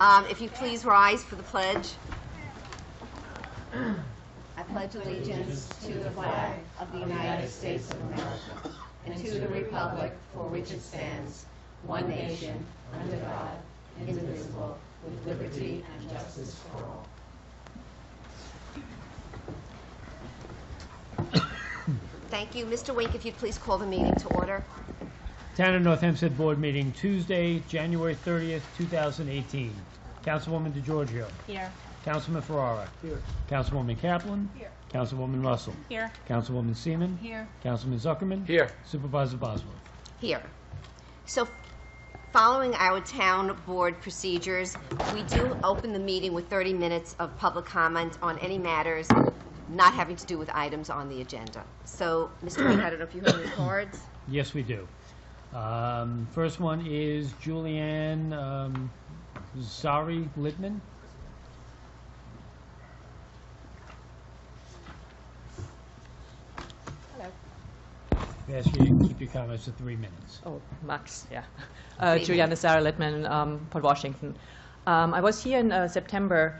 If you please rise for the pledge. I pledge allegiance to the flag of the United States of America and to the republic for which it stands, one nation, under God, indivisible, with liberty and justice for all. Thank you. Mr. Wink, if you'd please call the meeting to order. Town of North Hempstead Board meeting Tuesday, January 30th, 2018. Councilwoman DeGiorgio. Here. Councilman Ferrara. Here. Councilwoman Kaplan. Here. Councilwoman Russell. Here. Councilwoman Seaman. Here. Councilman Zuckerman. Here. Supervisor Bosworth. Here. So, following our town board procedures, we do open the meeting with 30 minutes of public comment on any matters not having to do with items on the agenda. So, Mr. Wink, I don't know if you have any cards. Yes, we do. First one is Julianne Zari Littman. Hello. We ask you to keep your comments to 3 minutes. Oh, max, yeah. Juliana Sarah Littman, Port Washington. I was here in September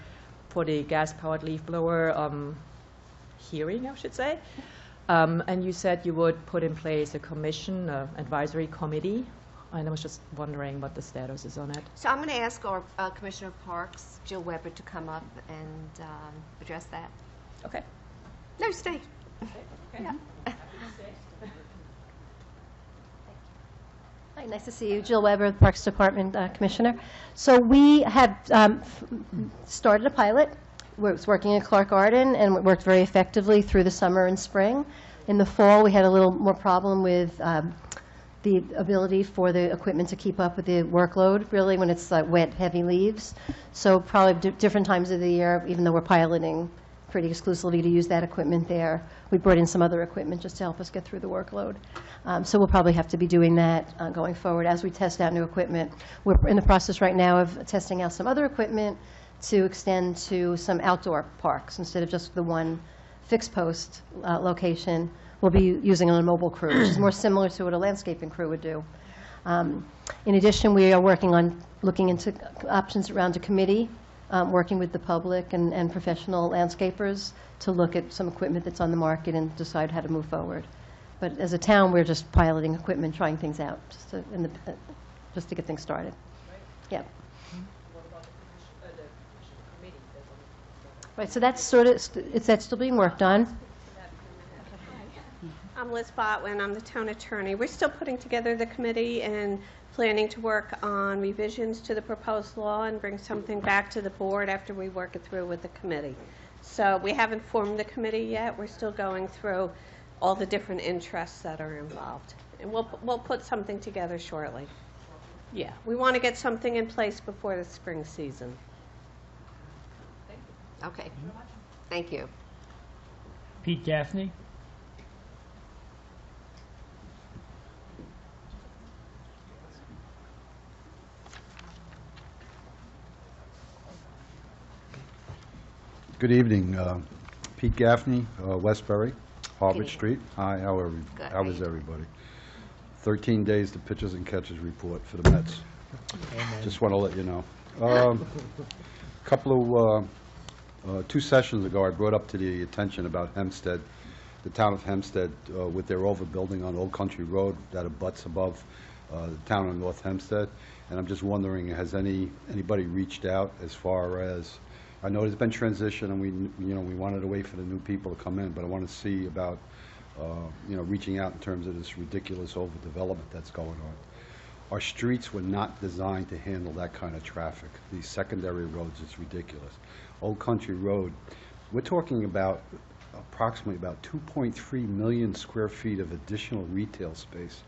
for the gas-powered leaf blower hearing, I should say. And you said you would put in place a commission, advisory committee. And I was just wondering what the status is on it. So I'm going to ask our Commissioner of Parks, Jill Weber, to come up and address that. Okay. No, stay. Okay. Yeah. Hi, nice to see you. Jill Weber, the Parks Department Commissioner. So we have started a pilot. It's working in Clark Garden, and it worked very effectively through the summer and spring. In the fall, we had a little more problem with the ability for the equipment to keep up with the workload, really, when it's wet, heavy leaves. So probably different times of the year, even though we're piloting pretty exclusively to use that equipment there, we brought in some other equipment just to help us get through the workload. So we'll probably have to be doing that going forward as we test out new equipment. We're in the process right now of testing out some other equipment to extend to some outdoor parks instead of just the one fixed post location. We'll be using a mobile crew, which is more similar to what a landscaping crew would do. In addition, we are working on looking into options around a committee, working with the public and professional landscapers to look at some equipment that's on the market and decide how to move forward. But as a town, we're just piloting equipment, trying things out, just to get things started. Yeah. Right, so that's that's still being worked on. I'm Liz Botwin. I'm the town attorney. We're still putting together the committee and planning to work on revisions to the proposed law and bring something back to the board after we work it through with the committee. So we haven't formed the committee yet. We're still going through all the different interests that are involved. And we'll put something together shortly. Yeah, we want to get something in place before the spring season. Okay. Thank you. Pete Gaffney. Good evening. Pete Gaffney, Westbury, Harvard Street. Hi, how is everybody? 13 days to pitches and catches report for the Mets. Amen. Just want to let you know. Two sessions ago, I brought up to the attention about Hempstead, the town of Hempstead, with their overbuilding on Old Country Road that abuts above the town of North Hempstead. And I'm just wondering, has anybody reached out as far as, I know there's been transition, and we wanted to wait for the new people to come in, but I want to see about reaching out in terms of this ridiculous overdevelopment that's going on. Our streets were not designed to handle that kind of traffic. These secondary roads, it's ridiculous. Old Country Road, we're talking about approximately about 2.3 million square feet of additional retail space.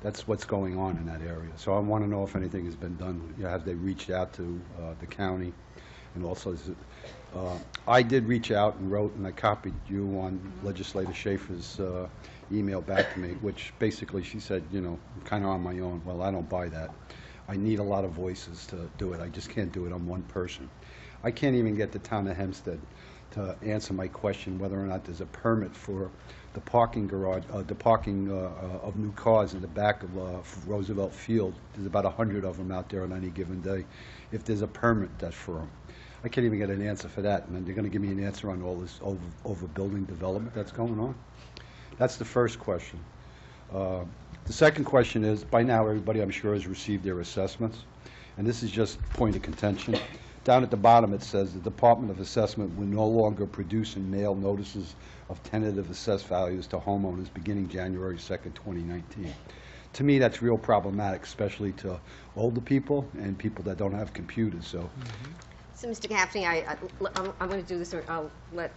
That's what's going on in that area. So I want to know if anything has been done. Have they reached out to the county? And also, I did reach out and wrote, and I copied you on Legislator Schaefer's email back to me, which basically she said, I'm kind of on my own. Well, I don't buy that. I need a lot of voices to do it. I just can't do it on one person. I can't even get the town of Hempstead to answer my question whether or not there's a permit for the parking garage, the parking of new cars in the back of Roosevelt Field, there's about 100 of them out there on any given day. If there's a permit, that's for them. I can't even get an answer for that, and then they're going to give me an answer on all this overbuilding development that's going on. That's the first question. The second question is, by now, everybody, I'm sure, has received their assessments, and this is just point of contention. Down at the bottom, it says the Department of Assessment will no longer produce and mail notices of tentative assessed values to homeowners beginning January 2nd, 2019. To me, that's real problematic, especially to older people and people that don't have computers, so. So, Mr. Gaffney, I'm going to do this, or I'll let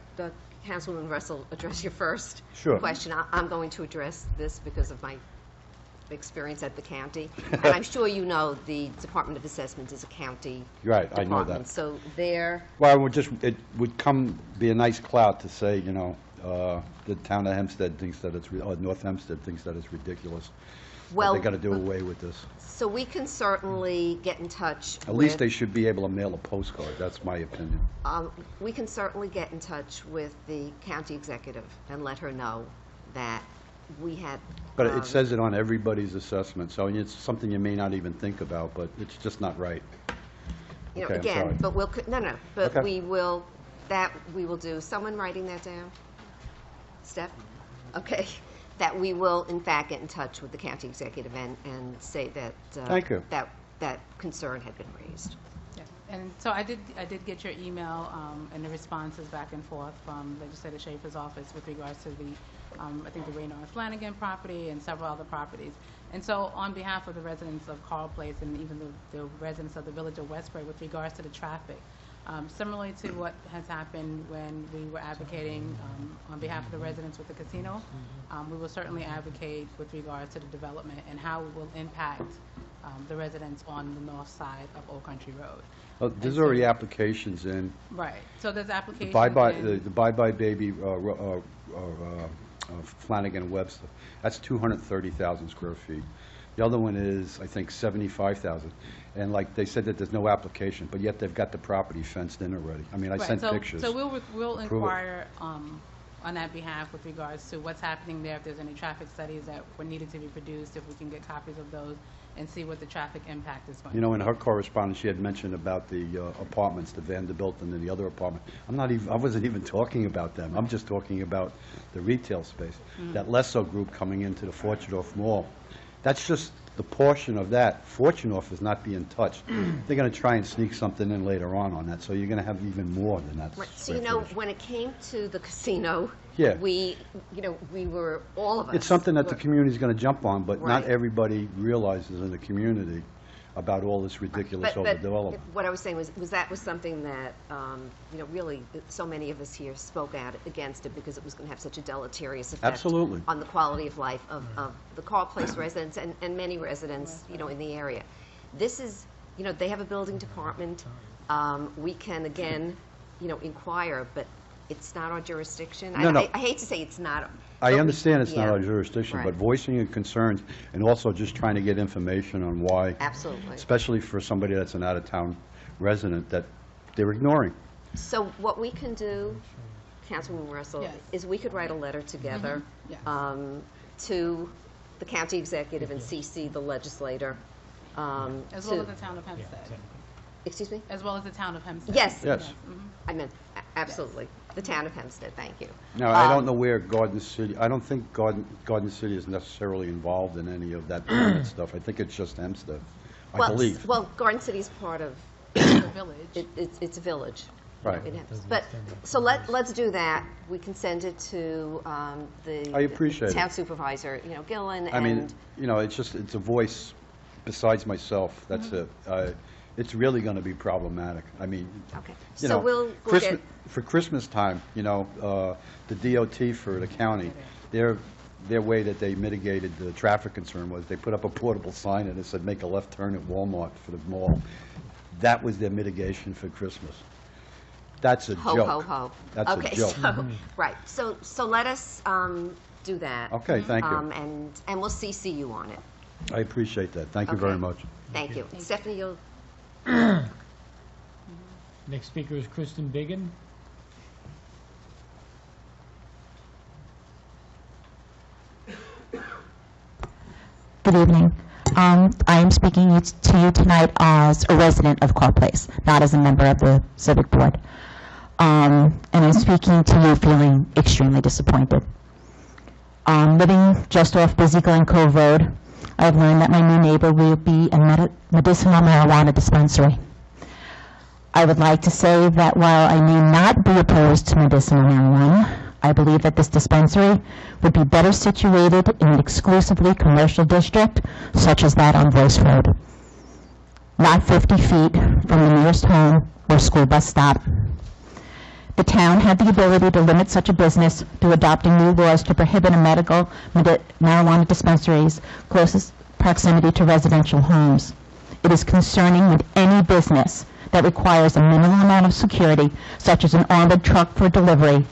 Councilwoman Russell address your first Sure. question. I'm going to address this because of my experience at the county. And I'm sure you know the Department of Assessment is a county Right, I know department. that. So they're, Well, it would be a nice clout to say, you know, the town of Hempstead thinks that it's, or North Hempstead thinks that it's ridiculous. well, They got to do away with this. so we can certainly get in touch At least with- they should be able to mail a postcard, that's my opinion. we can certainly get in touch with the county executive and let her know that we had. But it says it on everybody's assessment, so it's something you may not even think about, but it's just not right. You know, Okay, I'm again, sorry. but but Okay. we will do. Someone writing that down? Steph? Okay. That we will, in fact, get in touch with the county executive and say that. Thank you. That concern had been raised. Yes, and so I did get your email and the responses back and forth from Legislator Schaefer's office with regards to the, I think the Raynor and Flanagan property and several other properties. And so on behalf of the residents of Carl Place and even the residents of the village of Westbury with regards to the traffic, similarly to what has happened when we were advocating on behalf of the residents with the casino, we will certainly advocate with regards to the development and how it will impact the residents on the north side of Old Country Road. There's already applications in. Right. So there's applications. The Bye Bye Baby Flanagan and Webster, that's 230,000 square feet. The other one is, I think, 75,000. And like they said that there's no application, but yet they've got the property fenced in already. I mean, I Right, sent so- pictures. So we'll Prove it. inquire on that behalf with regards to what's happening there, if there's any traffic studies that were needed to be produced, if we can get copies of those, and see what the traffic impact is going to be. You know, in her correspondence, she had mentioned about the apartments, the Vanderbilt and then the other apartment. I wasn't even talking about them. I'm just talking about the retail space. That Lesso group coming into the Fortunoff Mall, that's just the portion of that. Fortunoff is not being touched. They're going to try and sneak something in later on that, so you're going to have even more than that. Right. So, square footage. when it came to the casino, Yeah. we were, all of us. It's something that the were- community's going to jump on, but not Right. everybody realizes in the community about all this ridiculous But overdevelopment. what I was saying was that was something that, really, so many of us here spoke out against it because it was going to have such a deleterious effect. Absolutely. On the quality of life of the Carl Place residents and many residents, in the area. This is, they have a building department. We can, again, inquire, but it's not our jurisdiction. No. I hate to say it's not. I but we- understand it's not yeah. our jurisdiction, but Right. voicing your concerns and also just trying to get information on why, Absolutely. especially for somebody that's an out-of-town resident, that they're ignoring. So what we can do, Councilwoman Russell, Yes. is we could write a letter together Yes. to the county executive and CC the legislator. As well as the town of Hempstead. Excuse me? As well as the town of Hempstead. Yes. Yes. I meant, absolutely. The town of Hempstead, thank you. Now, I don't know where Garden City, I don't think Garden City is necessarily involved in any of that permit stuff. I think it's just Hempstead, I Well, believe. Well, Garden City's part of, The village. it's a village. Right. It happens. But, so let's do that. We can send it to the I appreciate it. town supervisor, Gillen, I mean, and, it's a voice besides myself, that's it. It's really going to be problematic. I mean, okay. you So know, we'll Christmas, get, for Christmas time, the DOT for the county, their way that they mitigated the traffic concern was they put up a portable sign and it said, make a left turn at Walmart for the mall. That was their mitigation for Christmas. That's a ho, joke. ho, ho. That's Okay, a joke. so, right. So let us do that. Okay, thank you. And we'll CC you on it. I appreciate that. Thank you Okay. very much. Thank you. Stephanie, you'll, Next speaker is Kristen Biggin. Good evening. I am speaking to you tonight as a resident of Carr Place, not as a member of the Civic Board. And I'm speaking to you feeling extremely disappointed. Living just off Busy Glen Cove Road, I've learned that my new neighbor will be a medicinal marijuana dispensary. I would like to say that while I may not be opposed to medicinal marijuana, I believe that this dispensary would be better situated in an exclusively commercial district, such as that on Voice Road, not 50 feet from the nearest home or school bus stop. The town had the ability to limit such a business through adopting new laws to prohibit marijuana dispensaries closest proximity to residential homes. It is concerning with any business that requires a minimal amount of security, such as an armored truck for delivery,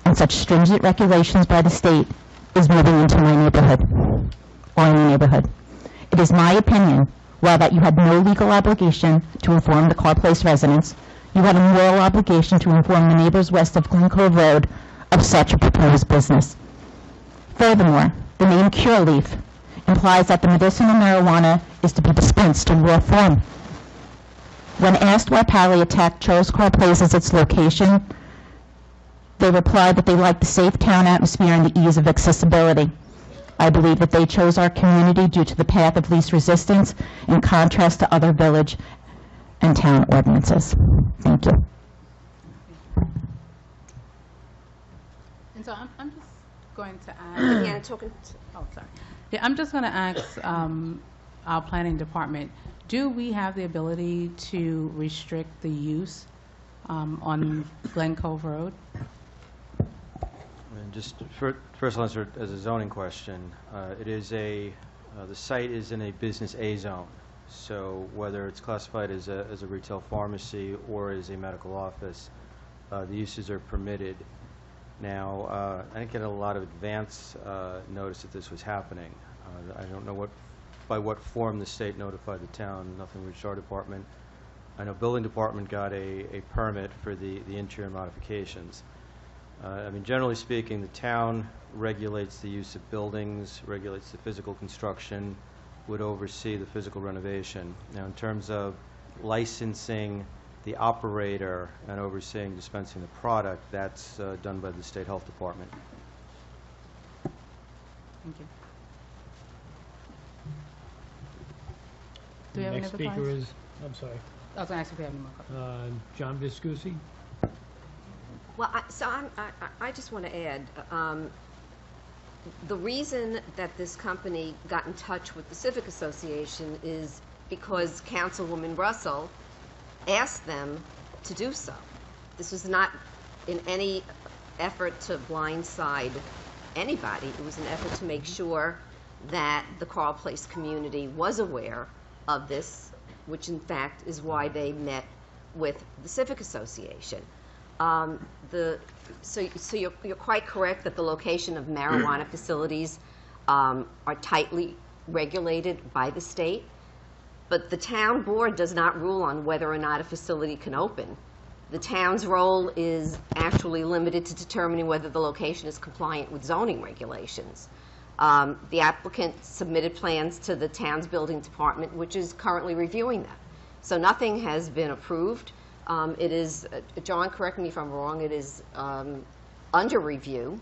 and such stringent regulations by the state is moving into my neighborhood or any neighborhood. It is my opinion, while that you had no legal obligation to inform the Carr Place residents, you had a moral obligation to inform the neighbors west of Glen Cove Road of such a proposed business. Furthermore, the name Curaleaf implies that the medicinal marijuana is to be dispensed in raw form. When asked why Palliattack chose Carr Place as its location, they replied that they liked the safe town atmosphere and the ease of accessibility. I believe that they chose our community due to the path of least resistance in contrast to other village and town ordinances. Thank you. And so I'm just going to ask. Yeah, talking Oh, sorry. Yeah, I'm just going to ask our planning department, do we have the ability to restrict the use on Glen Cove Road? And just first, I'll answer as a zoning question. It is the site is in a business A zone. So whether it's classified as a retail pharmacy or as a medical office, the uses are permitted. Now, I didn't get a lot of advance notice that this was happening. I don't know by what form the state notified the town. Nothing reached our department. I know building department got a permit for the interior modifications. I mean, generally speaking, the town regulates the use of buildings, regulates the physical construction, would oversee the physical renovation. Now, in terms of licensing the operator and overseeing dispensing the product, that's done by the State Health Department. Thank you. Do we have any Next other speaker comments? is, I'm sorry, I was going to ask if we have any more comments. John Viscusi. Well, I just want to add, the reason that this company got in touch with the Civic Association is because Councilwoman Russell asked them to do so. This was not in any effort to blindside anybody. It was an effort to make sure that the Carr Place community was aware of this, which in fact is why they met with the Civic Association. So you're quite correct that the location of marijuana facilities are tightly regulated by the state, but the town board does not rule on whether or not a facility can open. The town's role is actually limited to determining whether the location is compliant with zoning regulations. The applicant submitted plans to the town's building department, which is currently reviewing them. So nothing has been approved. It is, John, correct me if I'm wrong, it is under review.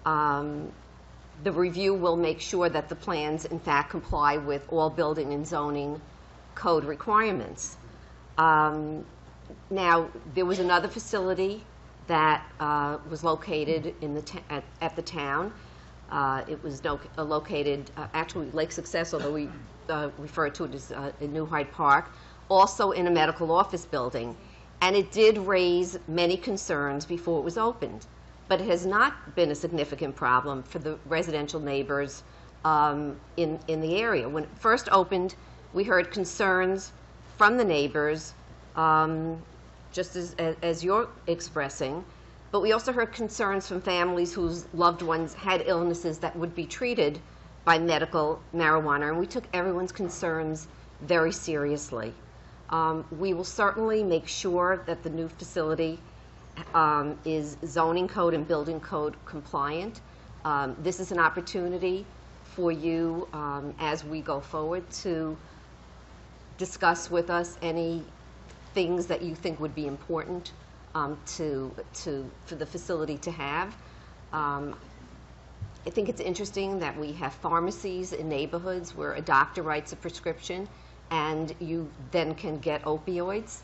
The review will make sure that the plans, in fact, comply with all building and zoning code requirements. Now, there was another facility that was located in the at the town. It was located, actually, Lake Success, although we refer to it as in New Hyde Park, also in a medical office building. And it did raise many concerns before it was opened. But it has not been a significant problem for the residential neighbors in the area. When it first opened, we heard concerns from the neighbors, just as you're expressing, but we also heard concerns from families whose loved ones had illnesses that would be treated by medical marijuana, and we took everyone's concerns very seriously. We will certainly make sure that the new facility is zoning code and building code compliant. This is an opportunity for you, as we go forward, to discuss with us any things that you think would be important for the facility to have. I think it's interesting that we have pharmacies in neighborhoods where a doctor writes a prescription and you then can get opioids.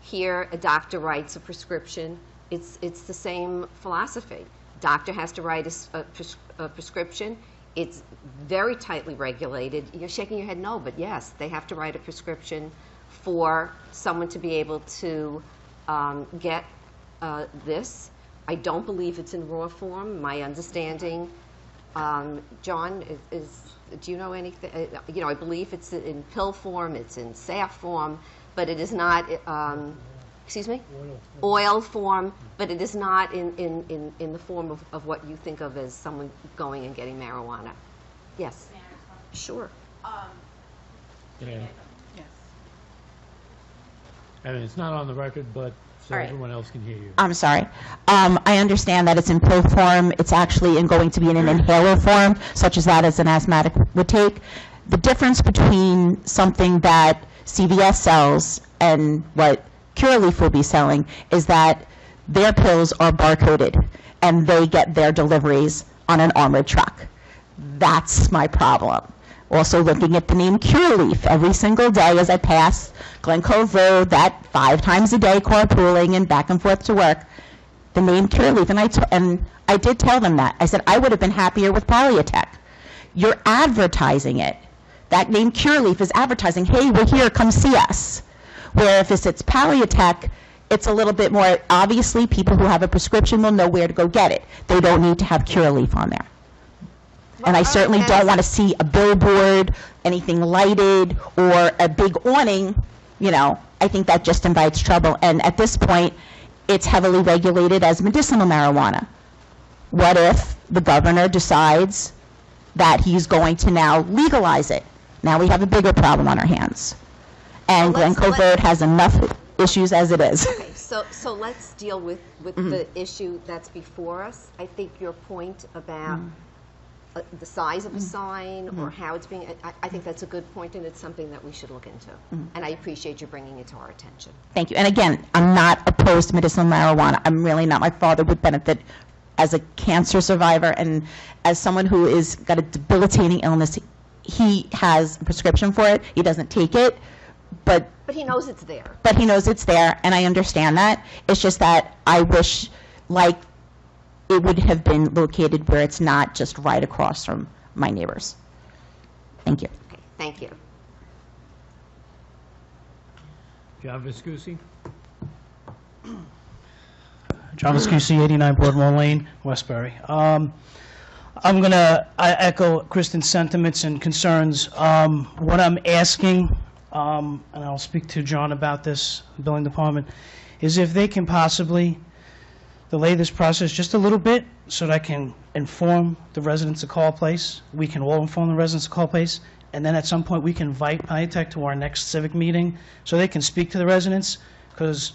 Here, a doctor writes a prescription. It's the same philosophy. Doctor has to write a prescription. It's very tightly regulated. You're shaking your head no, but yes, they have to write a prescription for someone to be able to get this. I don't believe it's in raw form. My understanding, John, do you know anything? I believe it's in pill form, it's in salve form, but it is not, excuse me? Oil form, but it is not in the form of what you think of as someone going and getting marijuana. Yes? Sure. Yeah. Yes. I mean, it's not on the record, but so All right. everyone else can hear you. I'm sorry. I understand that it's in pill form. It's actually going to be in an inhaler form, such as that as an asthmatic would take. The difference between something that CVS sells and what Curaleaf will be selling is that their pills are barcoded, and they get their deliveries on an armored truck. That's my problem. Also looking at the name Curaleaf every single day as I pass Glen Cove Road, that 5 times a day carpooling and back and forth to work, the name Curaleaf, and I did tell them that. I said, I would have been happier with Polyatech. You're advertising it. That name Curaleaf is advertising, hey, we're here, come see us. Where if it's Polyatech, it's a little bit more, obviously, people who have a prescription will know where to go get it. They don't need to have Curaleaf on there. And I certainly don't want to see a billboard, anything lighted, or a big awning. I think that just invites trouble. And at this point, it's heavily regulated as medicinal marijuana. What if the governor decides that he's going to now legalize it? Now we have a bigger problem on our hands. And Well, Glen Cove Road has enough issues as it is. Okay, so let's deal with the issue that's before us. I think your point about the size of a sign or how it's being, I think that's a good point, and it's something that we should look into. And I appreciate you bringing it to our attention. Thank you. And again, I'm not opposed to medicinal marijuana. I'm really not. My father would benefit as a cancer survivor and as someone who is got a debilitating illness. He has a prescription for it. He doesn't take it, but he knows it's there. But he knows it's there, and I understand that. It's just that I wish, it would have been located where it's not just right across from my neighbors. Thank you. Okay, thank you. John Viscusi? John Viscusi, 89 Broadmoor Lane, Westbury. I echo Kristen's sentiments and concerns. What I'm asking, and I'll speak to John about this, the building department, is if they can possibly delay this process just a little bit so that I can inform the residents of Call Place. We can all inform the residents of Call Place, and then at some point we can invite Polytech to our next civic meeting so they can speak to the residents, because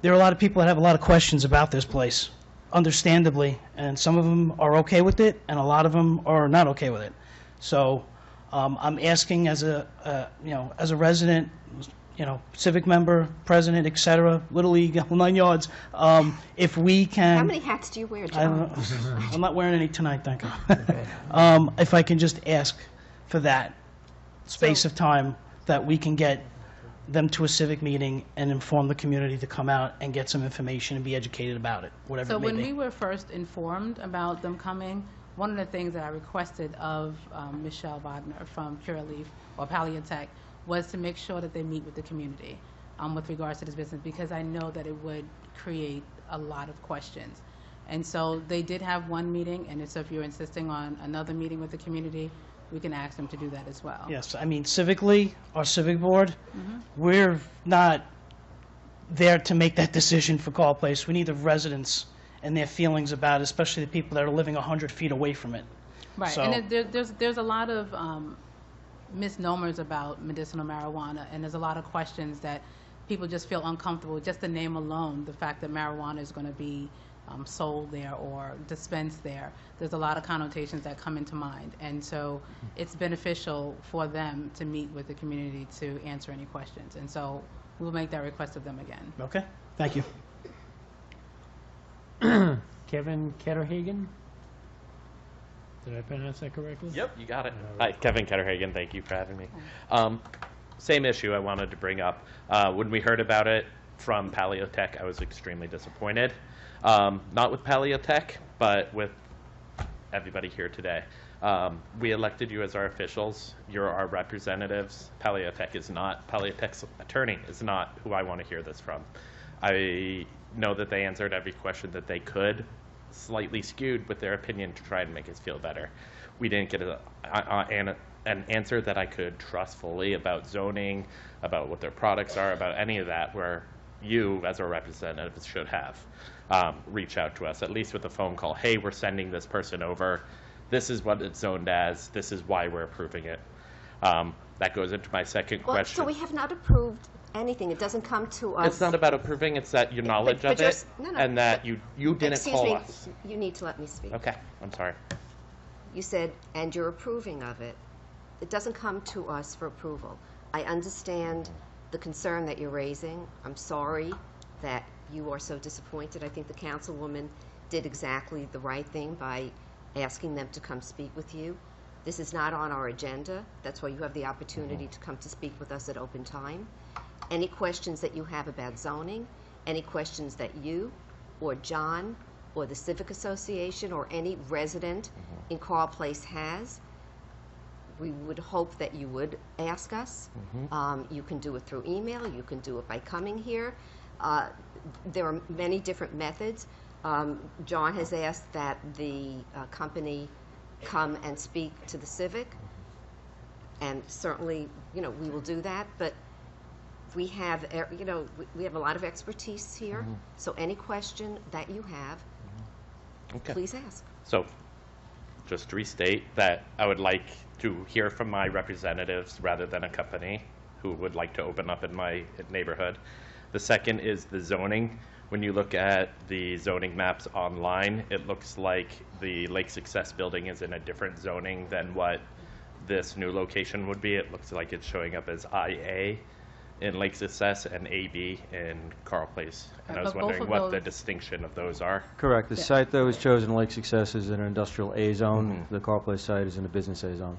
there are a lot of people that have a lot of questions about this place, understandably, and some of them are okay with it, and a lot of them are not okay with it. So I'm asking as a resident, civic member, president, et cetera, Little League, whole 9 yards, if we can... How many hats do you wear, I John? don't know. I'm not wearing any tonight, thank you. If I can just ask for that space of time that we can get them to a civic meeting and inform the community to come out and get some information and be educated about it, whatever So it may when be. we were first informed about them coming, one of the things that I requested of Michelle Bodner from Curaleaf or Polyatech was to make sure that they meet with the community with regards to this business, because I know that it would create a lot of questions. And so they did have one meeting, and so if you're insisting on another meeting with the community, we can ask them to do that as well. Yes, I mean, civically, our civic board, we're not there to make that decision for Call Place. We need the residents and their feelings about it, especially the people that are living 100 feet away from it. Right, So- and there's a lot of misnomers about medicinal marijuana, and there's a lot of questions that people just feel uncomfortable, just the name alone, the fact that marijuana is going to be sold there or dispensed there. There's a lot of connotations that come into mind. And so it's beneficial for them to meet with the community to answer any questions. And so we'll make that request of them again. Okay, thank you. Kevin Ketterhagen? Did I pronounce that correctly? Yep, you got it. Hi, Kevin Ketterhagen. Thank you for having me. Same issue I wanted to bring up. When we heard about it from Paleotech, I was extremely disappointed. Not with Paleotech, but with everybody here today. We elected you as our officials. You're our representatives. Paleotech is not. Paleotech's attorney is not who I want to hear this from. I know that they answered every question that they could, slightly skewed with their opinion to try and make us feel better. We didn't get an answer that I could trust fully about zoning, about what their products are, about any of that, where you, as our representatives, should have reach out to us, at least with a phone call. Hey, we're sending this person over. This is what it's zoned as. This is why we're approving it. That goes into my second question. So we have not approved anything. It doesn't come to us. It's not about approving. It's that your knowledge of it, and that you didn't call us. Excuse me. You need to let me speak. Okay, I'm sorry. You said, and you're approving of it. It doesn't come to us for approval. I understand the concern that you're raising. I'm sorry that you are so disappointed. I think the councilwoman did exactly the right thing by asking them to come speak with you. This is not on our agenda. That's why you have the opportunity to come to speak with us at open time. Any questions that you have about zoning, any questions that you or John or the Civic Association or any resident in Carl Place has, we would hope that you would ask us. You can do it through email. You can do it by coming here. There are many different methods. John has asked that the company come and speak to the Civic, and certainly, we will do that. But we have, we have a lot of expertise here. So any question that you have, please ask. So, just to restate that I would like to hear from my representatives rather than a company who would like to open up in my neighborhood. The second is the zoning. When you look at the zoning maps online, it looks like the Lake Success building is in a different zoning than what this new location would be. It looks like it's showing up as IA in Lake Success and AB in Carl Place. And I was wondering what the distinction of those are. Correct. The site that was chosen, Lake Success, is in an industrial A zone. The Carl Place site is in a business A zone.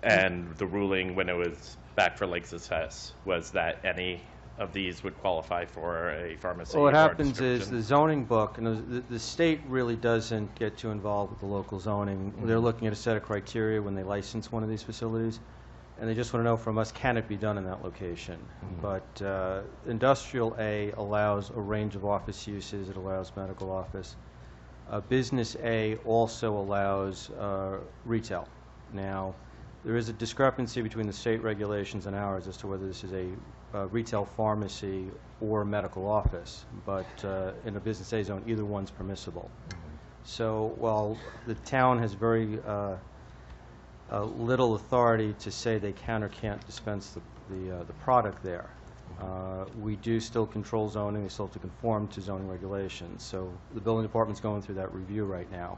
And the ruling when it was back for Lake Success was that any of these would qualify for a pharmacy. Well, what or happens is description. the zoning book, and the state really doesn't get too involved with the local zoning. They're looking at a set of criteria when they license one of these facilities, and they just want to know from us, can it be done in that location? But industrial A allows a range of office uses. It allows medical office. Business A also allows retail. Now, there is a discrepancy between the state regulations and ours as to whether this is a retail pharmacy or medical office, but in a business A zone, either one's permissible. So while the town has very little authority to say they can or can't dispense the product there, we do still control zoning. They still have to conform to zoning regulations. So the building department's going through that review right now.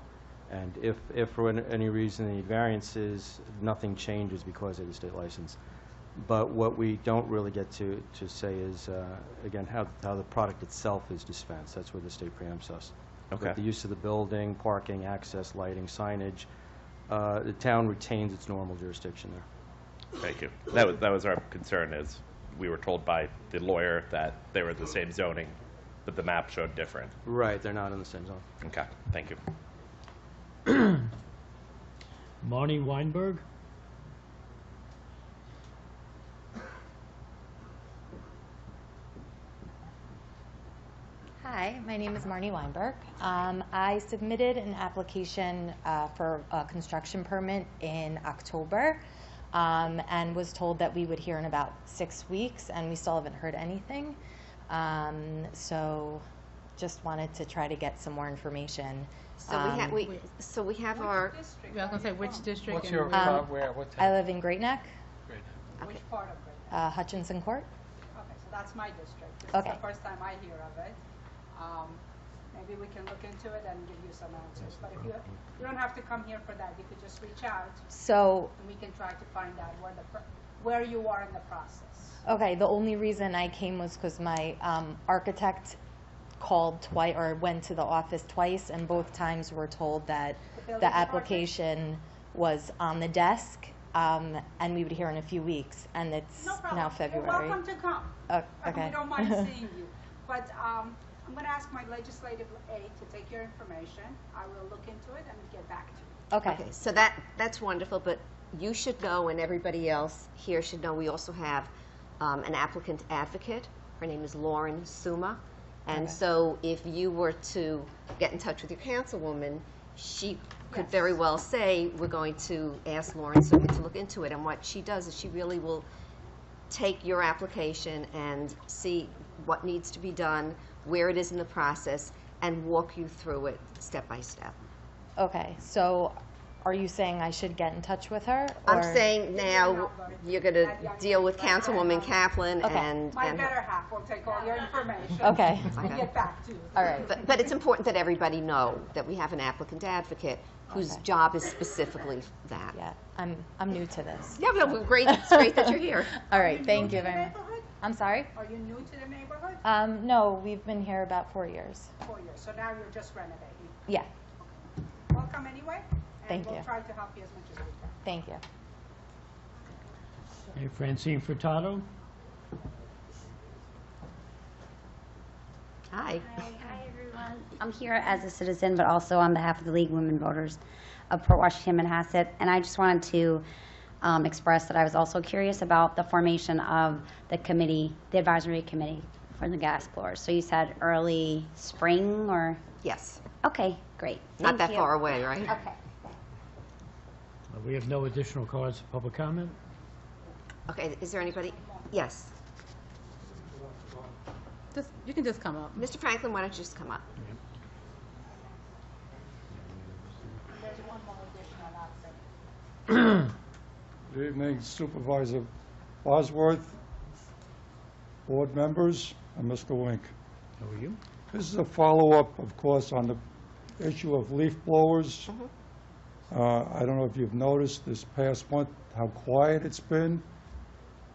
And if for any reason the variance is, nothing changes because of the state license. But what we don't really get to say is, again, how the product itself is dispensed. That's where the state preempts us. Okay. But the use of the building, parking, access, lighting, signage, the town retains its normal jurisdiction there. Thank you. That was our concern, is we were told by the lawyer that they were the same zoning, but the map showed different. Right, they're not in the same zone. Okay, thank you. Marnie Weinberg? Hi, my name is Marnie Weinberg. I submitted an application for a construction permit in October and was told that we would hear in about 6 weeks, and we still haven't heard anything. So just wanted to try to get some more information. So we have our. I was going to say, which district? What's your, where, what I live in Great Neck, Great. Which part of Great Neck? Hutchinson Court. Okay, so that's my district. This Okay. is the first time I hear of it. maybe we can look into it and give you some answers. But if you don't have to come here for that, you could just reach out So, and we can try to find out where you are in the process. okay, the only reason I came was because my architect called twice, or went to the office twice, and both times were told that building the application was on the desk, and we would hear in a few weeks, and it's No problem. now February. You're welcome to come. Okay. We don't mind seeing you. But I'm going to ask my legislative aide to take your information. I will look into it and get back to you. Okay. Okay, so that's wonderful, but you should know, and everybody else here should know, we also have an applicant advocate. Her name is Lauren Suma. And Okay. so if you were to get in touch with your councilwoman, she could very well say, we're going to ask Lauren Suma to look into it. And what she does is she really will take your application and see what needs to be done, where it is in the process, and walk you through it step by step. Okay, so are you saying I should get in touch with her? I'm or- saying now you're going to deal with Councilwoman Kaplan Okay. and My her. better half will take all your information. Okay. And get back to you. All right. But it's important that everybody know that we have an applicant advocate whose Okay. job is specifically that. Yeah, I'm new to this. Yeah, no, great, it's great that you're here. All Are right, you thank new you to the very much. neighborhood? I'm sorry? Are you new to the neighborhood? No, we've been here about 4 years. 4 years. So now you're just renovating. Yeah, Welcome anyway. Thank And you. we'll try to help you as much as we can. thank you. Hey, Francine Furtado? Hi. Hi, everyone. I'm here as a citizen, but also on behalf of the League of Women Voters of Port Washington, Manhasset. And I just wanted to express that I was also curious about the formation of the committee, the advisory committee for the gas blowers. So you said early spring or? Yes, Okay, great. not Thank that you. far away, right? Okay. We have no additional cards for public comment. Okay, is there anybody? Yes. You can just come up. Mr. Franklin, why don't you just come up? There's one more additional outfit. Good evening, Supervisor Bosworth, board members, and Mr. Wink. How are you? This is a follow-up, of course, on the issue of leaf blowers. I don't know if you've noticed this past month how quiet it's been.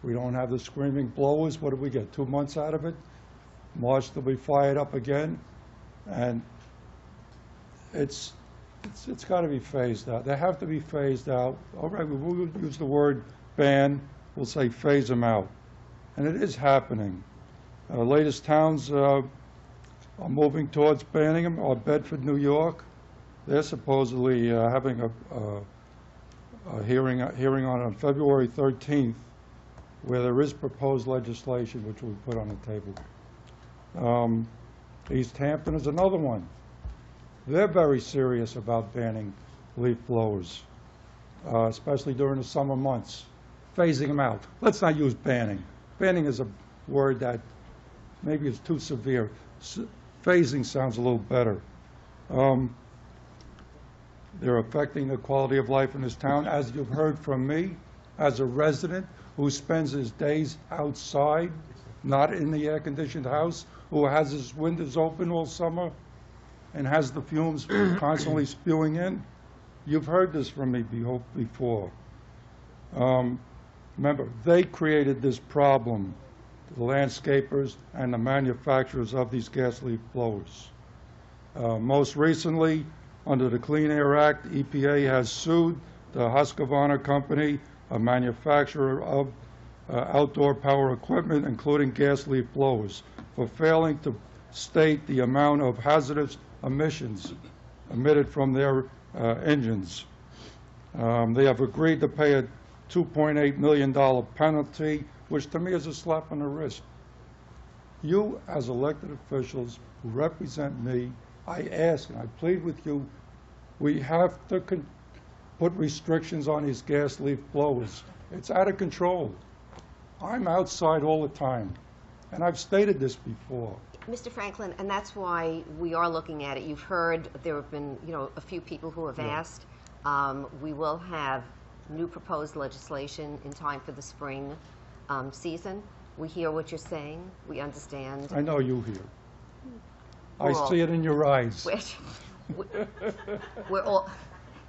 We don't have the screaming blowers. What did we get, 2 months out of it? March they'll be fired up again, and it's got to be phased out. They have to be phased out. All right, we will use the word ban. We'll say phase them out, and it is happening. Latest towns are moving towards banning them. Or Bedford, New York, they're supposedly having a hearing on February 13th, where there is proposed legislation which we put on the table. East Hampton is another one. They're very serious about banning leaf blowers, especially during the summer months, phasing them out. Let's not use banning. Banning is a word that maybe is too severe. Phasing sounds a little better. They're affecting the quality of life in this town, as you've heard from me, as a resident who spends his days outside, not in the air-conditioned house, who has his windows open all summer and has the fumes constantly spewing in. You've heard this from me before. Remember, they created this problem, the landscapers and the manufacturers of these gas leaf blowers. Most recently, under the Clean Air Act, EPA has sued the Husqvarna Company, a manufacturer of outdoor power equipment, including gas leaf blowers, for failing to state the amount of hazardous emissions emitted from their engines. They have agreed to pay a $2.8 million penalty, which to me is a slap on the wrist. You, as elected officials who represent me, I ask and I plead with you, we have to put restrictions on these gas leaf blowers. It's out of control. I'm outside all the time, and I've stated this before. Mr. Franklin, and that's why we are looking at it. You've heard there have been, a few people who have asked. We will have new proposed legislation in time for the spring season. We hear what you're saying. We understand. I know you hear. I see it in your eyes. We're all,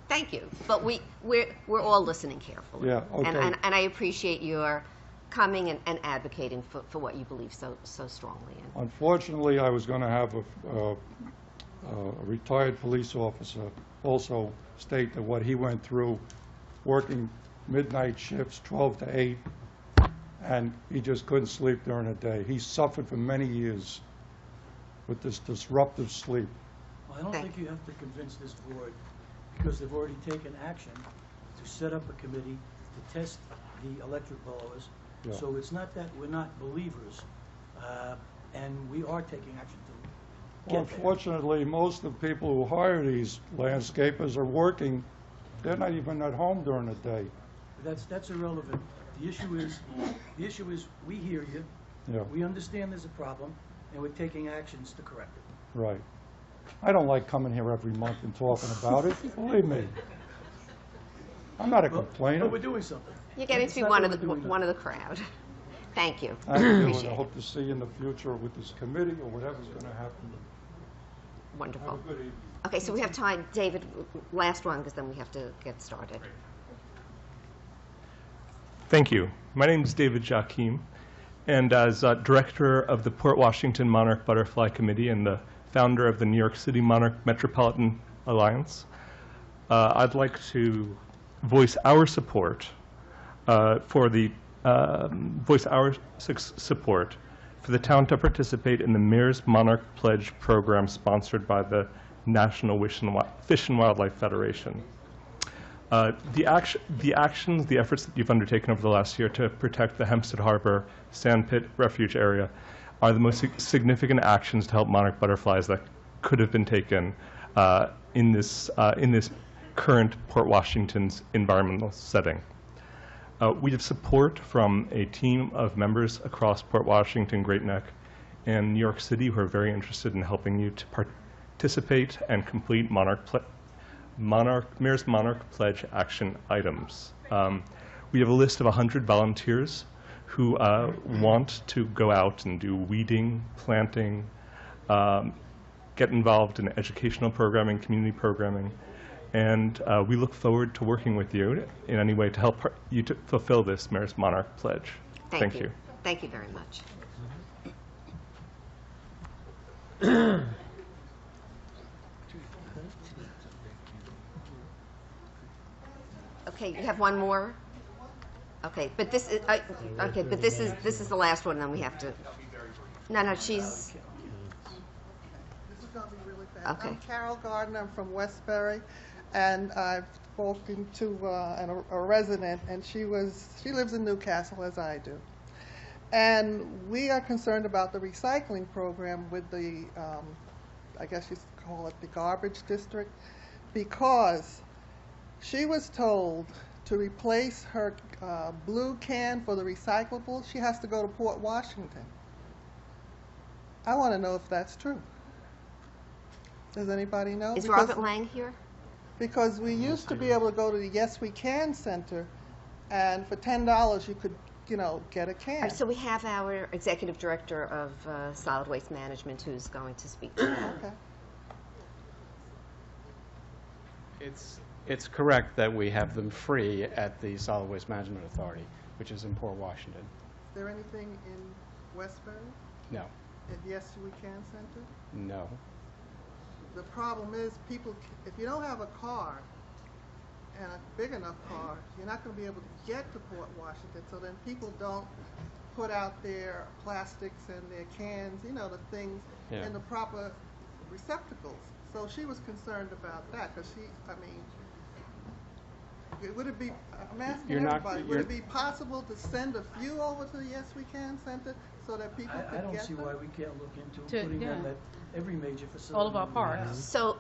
thank you, but we're all listening carefully. Yeah, okay. And I appreciate your coming and advocating for what you believe so strongly in. Unfortunately, I was going to have a retired police officer also state that what he went through working midnight shifts, 12 to 8, and he just couldn't sleep during the day. He suffered for many years with this disruptive sleep. Well, I don't think you have to convince this board, because they've already taken action to set up a committee to test the electric blowers. Yeah. So it's not that we're not believers, and we are taking action to Well, get there. unfortunately, most of the people who hire these landscapers are working. They're not even at home during the day. That's irrelevant. The issue is we hear you, Yeah, we understand there's a problem, and we're taking actions to correct it. right. I don't like coming here every month and talking about it. Believe me. I'm not a complainer. But we're doing something. You're getting to be That's one not of what we're doing the crowd. Thank you. Thank you, and Appreciate I it. hope to see you in the future with this committee or whatever's going to happen. Wonderful. Have a good evening. Okay, so we have time, David, last one, because then we have to get started. Thank you. My name is David Joachim, and as director of the Port Washington Monarch Butterfly Committee and the founder of the New York City Monarch Metropolitan Alliance, I'd like to voice our support support for the town to participate in the Mayor's Monarch Pledge program sponsored by the National Fish and Wildlife Federation. The efforts that you've undertaken over the last year to protect the Hempstead Harbor Sandpit Refuge area are the most significant actions to help monarch butterflies that could have been taken in this current Port Washington's environmental setting. We have support from a team of members across Port Washington, Great Neck, and New York City who are very interested in helping you to participate and complete Mayor's Monarch Pledge action items. We have a list of 100 volunteers who want to go out and do weeding, planting, get involved in educational programming, community programming, and we look forward to working with you in any way to help you to fulfill this Mayor's Monarch Pledge. Thank you. Thank you very much. Okay, you have one more? Okay, but this is, this is the last one, then we have to, no, she's, This is going to be really fast. Okay. I'm Carol Gardner. I'm from Westbury, and I've spoken to a resident, and she lives in Newcastle, as I do. And we are concerned about the recycling program with the, I guess you call it the garbage district, because she was told to replace her blue can for the recyclable, she has to go to Port Washington. I want to know if that's true. Does anybody know? is Robert Lang here? Because we used to be able to go to the Yes We Can Center, and for $10 you could, get a can. All right, so we have our Executive Director of Solid Waste Management who's going to speak to that. Okay. It's correct that we have them free at the Solid Waste Management Authority, which is in Port Washington. Is there anything in Westbury? No. At Yes We Can Center? No. The problem is if you don't have a car and a big enough car, you're not going to be able to get to Port Washington, so then people don't put out their plastics and their cans, the things in the proper receptacles. So she was concerned about that, because would it be, I'm asking everybody, would it be possible to send a few over to the Yes We Can Center so that people could get them? I don't see why we can't look into putting them at every major facility. All of our parks. So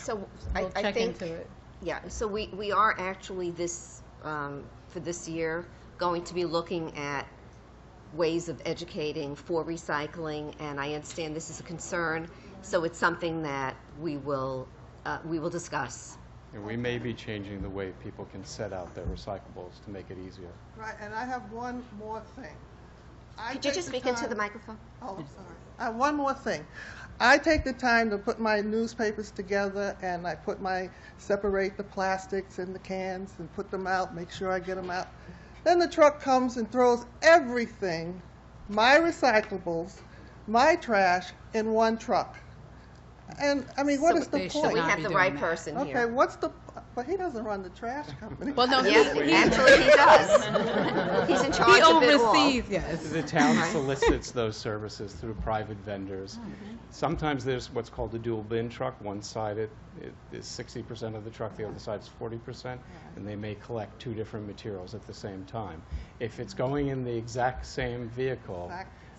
We'll I check think, into it. yeah, so we are actually for this year, going to be looking at ways of educating for recycling, and I understand this is a concern, so it's something that we will discuss. And we may be changing the way people can set out their recyclables to make it easier. Right, and I have one more thing. Could you just speak into the microphone? Oh, I'm sorry. One more thing. I take the time to put my newspapers together, and I separate the plastics and the cans and put them out, make sure I get them out. Then the truck comes and throws everything, my recyclables, my trash, in one truck. And, I mean, what is the point? So we have the right person here. Okay, what's the, but he doesn't run the trash company. Well, no, actually he does. He's in charge of it all. He oversees, yes. The town solicits those services through private vendors. Sometimes there's what's called a dual bin truck. One side it is 60% of the truck, the other side is 40%, and they may collect two different materials at the same time. If it's going in the exact same vehicle,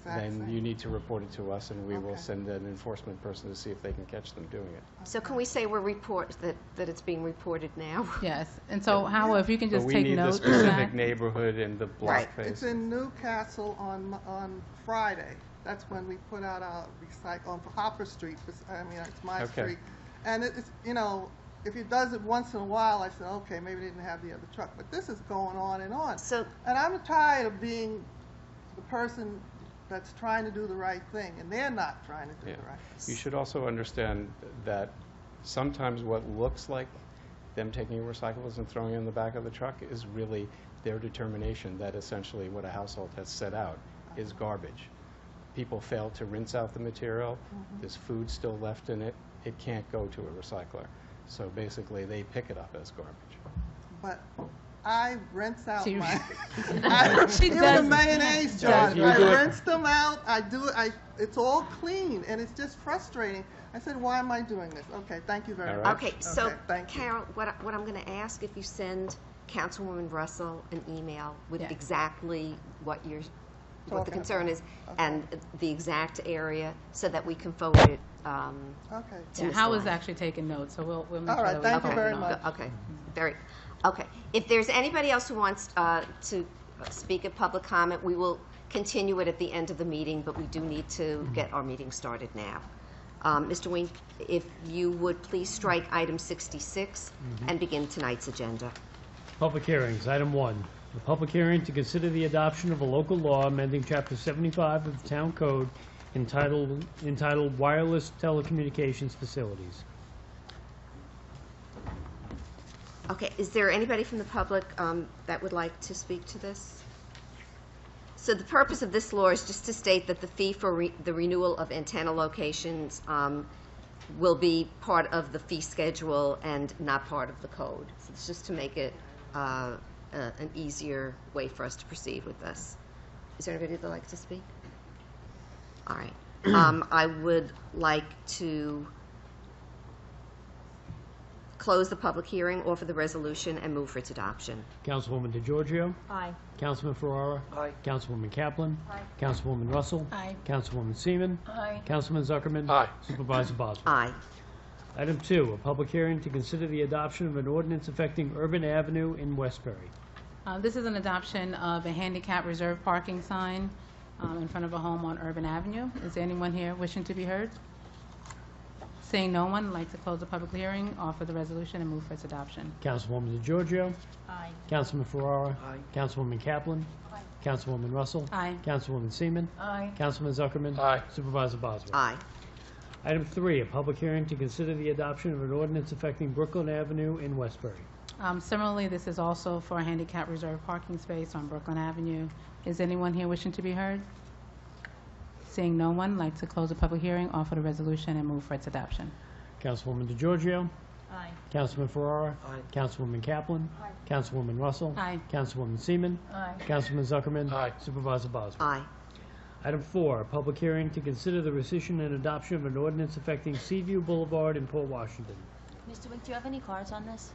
then you need to report it to us, and we will send an enforcement person to see if they can catch them doing it. So can we say that it's being reported now? Yes. And so, Howard, if you can just But take we need note the of specific that. neighborhood and the block face. It's in Newcastle on Friday. That's when we put out our recycle on Hopper Street. I mean, it's my street. And it's, you know, if he does it once in a while, I said, okay, maybe they didn't have the other truck. But this is going on and on. And I'm tired of being the person that's trying to do the right thing, and they're not trying to do the right thing. You should also understand that sometimes what looks like them taking recyclables and throwing it in the back of the truck is really their determination that essentially what a household has set out is garbage. People fail to rinse out the material. There's food still left in it. It can't go to a recycler. So basically, they pick it up as garbage. But I rinse out She- my, She even does. the mayonnaise Yeah, jars. you I do it- rinse them out. It's all clean, and it's just frustrating. I said, why am I doing this? Okay, thank you very much. Okay, so thank you. Carol, what I'm going to ask, if you send Councilwoman Russell an email with exactly what the Talking concern about. is and the exact area, so that we can forward it to Yeah, Mr. Howard's Lang. actually taking notes, so we'll make All sure right, that we thank you very much. Okay, okay. If there's anybody else who wants to speak at public comment, we will continue it at the end of the meeting, but we do need to get our meeting started now. Mr. Wink, if you would please strike item 66 and begin tonight's agenda. Public hearings, item 1. The public hearing to consider the adoption of a local law amending Chapter 75 of the Town Code entitled Wireless Telecommunications Facilities. Okay, is there anybody from the public that would like to speak to this? So the purpose of this law is just to state that the fee for the renewal of antenna locations will be part of the fee schedule and not part of the code. So it's just to make it an easier way for us to proceed with this. Is there anybody that would like to speak? All right. I would like to close the public hearing, offer the resolution, and move for its adoption. Councilwoman DeGiorgio? Aye. Councilman Ferrara? Aye. Councilwoman Kaplan? Aye. Councilwoman Russell? Aye. Councilwoman Seaman? Aye. Councilman Zuckerman? Aye. Supervisor Boswell? Aye. Item 2, a public hearing to consider the adoption of an ordinance affecting Urban Avenue in Westbury. This is an adoption of a handicap reserve parking sign in front of a home on Urban Avenue. Is there anyone here wishing to be heard? Seeing no one, I'd like to close the public hearing, offer the resolution, and move for its adoption. Councilwoman DeGiorgio? Aye. Councilman Ferrara? Aye. Councilwoman Kaplan? Aye. Councilwoman Russell? Aye. Councilwoman Seaman? Aye. Councilman Zuckerman? Aye. Supervisor Boswell? Aye. Item 3, a public hearing to consider the adoption of an ordinance affecting Brooklyn Avenue in Westbury. Similarly, this is also for a handicap reserve parking space on Brooklyn Avenue. Is anyone here wishing to be heard? Seeing no one, I'd like to close the public hearing, offer the resolution, and move for its adoption. Councilwoman DeGiorgio? Aye. Councilman Ferrara? Aye. Councilwoman Kaplan? Aye. Councilwoman Russell? Aye. Councilwoman Seaman? Aye. Councilman Zuckerman? Aye. Supervisor Boswell? Aye. Item 4, a public hearing to consider the rescission and adoption of an ordinance affecting Seaview Boulevard in Port Washington. Mr. Wink, do you have any cards on this?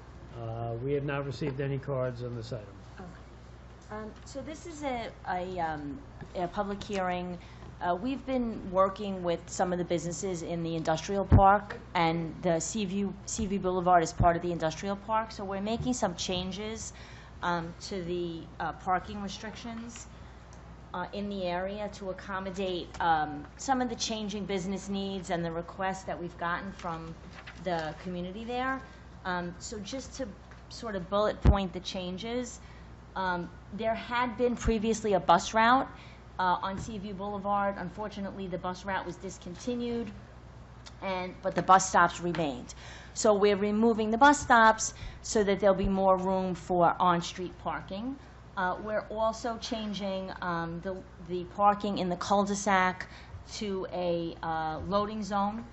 We have not received any cards on this item. So this is a public hearing. We've been working with some of the businesses in the industrial park, and the Seaview Boulevard is part of the industrial park. So we're making some changes to the parking restrictions in the area to accommodate some of the changing business needs and the requests that we've gotten from the community there. So just to sort of bullet point the changes, there had been previously a bus route on Seaview Boulevard. Unfortunately, the bus route was discontinued but the bus stops remained. So we're removing the bus stops so that there'll be more room for on-street parking. We're also changing the parking in the cul-de-sac to a loading zone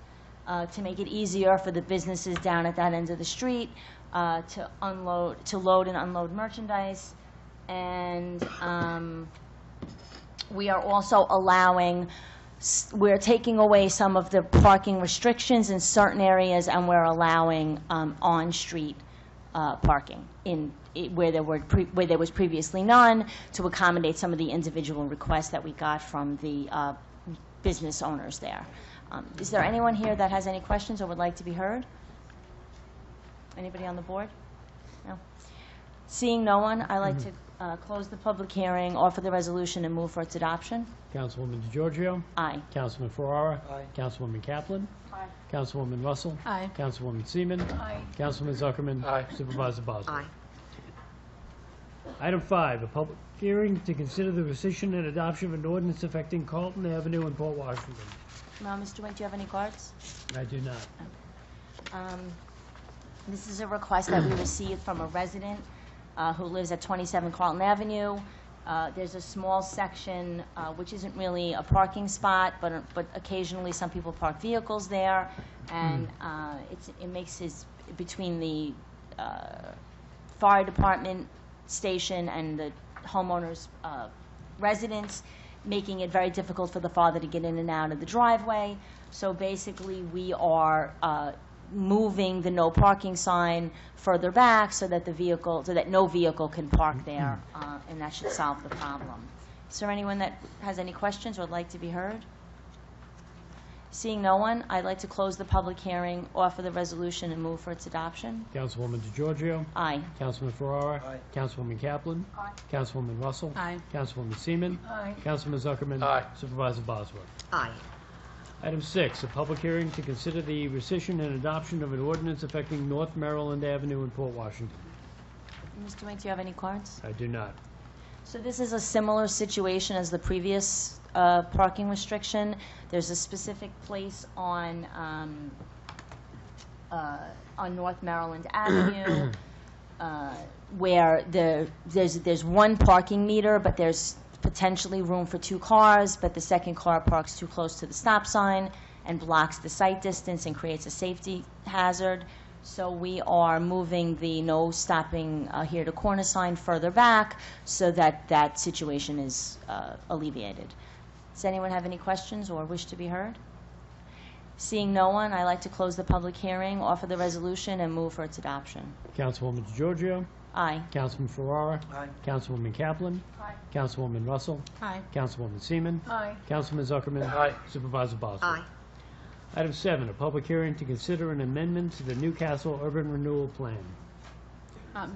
to make it easier for the businesses down at that end of the street to load and unload merchandise. And we are also we're taking away some of the parking restrictions in certain areas, and we're allowing on-street parking where there was previously none, to accommodate some of the individual requests that we got from the business owners there. Is there anyone here that has any questions or would like to be heard? Anybody on the board? No? Seeing no one, I'd like to close the public hearing, offer the resolution, and move for its adoption. Councilwoman DeGiorgio? Aye. Councilman Ferrara? Aye. Councilwoman Kaplan? Aye. Councilwoman Russell? Aye. Councilwoman Seaman? Aye. Councilman Zuckerman? Aye. Supervisor Bosworth? Aye. Item 5, a public hearing to consider the rescission and adoption of an ordinance affecting Carlton Avenue in Port Washington. Now, Mr. Wink, do you have any cards? I do not. This is a request that we received from a resident who lives at 27 Carlton Avenue. There's a small section which isn't really a parking spot, but occasionally some people park vehicles there, and it makes between the fire department station and the homeowner's residence, making it very difficult for the father to get in and out of the driveway. So basically, we are moving the no parking sign further back so that no vehicle can park there, and that should solve the problem. Is there anyone that has any questions or would like to be heard? Seeing no one, I'd like to close the public hearing, offer the resolution, and move for its adoption. Councilwoman DeGiorgio? Aye. Councilman Ferrara? Aye. Councilwoman Kaplan? Aye. Councilwoman Russell? Aye. Councilwoman Seaman? Aye. Councilman Zuckerman? Aye. Supervisor Bosworth? Aye. Item 6, a public hearing to consider the rescission and adoption of an ordinance affecting North Maryland Avenue in Port Washington. Mr. Wink, do you have any cards? I do not. So this is a similar situation as the previous parking restriction. There's a specific place on North Maryland Avenue where there's one parking meter, but there's potentially room for 2 cars, but the second car parks too close to the stop sign and blocks the sight distance and creates a safety hazard. So we are moving the no stopping here to corner sign further back so that that situation is alleviated. Does anyone have any questions or wish to be heard? Seeing no one, I'd like to close the public hearing, offer the resolution, and move for its adoption. Councilwoman DeGiorgio? Aye. Councilman Ferrara? Aye. Councilwoman Kaplan? Aye. Councilwoman Russell? Aye. Councilwoman Seaman? Aye. Councilman Zuckerman? Aye. Supervisor Bosworth? Aye. Item 7, a public hearing to consider an amendment to the Newcastle Urban Renewal Plan.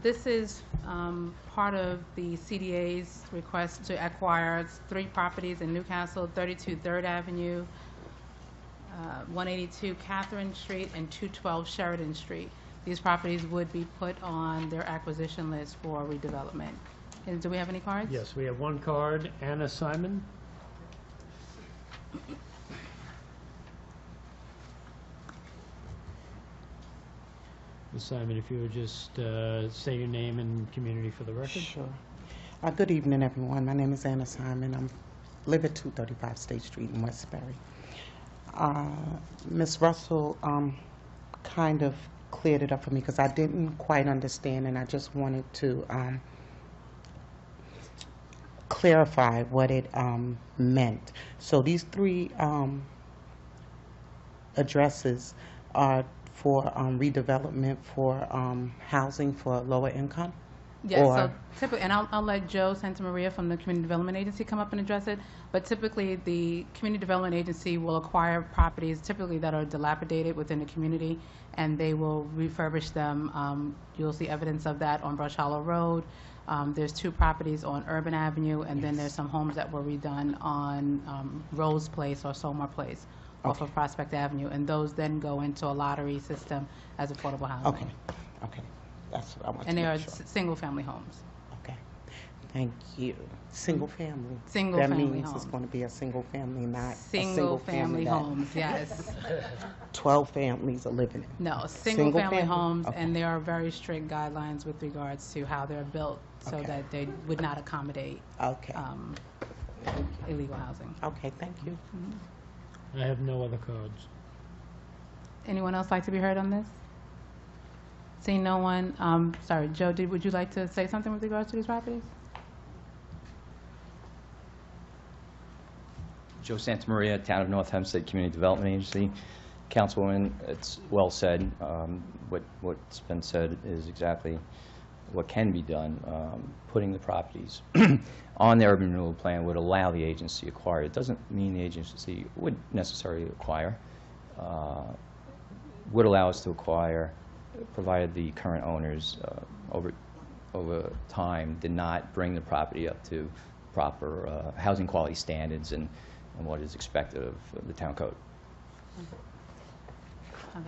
This is part of the CDA's request to acquire 3 properties in Newcastle: 32 3rd Avenue, 182 Catherine Street, and 212 Sheridan Street. These properties would be put on their acquisition list for redevelopment. And do we have any cards? Yes, we have one card. Anna Simon. Ms. Simon, if you would just say your name and community for the record. Sure. Good evening, everyone. My name is Anna Simon. I live at 235 State Street in Westbury. Ms. Russell kind of cleared it up for me because I didn't quite understand, and I just wanted to clarify what it meant. So these 3 addresses are for redevelopment for housing for lower income? Yes, Or- so typically, and I'll let Joe Santamaria from the Community Development Agency come up and address it, but typically the Community Development Agency will acquire properties typically that are dilapidated within the community, and they will refurbish them. You'll see evidence of that on Brush Hollow Road. There's 2 properties on Urban Avenue, and then there's some homes that were redone on Rose Place or Somar Place off of Prospect Avenue, and those then go into a lottery system as affordable housing. Okay, okay. That's what I want to And they make are sure. single-family homes. Okay. Thank you. Single family. Single family That means it's home. going to be a single family, not a Single family that homes, yes. 12 families are living in. No, single family family? homes, Okay. and there are very strict guidelines with regards to how they're built so Okay. that they would not accommodate Okay. illegal housing. Okay, thank you. I have no other cards. Anyone else like to be heard on this? Seeing no one, sorry, Joe, would you like to say something with regards to these properties? Joe Santamaria, Town of North Hempstead Community Development Agency. Councilwoman, it's well said. What's been said is exactly what can be done. Putting the properties on the urban renewal plan would allow the agency to acquire. It doesn't mean the agency would necessarily acquire. Would allow us to acquire, provided the current owners over time did not bring the property up to proper housing quality standards and what is expected of the town code.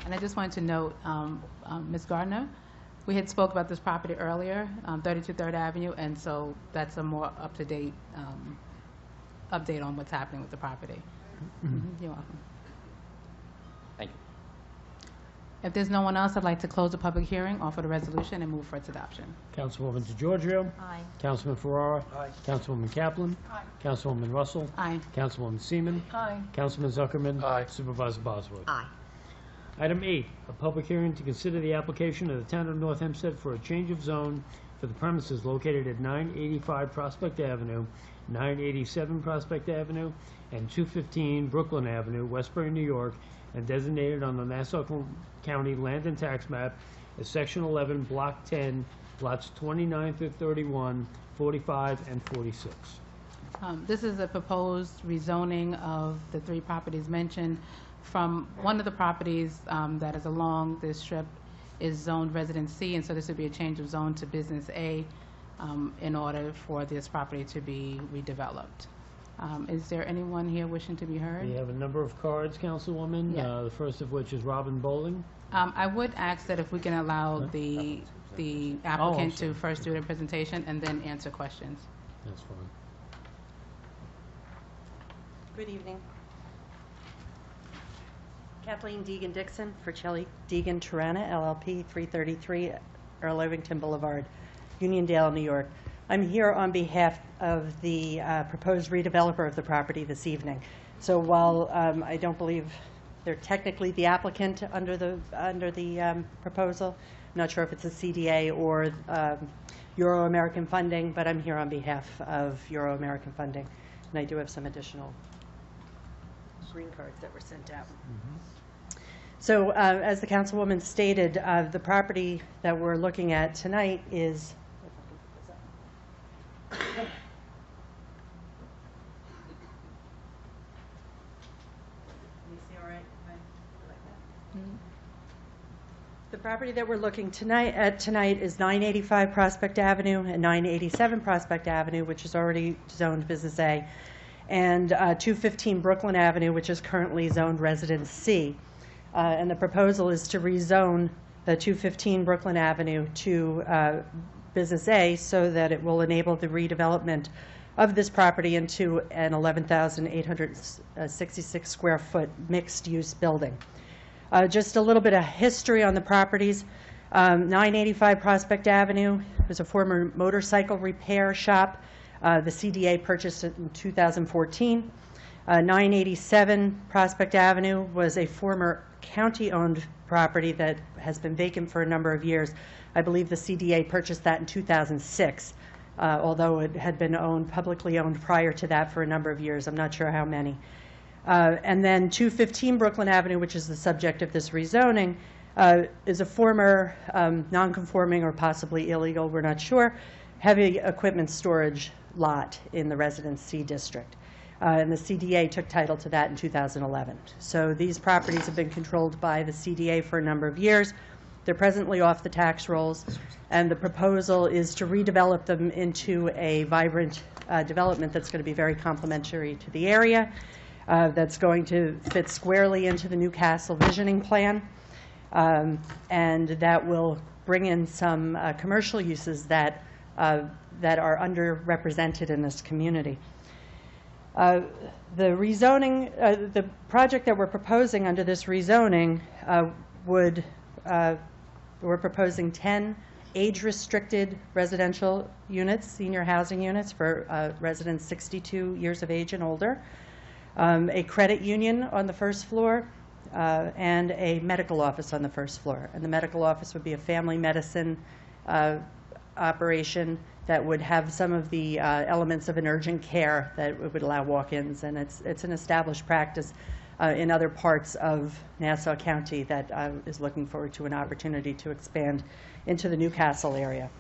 And I just wanted to note, Ms. Gardner, we had spoke about this property earlier, 32 3rd Avenue, and so that's a more up-to-date update on what's happening with the property. You're welcome. Thank you. If there's no one else, I'd like to close the public hearing, offer the resolution, and move for its adoption. Councilwoman DeGiorgio. Aye. Councilman Ferrara. Aye. Councilwoman Kaplan. Aye. Councilwoman Russell. Aye. Councilwoman Seaman. Aye. Councilman Zuckerman. Aye. Supervisor Bosworth. Aye. Item 8, a public hearing to consider the application of the Town of North Hempstead for a change of zone for the premises located at 985 Prospect Avenue, 987 Prospect Avenue, and 215 Brooklyn Avenue, Westbury, New York, and designated on the Nassau County Land and Tax Map as Section 11, Block 10, lots 29 through 31, 45, and 46. This is a proposed rezoning of the 3 properties mentioned. From one of the properties that is along this strip is zoned Residence C, and so this would be a change of zone to Business A in order for this property to be redeveloped. Is there anyone here wishing to be heard? We have a number of cards, Councilwoman, Yeah. the first of which is Robin Bowling. I would ask that if we can allow the applicant sorry. to first do their presentation and then answer questions. That's fine. Good evening. Kathleen Deegan Dixon for Shelley Deegan Tirana, LLP, 333 Earl Irvington Boulevard, Uniondale, New York. I'm here on behalf of the proposed redeveloper of the property this evening. So while I don't believe they're technically the applicant under the proposal, I'm not sure if it's a CDA or Euro-American funding, but I'm here on behalf of Euro-American funding, and I do have some additional green cards that were sent out. So as the councilwoman stated, the property that we're looking at tonight is the property that we're looking at tonight is 985 Prospect Avenue and 987 Prospect Avenue, which is already zoned Business A, and 215 Brooklyn Avenue, which is currently zoned Residence C. And the proposal is to rezone the 215 Brooklyn Avenue to Business A so that it will enable the redevelopment of this property into an 11,866 square foot mixed-use building. Just a little bit of history on the properties. 985 Prospect Avenue was a former motorcycle repair shop. The CDA purchased it in 2014. 987 Prospect Avenue was a former county-owned property that has been vacant for a number of years. I believe the CDA purchased that in 2006, although it had been publicly owned prior to that for a number of years. I'm not sure how many. And then 215 Brooklyn Avenue, which is the subject of this rezoning, is a former non-conforming or possibly illegal, we're not sure, heavy equipment storage lot in the Residence C district. And the CDA took title to that in 2011. So these properties have been controlled by the CDA for a number of years. They're presently off the tax rolls, and the proposal is to redevelop them into a vibrant development that's going to be very complementary to the area, that's going to fit squarely into the Newcastle visioning plan, and that will bring in some commercial uses that that are underrepresented in this community. The rezoning, the project that we're proposing under this rezoning we're proposing 10 age-restricted residential units, senior housing units for residents 62 years of age and older, a credit union on the first floor, and a medical office on the first floor. And the medical office would be a family medicine operation that would have some of the elements of an urgent care that would allow walk-ins, and it's an established practice in other parts of Nassau County that is looking forward to an opportunity to expand into the Newcastle area.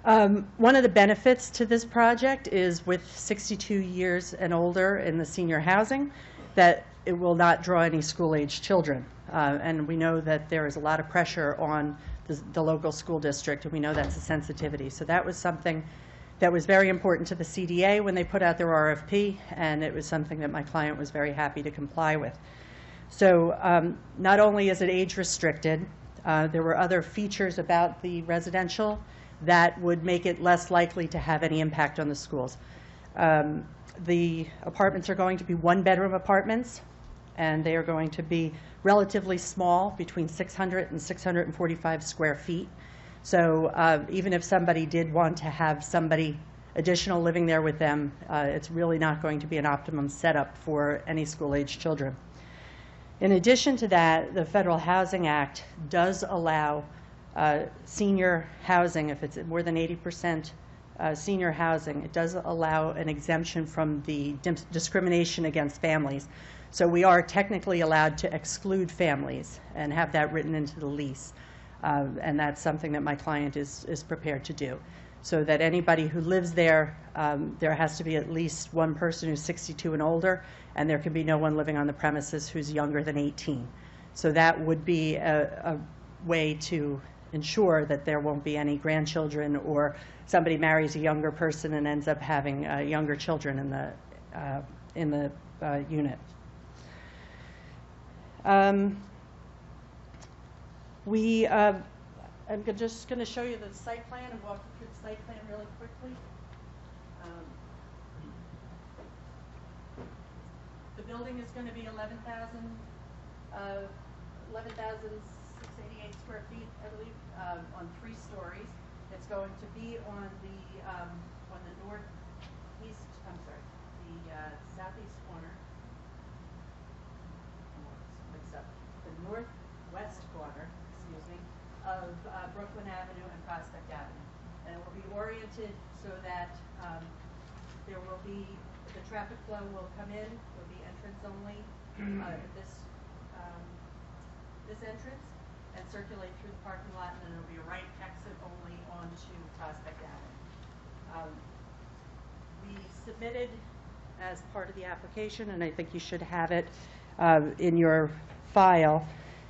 One of the benefits to this project is with 62 years and older in the senior housing, that it will not draw any school-age children. And we know that there is a lot of pressure on the local school district, and we know that's a sensitivity. So that was something that was very important to the CDA when they put out their RFP, and it was something that my client was very happy to comply with. So not only is it age restricted, there were other features about the residential that would make it less likely to have any impact on the schools. The apartments are going to be one-bedroom apartments, and they are going to be relatively small, between 600 and 645 square feet. So even if somebody did want to have somebody additional living there with them, it's really not going to be an optimum setup for any school-age children. In addition to that, the Federal Housing Act does allow senior housing, if it's more than 80% senior housing, it does allow an exemption from the discrimination against families. So we are technically allowed to exclude families and have that written into the lease. And that's something that my client is prepared to do. So that anybody who lives there, there has to be at least one person who's 62 and older, and there can be no one living on the premises who's younger than 18. So that would be a way to ensure that there won't be any grandchildren, or somebody marries a younger person and ends up having younger children in the unit. I'm just going to show you the site plan and walk you through the site plan really quickly. The building is going to be 11,688 square feet, I believe, on 3 stories. It's going to be on the northeast, southeast corner. Mixed up. The northwest corner, excuse me, of Brooklyn Avenue and Prospect Avenue. And it will be oriented so that there will be, the traffic flow will come in, will be entrance only at this entrance, and circulate through the parking lot, and then there will be a right exit only onto Prospect Avenue. We submitted, as part of the application, and I think you should have it in your file,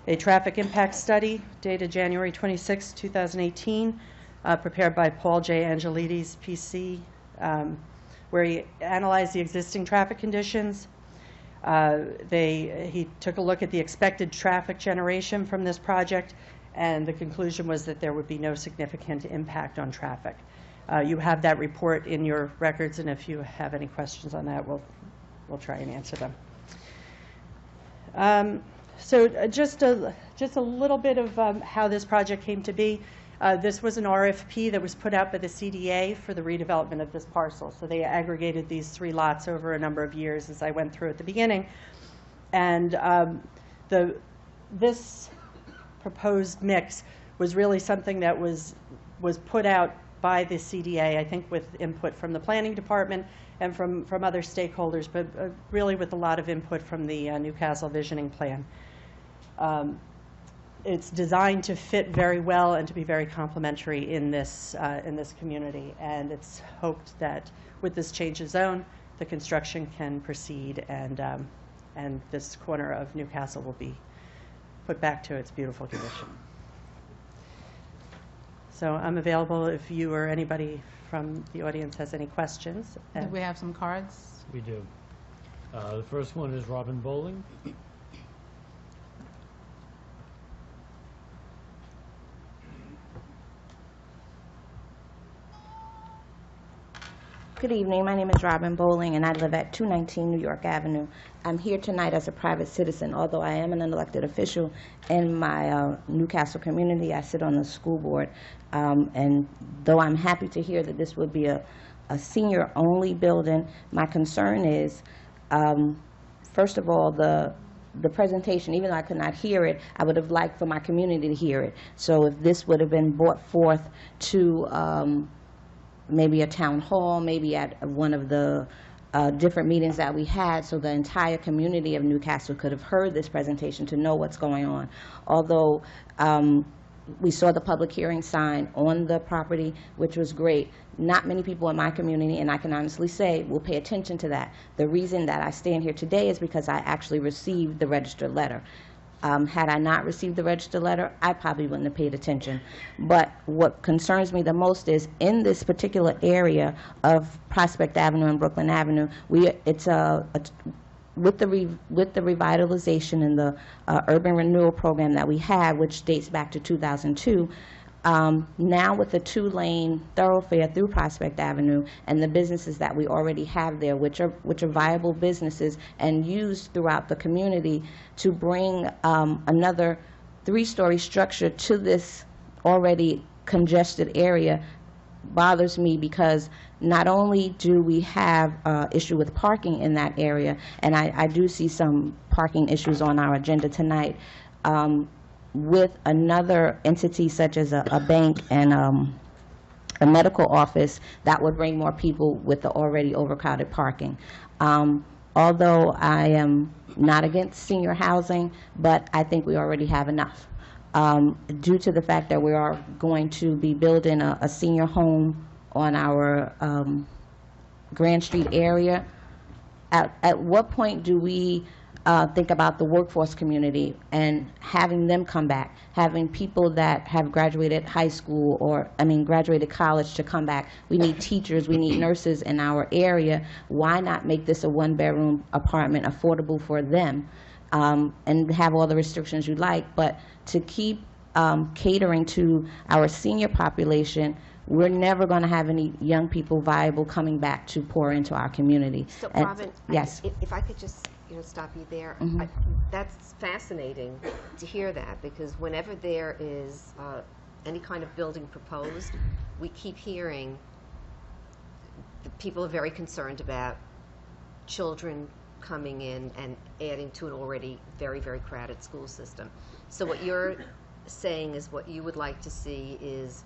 a traffic impact study dated January 26, 2018, prepared by Paul J. Angelides, PC, where he analyzed the existing traffic conditions. He took a look at the expected traffic generation from this project, and the conclusion was that there would be no significant impact on traffic. You have that report in your records, and if you have any questions on that, we'll try and answer them. So just a little bit of how this project came to be. This was an RFP that was put out by the CDA for the redevelopment of this parcel. So they aggregated these 3 lots over a number of years, as I went through at the beginning. And this proposed mix was really something that was put out by the CDA, I think with input from the planning department and from other stakeholders, but really with a lot of input from the Newcastle Visioning Plan. It's designed to fit very well and to be very complementary in this community, and it's hoped that with this change of zone, the construction can proceed, and this corner of Newcastle will be put back to its beautiful condition. So I'm available if you or anybody from the audience has any questions. Do we have some cards? We do. The first one is Robin Bowling. Good evening. My name is Robin Bowling, and I live at 219 New York Avenue. I'm here tonight as a private citizen. Although I am an elected official in my Newcastle community, I sit on the school board. And though I'm happy to hear that this would be a senior-only building, my concern is, first of all, the presentation, even though I could not hear it, I would have liked for my community to hear it. So if this would have been brought forth to maybe a town hall, maybe at one of the different meetings that we had, so the entire community of Newcastle could have heard this presentation to know what's going on. Although we saw the public hearing sign on the property, which was great. Not many people in my community, and I can honestly say, will pay attention to that. The reason that I stand here today is because I actually received the registered letter. Had I not received the registered letter, I probably wouldn't have paid attention. But what concerns me the most is in this particular area of Prospect Avenue and Brooklyn Avenue, with the revitalization and the urban renewal program that we have, which dates back to 2002, now with the two-lane thoroughfare through Prospect Avenue and the businesses that we already have there, which are viable businesses and used throughout the community to bring another three-story structure to this already congested area, bothers me because not only do we have issue with parking in that area, and I do see some parking issues on our agenda tonight, with another entity such as a bank and a medical office, that would bring more people with the already overcrowded parking. Although I am not against senior housing, but I think we already have enough. Due to the fact that we are going to be building a senior home on our Grand Street area, at what point do we think about the workforce community and having them come back, having people that have graduated high school or, graduated college to come back? We need teachers, we need nurses in our area. Why not make this a one-bedroom apartment affordable for them? And have all the restrictions you like, but to keep catering to our senior population, we're never going to have any young people viable coming back to pour into our community. So, And- Robin, yes. if I could just stop you there. Mhm. That's fascinating to hear that, because whenever there is any kind of building proposed, we keep hearing that people are very concerned about children coming in and adding to an already very, very crowded school system. So what you're saying is what you would like to see is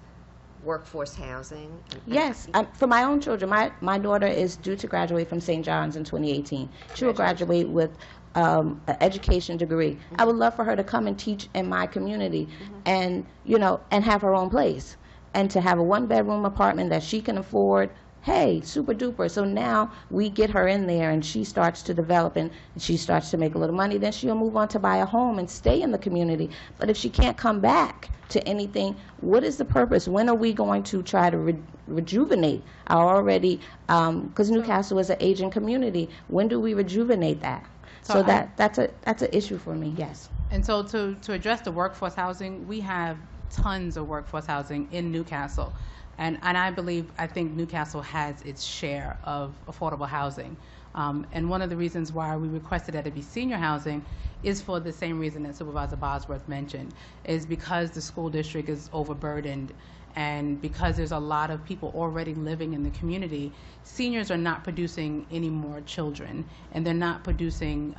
workforce housing? Yes, for my own children. My daughter is due to graduate from St. John's in 2018. She will graduate with an education degree. I would love for her to come and teach in my community and, and have her own place. And to have a one-bedroom apartment that she can afford, hey, super duper. So now we get her in there and she starts to develop and she starts to make a little money. Then she'll move on to buy a home and stay in the community. But if she can't come back to anything, what is the purpose? When are we going to try to rejuvenate our already, because Newcastle is an aging community, when do we rejuvenate that? So that's an issue for me, yes. And so to address the workforce housing, we have tons of workforce housing in Newcastle. And I think Newcastle has its share of affordable housing. And one of the reasons why we requested that it be senior housing is for the same reason that Supervisor Bosworth mentioned, is because the school district is overburdened and because there's a lot of people already living in the community. Seniors are not producing any more children, and they're not producing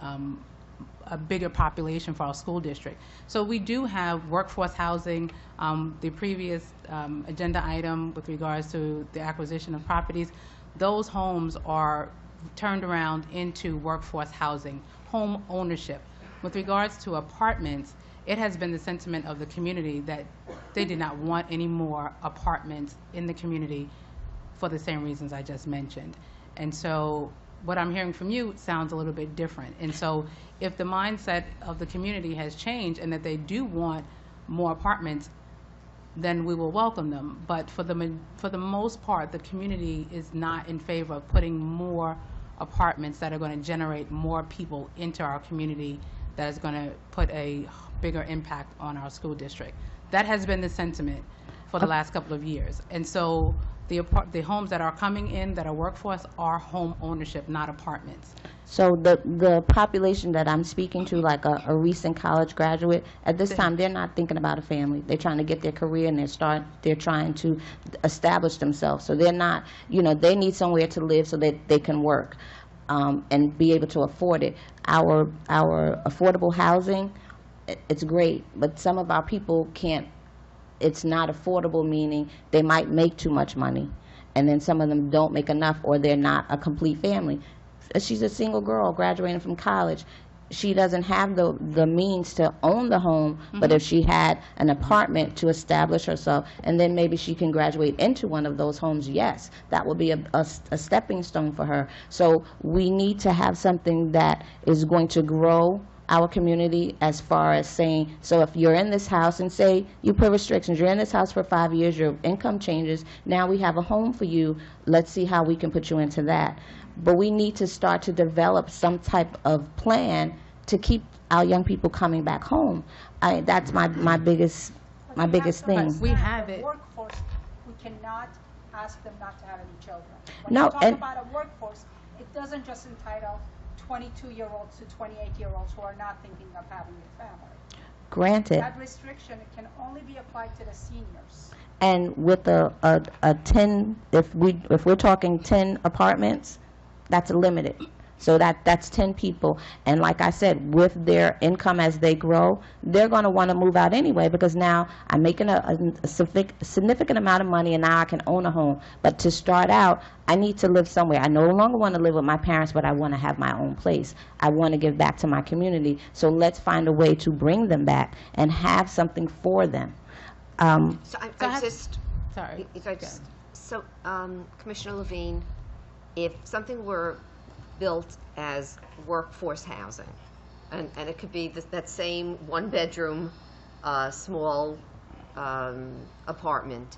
a bigger population for our school district. So we do have workforce housing. The previous agenda item with regards to the acquisition of properties, those homes are turned around into workforce housing, home ownership. With regards to apartments, it has been the sentiment of the community that they did not want any more apartments in the community for the same reasons I just mentioned. And so what I'm hearing from you sounds a little bit different. And so if the mindset of the community has changed and that they do want more apartments, then we will welcome them. But for the most part, the community is not in favor of putting more apartments that are going to generate more people into our community, that is going to put a bigger impact on our school district. That has been the sentiment for the last couple of years. And so the homes that are coming in that are workforce are home ownership, not apartments. So the population that I'm speaking to, like a recent college graduate, at this time, they're not thinking about a family. They're trying to get their career and they're trying to establish themselves. So they're not, they need somewhere to live so that they can work and be able to afford it. Our affordable housing, it's great, but some of our people can't. It's not affordable, meaning they might make too much money, and then some of them don't make enough, or they're not a complete family. She's a single girl graduating from college. She doesn't have the means to own the home, but if she had an apartment to establish herself, and then maybe she can graduate into one of those homes, yes, that will be a stepping stone for her. So we need to have something that is going to grow our community, as far as saying, so if you're in this house and say you put restrictions, you're in this house for 5 years, your income changes, now we have a home for you, let's see how we can put you into that. But we need to start to develop some type of plan to keep our young people coming back home. That's my biggest thing. We have it. Workforce, we cannot ask them not to have any children. When No, you talk and- about a workforce, it doesn't just entitle 22-year-olds to 28-year-olds who are not thinking of having a family. Granted. That restriction, it can only be applied to the seniors. And with a 10, if we're talking 10 apartments, that's limited. So that's 10 people. And like I said, with their income as they grow, they're going to want to move out anyway, because now I'm making a significant amount of money and now I can own a home. But to start out, I need to live somewhere. I no longer want to live with my parents, but I want to have my own place. I want to give back to my community. So let's find a way to bring them back and have something for them. Commissioner Levine, if something were built as workforce housing, and it could be that same one-bedroom, small apartment,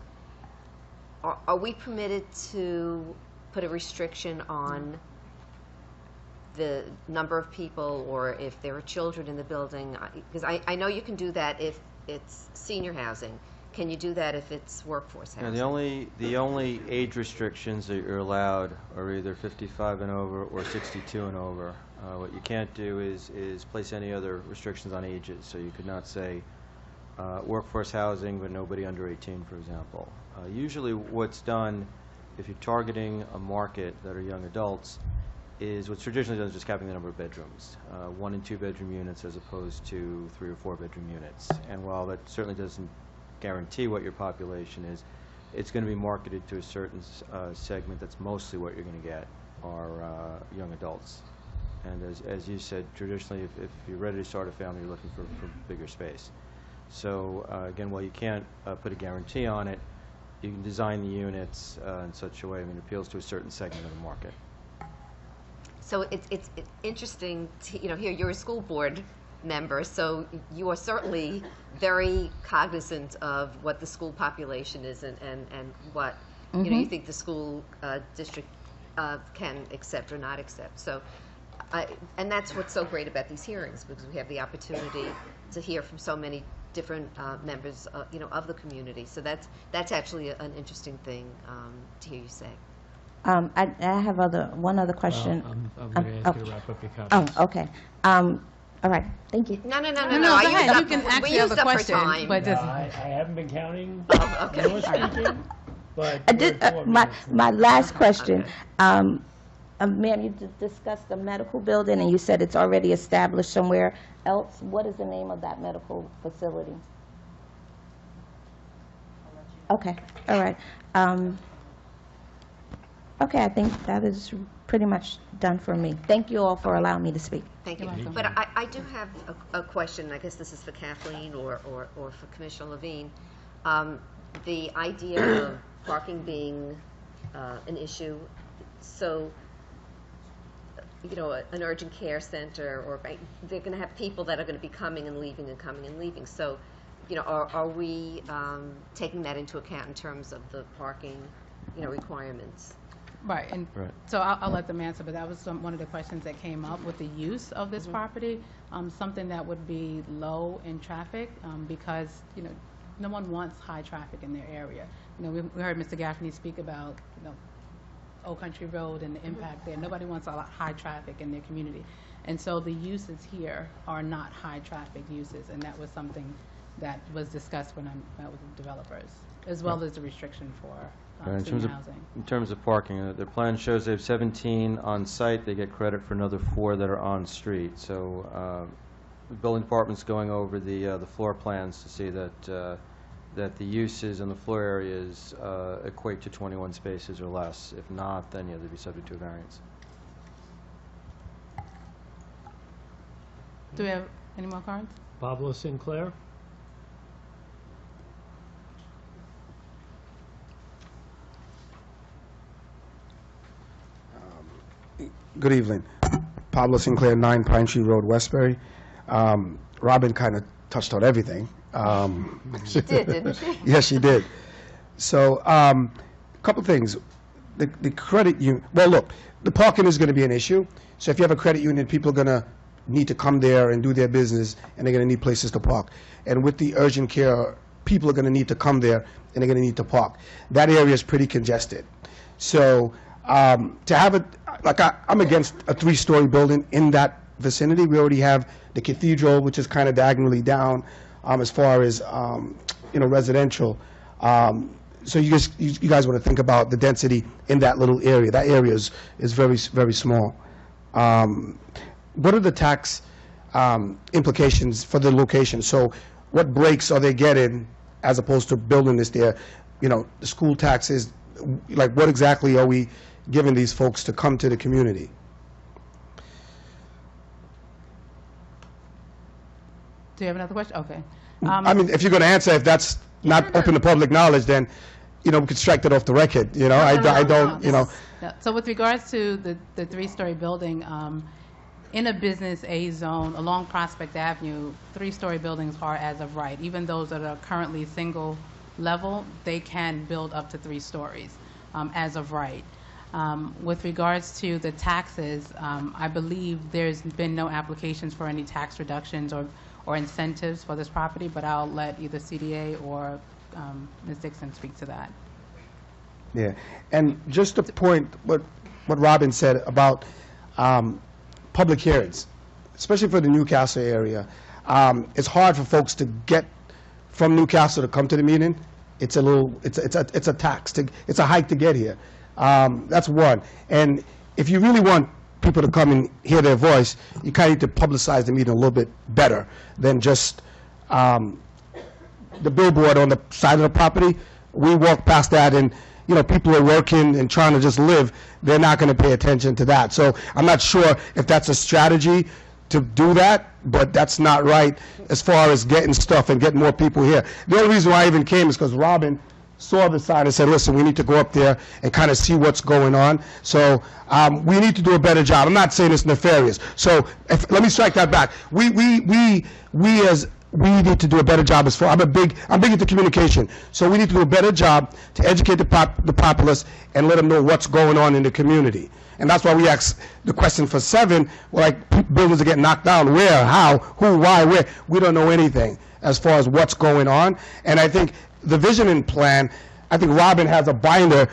are we permitted to put a restriction on the number of people, or if there are children in the building? Because I know you can do that if it's senior housing. Can you do that if it's workforce housing? The only age restrictions that you're allowed are either 55 and over or 62 and over. What you can't do is place any other restrictions on ages. So you could not say workforce housing, but nobody under 18, for example. Usually what's done, if you're targeting a market that are young adults, is what's traditionally done is just capping the number of bedrooms, 1 and 2 bedroom units as opposed to 3 or 4 bedroom units. And while that certainly doesn't guarantee what your population is, it's going to be marketed to a certain segment that's mostly what you're going to get are young adults. And as you said, traditionally, if you're ready to start a family, you're looking for bigger space. So again, while you can't put a guarantee on it, you can design the units in such a way, it appeals to a certain segment of the market. So it's interesting to hear you're a school board member, so you are certainly very cognizant of what the school population is and what you think the school district can accept or not accept. So, and that's what's so great about these hearings, because we have the opportunity to hear from so many different members, of the community. So that's actually an interesting thing to hear you say. I have one other question. I'm going to ask you to wrap up your comments. Oh, okay. All right. Thank you. No. Go ahead. You can ask the other question. But just I haven't been counting. Okay. No speaking, but my last question. Ma'am, you discussed the medical building, and you said it's already established somewhere else. What is the name of that medical facility? Okay. All right. Okay, I think that is pretty much done for me. Thank you all for allowing me to speak. Thank you. But I do have a question. I guess this is for Kathleen or for Commissioner Levine. The idea of parking being an issue. So, an urgent care center, or they're going to have people that are going to be coming and leaving and coming and leaving. So, are we taking that into account in terms of the parking, requirements? Right, and so I'll let them answer, but that was one of the questions that came up with the use of this property, something that would be low in traffic, because no one wants high traffic in their area. we heard Mr. Gaffney speak about, Old Country Road and the impact there. Nobody wants a lot high traffic in their community. And so the uses here are not high traffic uses, and that was something that was discussed when I met with the developers, as well as the restriction for senior housing. In terms of parking, their plan shows they have 17 on site. They get credit for another 4 that are on street. So the building department's going over the floor plans to see that that the uses in the floor areas equate to 21 spaces or less. If not, then they'd be subject to a variance. Do we have any more cards? Pablo Sinclair. Good evening. Pablo Sinclair, 9 Pine Tree Road, Westbury. Robin kind of touched on everything. She did, didn't she? Yes, she did. So, a couple things. The credit union, well, look, the parking is going to be an issue. So if you have a credit union, people are going to need to come there and do their business, and they're going to need places to park. And with the urgent care, people are going to need to come there, and they're going to need to park. That area is pretty congested. So to have it, like I'm against a 3-story building in that vicinity. We already have the cathedral, which is kind of diagonally down as far as residential. So you guys want to think about the density in that little area. That area is very, very small. What are the tax implications for the location? So what breaks are they getting as opposed to building this there? The school taxes, like what exactly are we giving these folks to come to the community? Do you have another question? Okay. I mean, if you're going to answer, if that's not open to public knowledge, then, we could strike that off the record, I don't. No. So with regards to the 3-story building, in a business A zone along Prospect Avenue, 3-story buildings are as of right. Even those that are currently single level, they can build up to 3 stories as of right. With regards to the taxes, I believe there's been no applications for any tax reductions or incentives for this property, but I'll let either CDA or Ms. Dixon speak to that. Yeah, and just to point what Robin said about public hearings, especially for the Newcastle area, it's hard for folks to get from Newcastle to come to the meeting. It's a tax. It's a hike to get here. That's one. And if you really want people to come and hear their voice, you kind of need to publicize the meeting a little bit better than just the billboard on the side of the property. We walk past that and, people are working and trying to just live. They're not going to pay attention to that. So I'm not sure if that's a strategy to do that, but that's not right as far as getting stuff and getting more people here. The only reason why I even came is because Robin saw the sign and said, listen, we need to go up there and kind of see what's going on. So we need to do a better job. I'm not saying it's nefarious. So let me strike that back. We need to do a better job as far. I'm big into communication. So we need to do a better job to educate the populace and let them know what's going on in the community. And that's why we asked the question for 7, buildings are getting knocked down. Where, how, who, why, where? We don't know anything as far as what's going on. And I think the visioning plan, I think Robin has a binder.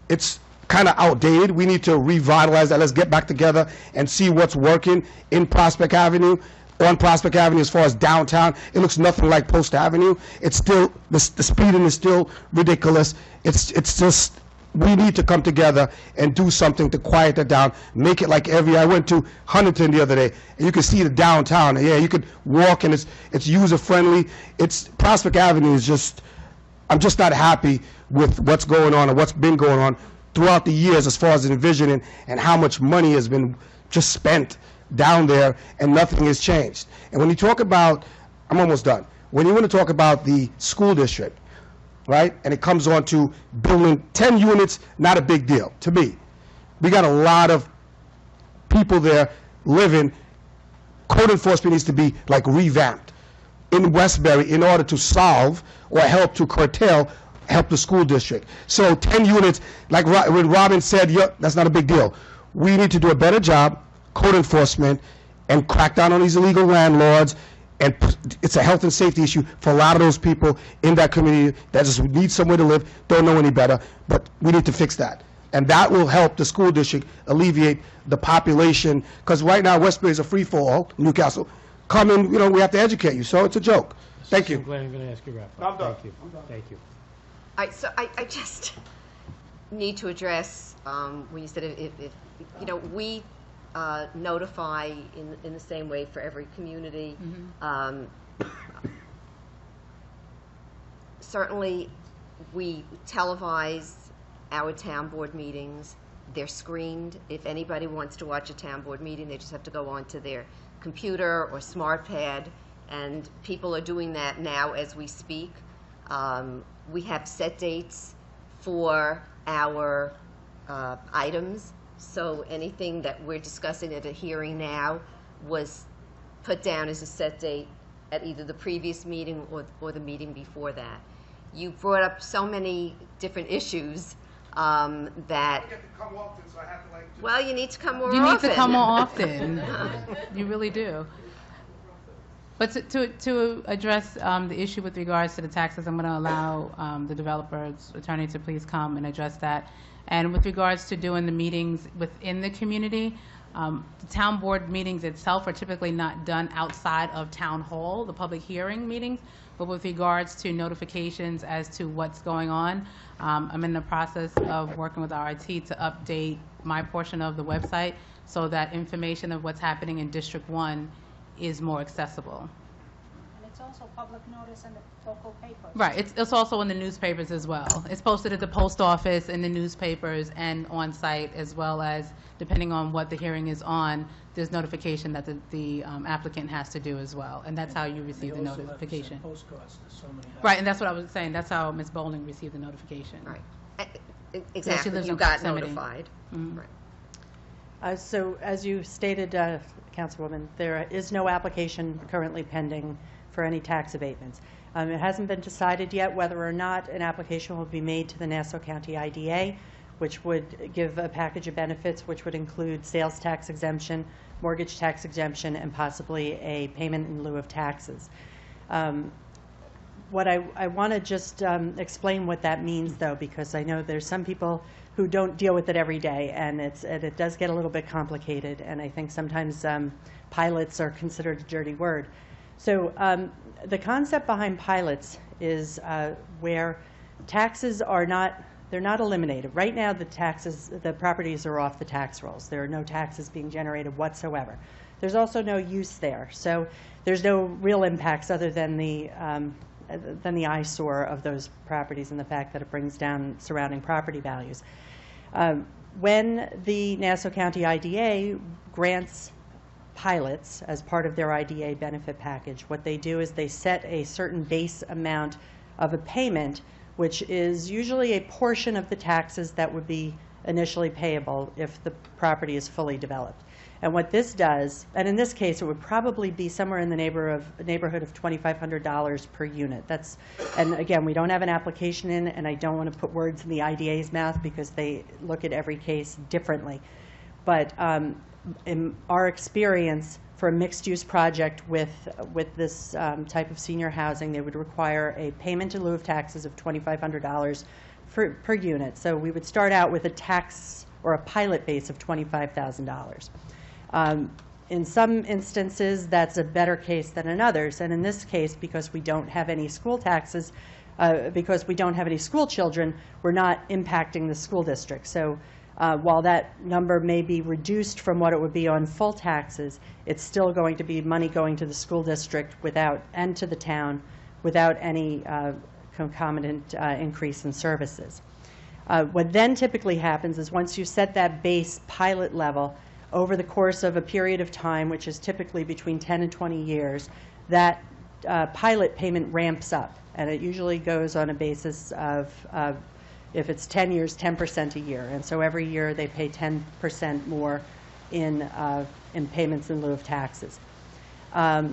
It's kind of outdated. We need to revitalize that. Let's get back together and see what's working in Prospect Avenue. On Prospect Avenue, as far as downtown, it looks nothing like Post Avenue. It's still, the speeding is still ridiculous. It's just, we need to come together and do something to quiet that down, make it like I went to Huntington the other day, and you can see the downtown. Yeah, you could walk, and it's user-friendly. Prospect Avenue is just, I'm just not happy with what's going on and what's been going on throughout the years as far as envisioning and how much money has been just spent down there, and nothing has changed. And when you talk about, I'm almost done. When you want to talk about the school district, right, and it comes on to building 10 units, not a big deal to me. We got a lot of people there living. Code enforcement needs to be revamped in Westbury in order to solve or help to help the school district. So 10 units, like when Robin said, that's not a big deal. We need to do a better job, code enforcement, and crack down on these illegal landlords And it's a health and safety issue for a lot of those people in that community that just need somewhere to live, don't know any better, but we need to fix that. And that will help the school district alleviate the population, because right now Westbury is a free fall, Newcastle. Come in, we have to educate you, so it's a joke. Thank you. I'm glad I'm going to ask you to wrap I'm up. done. Thank you. Thank you. All right, so I just need to address, when you said if we notify in the same way for every community. Certainly, we televise our town board meetings. They're screened. If anybody wants to watch a town board meeting, they just have to go onto their computer or smart pad, and people are doing that now as we speak. We have set dates for our items, so anything that we're discussing at a hearing now was put down as a set date at either the previous meeting or the meeting before that. You brought up so many different issues that. Well, you need to come more often. You need to come more often. You really do. But to address the issue with regards to the taxes, I'm going to allow the developer's attorney to please come and address that. And with regards to doing the meetings within the community, the town board meetings itself are typically not done outside of town hall, the public hearing meetings. But with regards to notifications as to what's going on, I'm in the process of working with our IT to update my portion of the website so that information of what's happening in District 1 is more accessible. And it's also public notice in the local papers. Right. It's also in the newspapers as well. It's posted at the post office, in the newspapers, and on site, as well as, depending on what the hearing is on, there's notification that the applicant has to do as well. And that's how you receive the notification. Postcards to so many houses. Right, and that's what I was saying. That's how Ms. Bowling received the notification. Right. She Exactly. lives You in got proximity. notified. Mhm. Right. So as you stated, Councilwoman, there is no application currently pending for any tax abatements. It hasn't been decided yet whether or not an application will be made to the Nassau County IDA, which would give a package of benefits which would include sales tax exemption, mortgage tax exemption, and possibly a payment in lieu of taxes. What I want to just explain what that means, though, because I know there's some people who don't deal with it every day, and it does get a little bit complicated, and I think sometimes pilots are considered a dirty word. So the concept behind pilots is where taxes are they're not eliminated. Right now, the properties are off the tax rolls. There are no taxes being generated whatsoever. There's also no use there, so there's no real impacts other than the eyesore of those properties and the fact that it brings down surrounding property values. When the Nassau County IDA grants pilots as part of their IDA benefit package, what they do is they set a certain base amount of a payment, which is usually a portion of the taxes that would be initially payable if the property is fully developed. And what this does, and in this case it would probably be somewhere in the neighborhood of $2,500 per unit. And again, we don't have an application in, and I don't want to put words in the IDA's mouth because they look at every case differently. But in our experience, for a mixed-use project with this type of senior housing, they would require a payment in lieu of taxes of $2,500 per unit. So we would start out with a tax or a pilot base of $25,000. In some instances, that's a better case than in others. And in this case, because we don't have any school taxes, because we don't have any school children, we're not impacting the school district. So while that number may be reduced from what it would be on full taxes, it's still going to be money going to the school district and to the town without any concomitant increase in services. What then typically happens is once you set that base pilot level, over the course of a period of time, which is typically between 10 and 20 years, that pilot payment ramps up. And it usually goes on a basis of, if it's 10 years, 10% a year. And so every year they pay 10% more in payments in lieu of taxes. By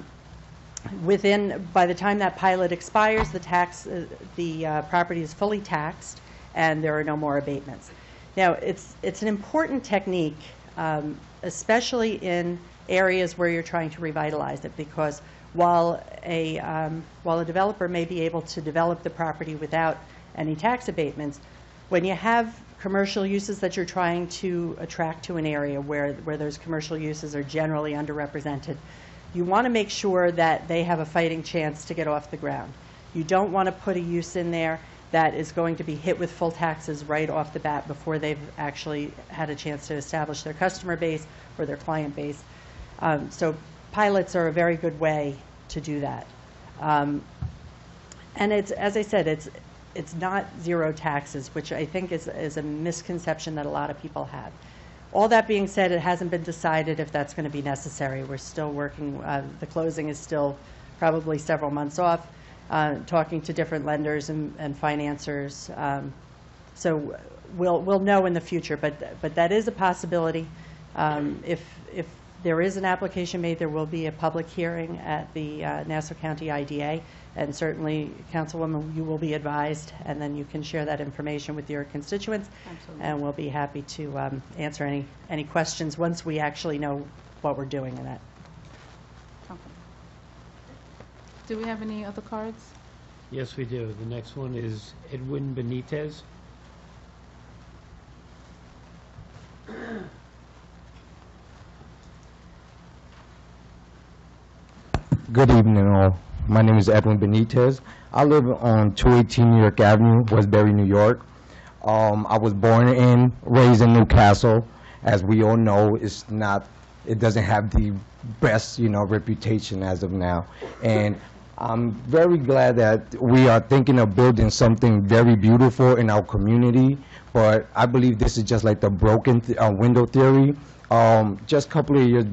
the time that pilot expires, the property is fully taxed and there are no more abatements. Now, it's an important technique, especially in areas where you're trying to revitalize it, because while a developer may be able to develop the property without any tax abatements, when you have commercial uses that you're trying to attract to an area where those commercial uses are generally underrepresented, you want to make sure that they have a fighting chance to get off the ground. You don't want to put a use in there that is going to be hit with full taxes right off the bat before they've actually had a chance to establish their customer base or their client base. So pilots are a very good way to do that. And it's, as I said, it's not zero taxes, which I think is a misconception that a lot of people have. All that being said, it hasn't been decided if that's going to be necessary. We're still working, the closing is still probably several months off, talking to different lenders and financiers. So we'll know in the future, but that is a possibility. If there is an application made, there will be a public hearing at the Nassau County IDA, and certainly, Councilwoman, you will be advised, and then you can share that information with your constituents. Absolutely. And we'll be happy to answer any questions once we actually know what we're doing in that. Okay. Do we have any other cards? Yes, we do. The next one is Edwin Benitez. Good evening, all. My name is Edwin Benitez. I live on 218 New York Avenue, Westbury, New York. I was born and raised in Newcastle. As we all know, it doesn't have the best, reputation as of now. And I'm very glad that we are thinking of building something very beautiful in our community. But I believe this is just like the broken window theory. Just a couple of years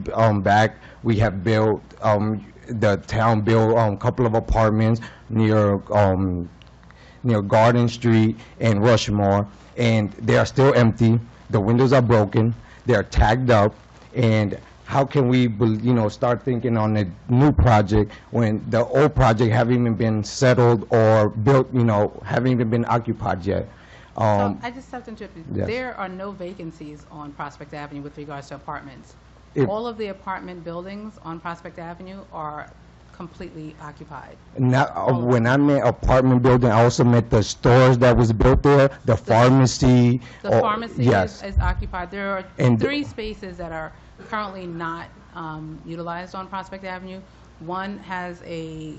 back, we have built the town built a couple of apartments near Garden Street and Rushmore, and they are still empty. The windows are broken. They are tagged up. And how can we, start thinking on a new project when the old project haven't even been settled or built, haven't even been occupied yet? So I just have to interrupt you. Yes. There are no vacancies on Prospect Avenue with regards to apartments. All of the apartment buildings on Prospect Avenue are completely occupied. When I meant apartment building, I also meant the stores that was built there, the pharmacy. The pharmacy yes. is occupied. There are And 3 spaces that are currently not utilized on Prospect Avenue. One has a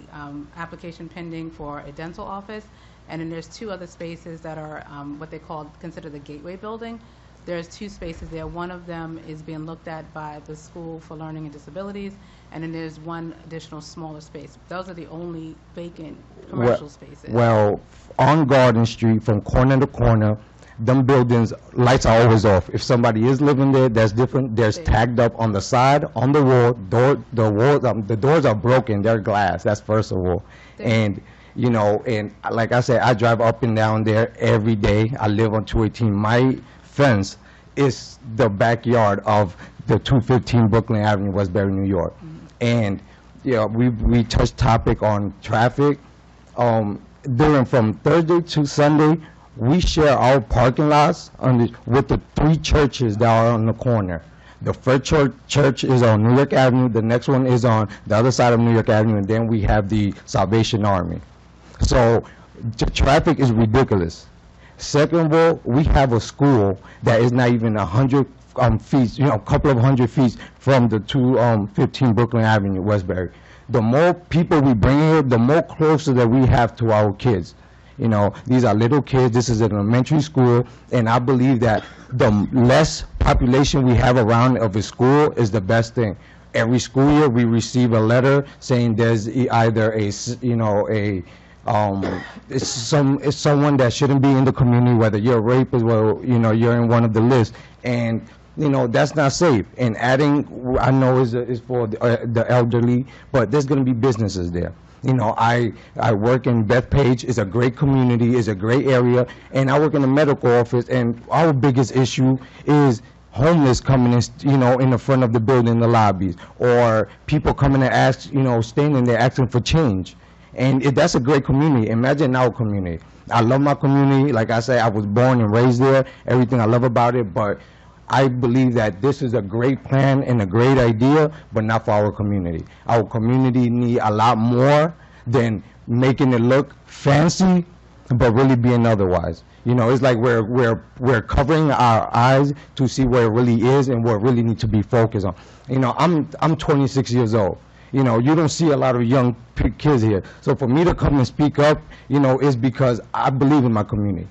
application pending for a dental office, and then there's 2 other spaces that are what they consider the gateway building. There's 2 spaces there. One of them is being looked at by the School for Learning and Disabilities, and then there's one additional smaller space. Those are the only vacant commercial spaces. Well, on Garden Street, from corner to corner, them buildings, lights are always off. If somebody is living there, that's different. There's tagged up on the side, on the wall. The doors are broken. They're glass. That's first of all. And and like I said, I drive up and down there every day. I live on 218. My fence is the backyard of the 215 Brooklyn Avenue, Westbury, New York. And we touched topic on traffic. During from Thursday to Sunday, we share our parking lots with the 3 churches that are on the corner. The first church is on New York Avenue, the next one is on the other side of New York Avenue, and then we have the Salvation Army. So the traffic is ridiculous. Second of all, we have a school that is not even 100 feet, a couple of 100 feet from the 215 Brooklyn Avenue, Westbury. The more people we bring here, the more closer that we have to our kids. These are little kids. This is an elementary school, and I believe that the less population we have around of a school is the best thing. Every school year, we receive a letter saying there's either it's someone that shouldn't be in the community, whether you're a rapist or you're in one of the lists, and that's not safe. And adding, I know is for the elderly, but there's going to be businesses there. I work in Bethpage. It's a great community. It's a great area, and I work in the medical office. And our biggest issue is homeless coming in, in the front of the building, in the lobbies, or people coming to ask, standing there asking for change. And that's a great community. Imagine our community. I love my community. Like I said, I was born and raised there. Everything I love about it. But I believe that this is a great plan and a great idea, but not for our community. Our community need a lot more than making it look fancy, but really being otherwise. You know, it's like we're covering our eyes to see where it really is and what really need to be focused on. You know, I'm 26 years old. You know, you don't see a lot of young kids here. So for me to come and speak up, you know, is because I believe in my community.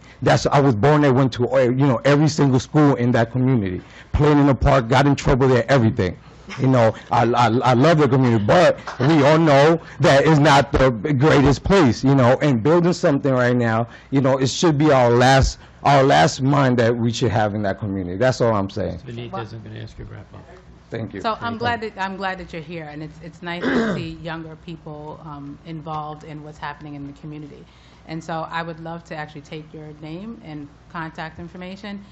I was born there, went to, you know, every single school in that community, played in the park, got in trouble there, everything. You know, I love the community, but we all know that it's not the greatest place, you know, and building something right now, you know, it should be our last mind that we should have in that community. That's all I'm saying. Benitez, I'm going to ask you to wrap up. Thank you. So I'm glad that you're here, and it's nice to see younger people involved in what's happening in the community. And so I would love to actually take your name and contact information,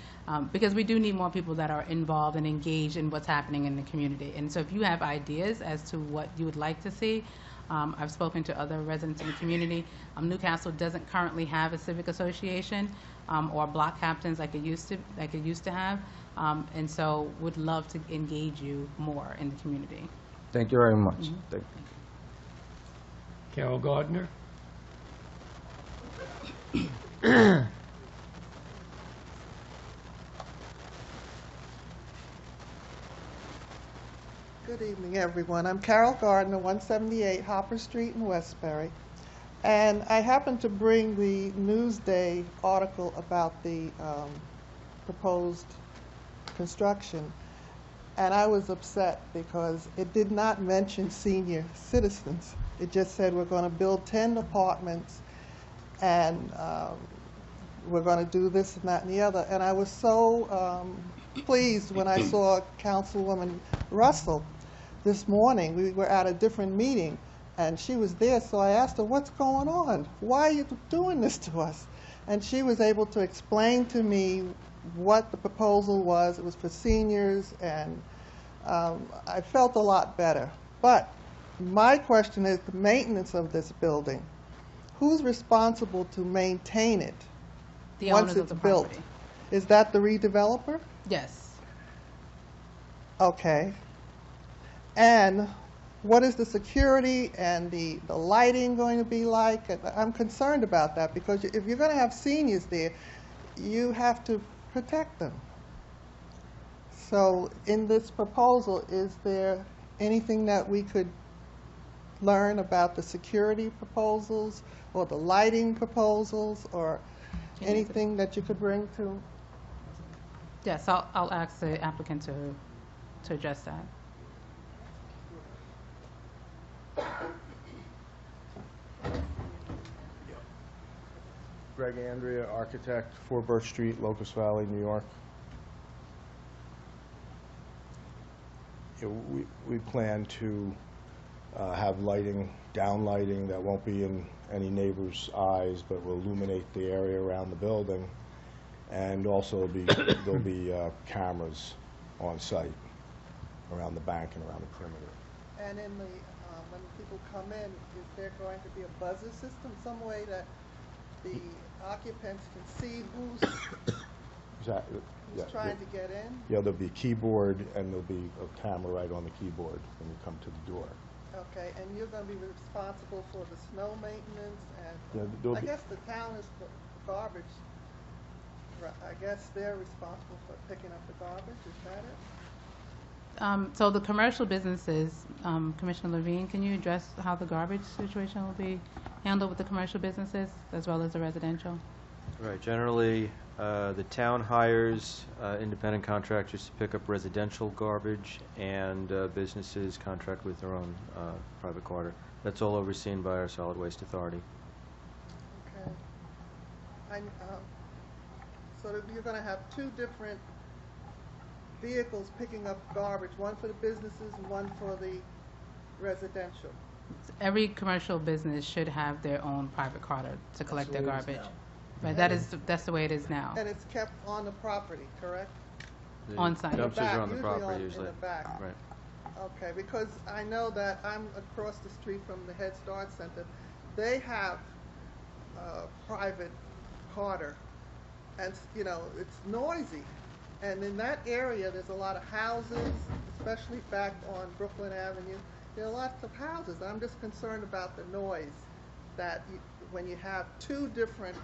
because we do need more people that are involved and engaged in what's happening in the community. And so if you have ideas as to what you would like to see, I've spoken to other residents in the community. Newcastle doesn't currently have a civic association or block captains like it used to have. And so would love to engage you more in the community. Thank you very much. Mm-hmm. Thank you. Carol Gardner. Good evening, everyone. I'm Carol Gardner, 178 Hopper Street in Westbury. And I happened to bring the Newsday article about the proposed construction. And I was upset because it did not mention senior citizens. It just said we're going to build 10 apartments and we're going to do this and that and the other. And I was so pleased when I saw Councilwoman Russell this morning. We were at a different meeting and she was there, so I asked her, what's going on? Why are you doing this to us? And she was able to explain to me what the proposal was. It was for seniors, and I felt a lot better. But my question is the maintenance of this building. Who's responsible to maintain it once it's built? Is that the redeveloper? Yes. Okay. And what is the security and the lighting going to be like? I'm concerned about that because if you're going to have seniors there, you have to protect them. So in this proposal, is there anything that we could learn about the security proposals or the lighting proposals or anything that you could bring to? Yes, I'll ask the applicant to address that. Greg Andrea, architect, 4 Birch Street, Locust Valley, New York. We plan to have lighting, down lighting that won't be in any neighbor's eyes, but will illuminate the area around the building. And also there'll be cameras on site around the bank and around the perimeter. And in the when people come in, is there going to be a buzzer system, some way that the occupants can see who's Exactly. Yeah, trying to get in? Yeah, there'll be a keyboard and there'll be a camera right on the keyboard when you come to the door. Okay, and you're going to be responsible for the snow maintenance and Yeah, I guess the town is for garbage. I guess they're responsible for picking up the garbage. Is that it? So the commercial businesses, Commissioner Levine, can you address how the garbage situation will be handled with the commercial businesses as well as the residential? Right. Generally, the town hires independent contractors to pick up residential garbage, and businesses contract with their own private quarter. That's all overseen by our Solid Waste Authority. Okay. So you're going to have 2 different vehicles picking up garbage, one for the businesses and one for the residential. Every commercial business should have their own private car to collect their garbage. Right, that's the way it is now. And it's kept on the property, correct? On site. Dumpsters are on the property usually. In the back. Right. Okay, because I know that I'm across the street from the Head Start Center. They have a private carter, and you know it's noisy. And in that area, there's a lot of houses, especially back on Brooklyn Avenue. There are lots of houses. I'm just concerned about the noise that when you have two different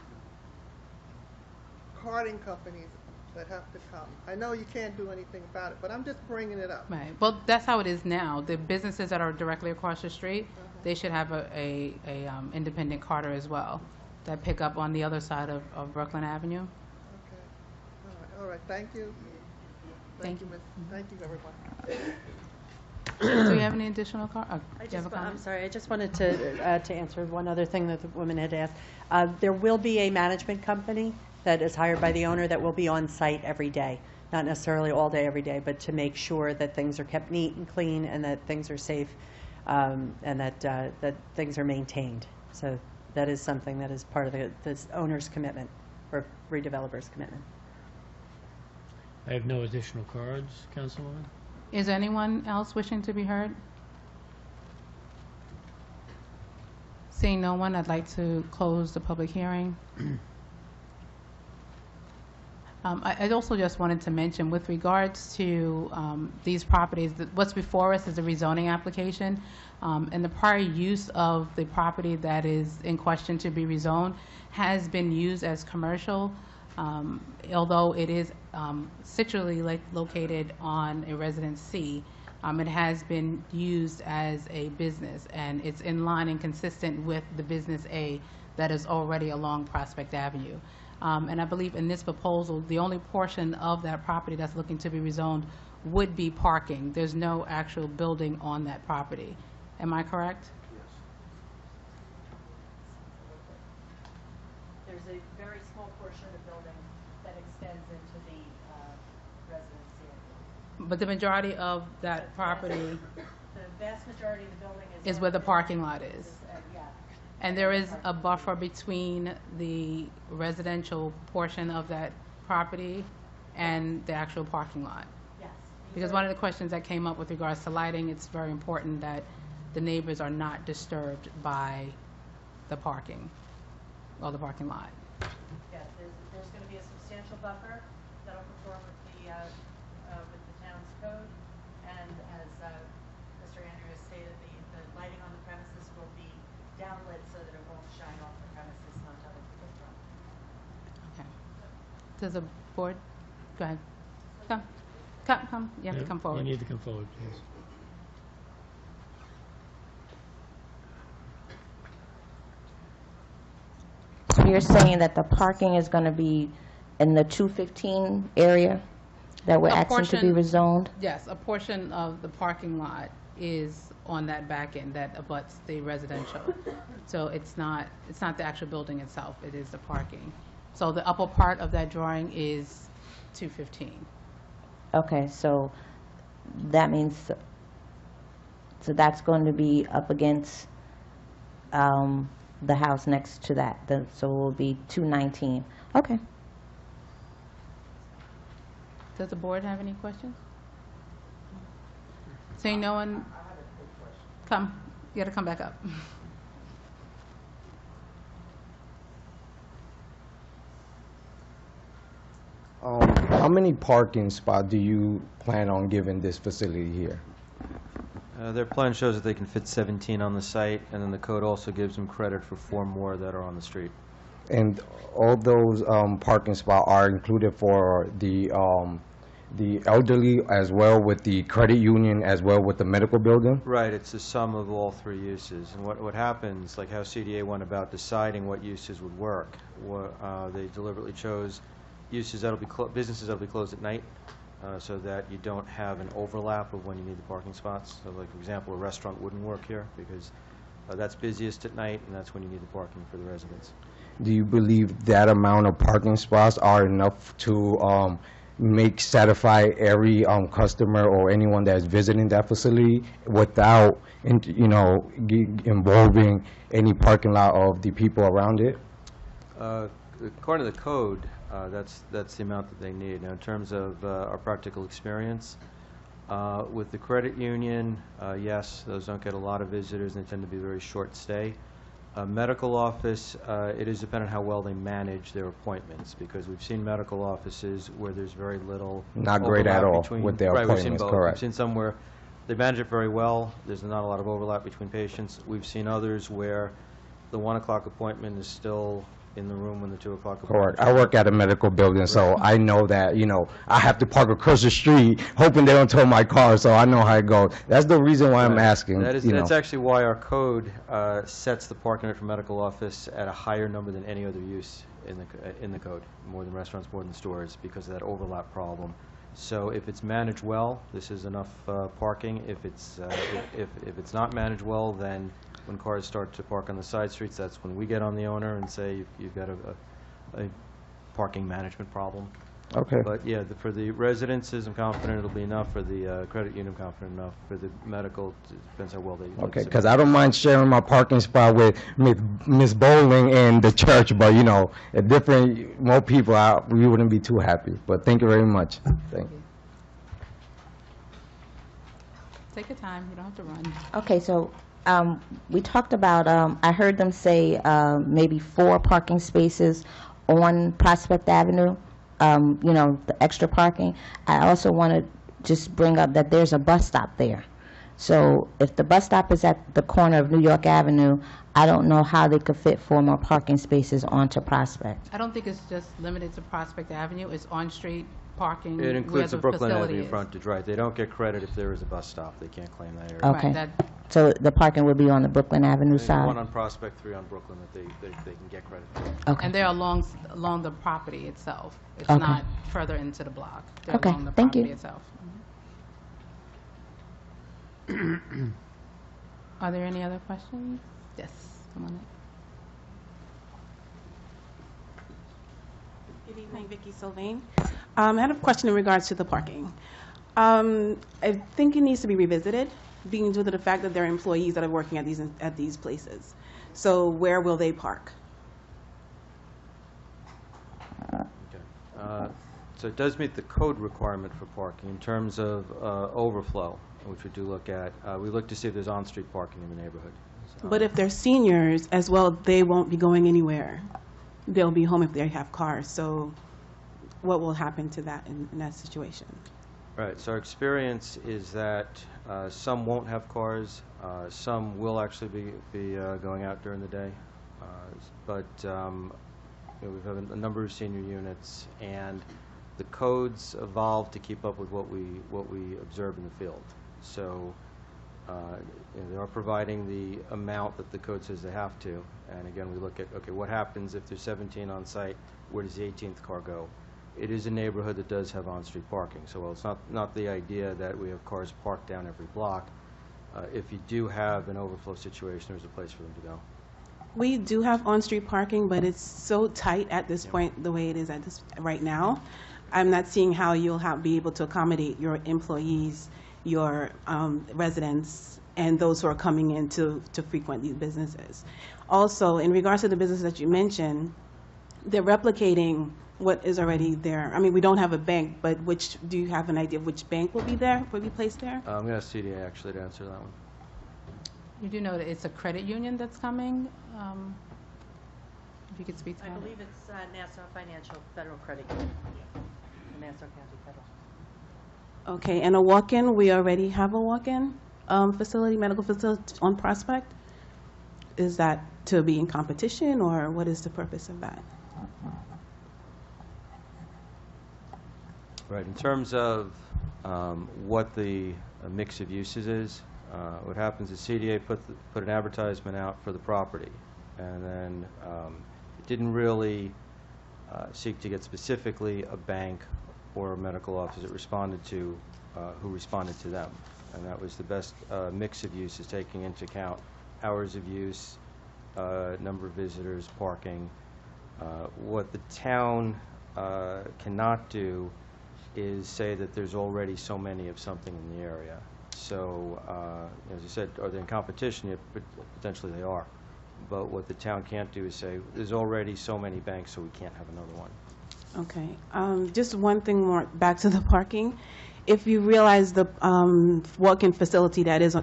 carting companies that have to come. I know you can't do anything about it, but I'm just bringing it up. Right. Well, that's how it is now. The businesses that are directly across the street, they should have a independent carter as well that pick up on the other side of Brooklyn Avenue. All right. Thank you. Thank you. Thank you, everyone. Do you have any additional I'm sorry, I just wanted to answer one other thing that the woman had asked. There will be a management company that is hired by the owner that will be on site every day. Not necessarily all day, every day, but to make sure that things are kept neat and clean and that things are safe and that things are maintained. So that is something that is part of the owner's commitment or redeveloper's commitment. I have no additional cards, Councilwoman. Is anyone else wishing to be heard? Seeing no one, I'd like to close the public hearing. I also just wanted to mention, with regards to these properties, what's before us is a rezoning application, and the prior use of the property that is in question to be rezoned has been used as commercial, although it is situately located on a Residence C. It has been used as a business, and it's in line and consistent with the Business A that is already along Prospect Avenue. And I believe in this proposal, the only portion of that property that's looking to be rezoned would be parking. There's no actual building on that property. Am I correct? There's a very small portion of the building that extends into the residence area. But the majority of that property The vast majority of the building is where the parking lot is. Yeah. And there is a buffer between the residential portion of that property and the actual parking lot. Yes. Because one of the questions that came up with regards to lighting, it's very important that the neighbors are not disturbed by the parking or the parking lot. Yes, there's going to be a substantial buffer that'll conform with the town's code. And as Mr. Andrew has stated, the lighting on the premises will be downlit so that it won't shine off the premises onto other people's property. Okay. Does the board, go ahead. Come. You have to come forward. You need to come forward, please. So you're saying that the parking is going to be in the 215 area that we're asking to be rezoned? Yes, a portion of the parking lot is on that back end that abuts the residential. So it's not the actual building itself, it is the parking. So the upper part of that drawing is 215. Okay, so that means, so that's going to be up against the house next to that, so it will be 219. Okay. Does the board have any questions? Seeing no one, come. You got to come back up. How many parking spots do you plan on giving this facility here? Their plan shows that they can fit 17 on the site, and then the code also gives them credit for 4 more that are on the street. And all those parking spots are included for the elderly as well with the credit union as well with the medical building? Right, it's the sum of all 3 uses. And what happens, like how CDA went about deciding what uses would work, they deliberately chose uses that'll be businesses that'll be closed at night, so that you don't have an overlap of when you need the parking spots. So, like, for example, a restaurant wouldn't work here because that's busiest at night, and that's when you need the parking for the residents. Do you believe that amount of parking spots are enough to satisfy every customer or anyone that is visiting that facility without, involving any parking lot of the people around it? According to the code, that's the amount that they need. Now, in terms of our practical experience, with the credit union, yes, those don't get a lot of visitors and they tend to be very short stay. A medical office, it is dependent on how well they manage their appointments, because we've seen medical offices where there's very little Not great at overlap all between- with their Right, we've seen appointments, both. correct. We've seen some where they manage it very well, there's not a lot of overlap between patients. We've seen others where the 1 o'clock appointment is still in the room when the 2 o'clock appointment. Correct. I work at a medical building, so I know that, I have to park across the street hoping they don't tow my car, so I know how it goes. That's the reason why I'm asking, That's actually why our code sets the parking rate for medical office at a higher number than any other use in the code, more than restaurants, more than stores, because of that overlap problem. So if it's managed well, this is enough parking. If it's not managed well, then when cars start to park on the side streets, that's when we get on the owner and say, you've got a parking management problem. Okay. But yeah, for the residences, I'm confident it'll be enough. For the credit union, I'm confident enough. For the medical, it depends how well they. Okay, because I don't mind sharing my parking spot with Miss Bowling and the church, but, more people, we wouldn't be too happy. But thank you very much. Thank you. Take your time, you don't have to run. Okay, so we talked about, I heard them say maybe 4 parking spaces on Prospect Avenue, the extra parking. I also want to just bring up that there's a bus stop there. So if the bus stop is at the corner of New York Avenue, I don't know how they could fit 4 more parking spaces onto Prospect. I don't think it's just limited to Prospect Avenue, it's on-street parking. It includes the Brooklyn facility Avenue is. frontage, right? They don't get credit if there is a bus stop. They can't claim that area. Okay. Right, So the parking would be on the Brooklyn Avenue There's side? one on Prospect, 3 on Brooklyn that they can get credit for. Okay. And they're along the property itself. It's Okay. not further into the block. They're Okay, along the thank property you. itself. Are there any other questions? Yes, come on in. Good evening, Vicki Sylvain. I had a question in regards to the parking. I think it needs to be revisited, being due to the fact that there are employees that are working at these places. So where will they park? So it does meet the code requirement for parking in terms of overflow, which we do look at. We look to see if there's on-street parking in the neighborhood. But if they're seniors as well, they won't be going anywhere. They'll be home if they have cars. So what will happen to that in that situation? Right, so our experience is that some won't have cars, some will actually be going out during the day, but we have a number of senior units, and the codes evolve to keep up with what we observe in the field. So they are providing the amount that the code says they have to, and again, we look at, okay, what happens if there's 17 on site, where does the 18th car go? It is a neighborhood that does have on-street parking, so while it's not the idea that we have cars parked down every block, if you do have an overflow situation, there's a place for them to go. We do have on-street parking, but it's so tight at this point, the way it is right now. I'm not seeing how you'll be able to accommodate your employees, your residents, and those who are coming in to frequent these businesses. Also, in regards to the business that you mentioned, they're replicating what is already there. I mean, we don't have a bank, but do you have an idea of which bank will be placed there? I'm going to ask CDA actually to answer that one. You do know that it's a credit union that's coming? If you could speak to that. I believe it's Nassau Financial Federal Credit Union, Nassau County Federal. Okay, and a walk-in, we already have a walk-in facility, medical facility on Prospect? Is that to be in competition, or what is the purpose of that? Right, in terms of what the mix of uses is, what happens is CDA put an advertisement out for the property, and then it didn't really seek to get specifically a bank or a medical office. It responded to who responded to them, and that was the best mix of uses, taking into account hours of use, number of visitors, parking. What the town cannot do is say that there's already so many of something in the area. So, as I said, are they in competition? Yeah, potentially they are. But what the town can't do is say, there's already so many banks, so we can't have another one. Okay. Just one thing more, back to the parking. If you realize the walk-in facility that is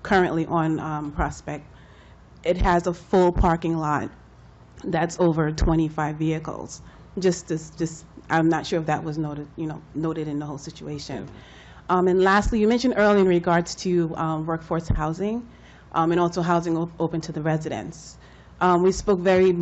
currently on Prospect, it has a full parking lot that's over 25 vehicles. I'm not sure if that was noted in the whole situation. And lastly, you mentioned earlier in regards to workforce housing and also housing open to the residents. We spoke very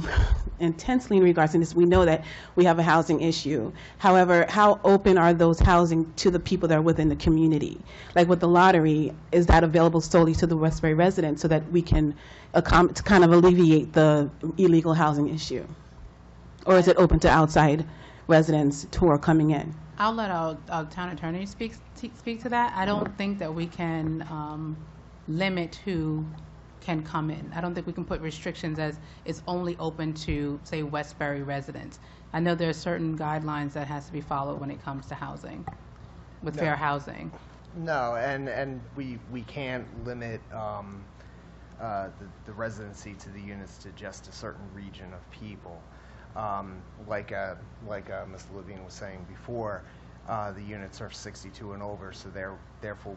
intensely in regards to this. We know that we have a housing issue. However, how open are those housing to the people that are within the community? Like with the lottery, is that available solely to the Westbury residents so that we can kind of alleviate the illegal housing issue? Or is it open to outside residents who are coming in? I'll let our town attorney speak to that. I don't think that we can limit who can come in. I don't think we can put restrictions as it's only open to, say, Westbury residents. I know there are certain guidelines that has to be followed when it comes to housing, with fair housing. No, and we can't limit the residency to the units to just a certain region of people. Like Ms. Levine was saying before, the units are 62 and over, so therefore,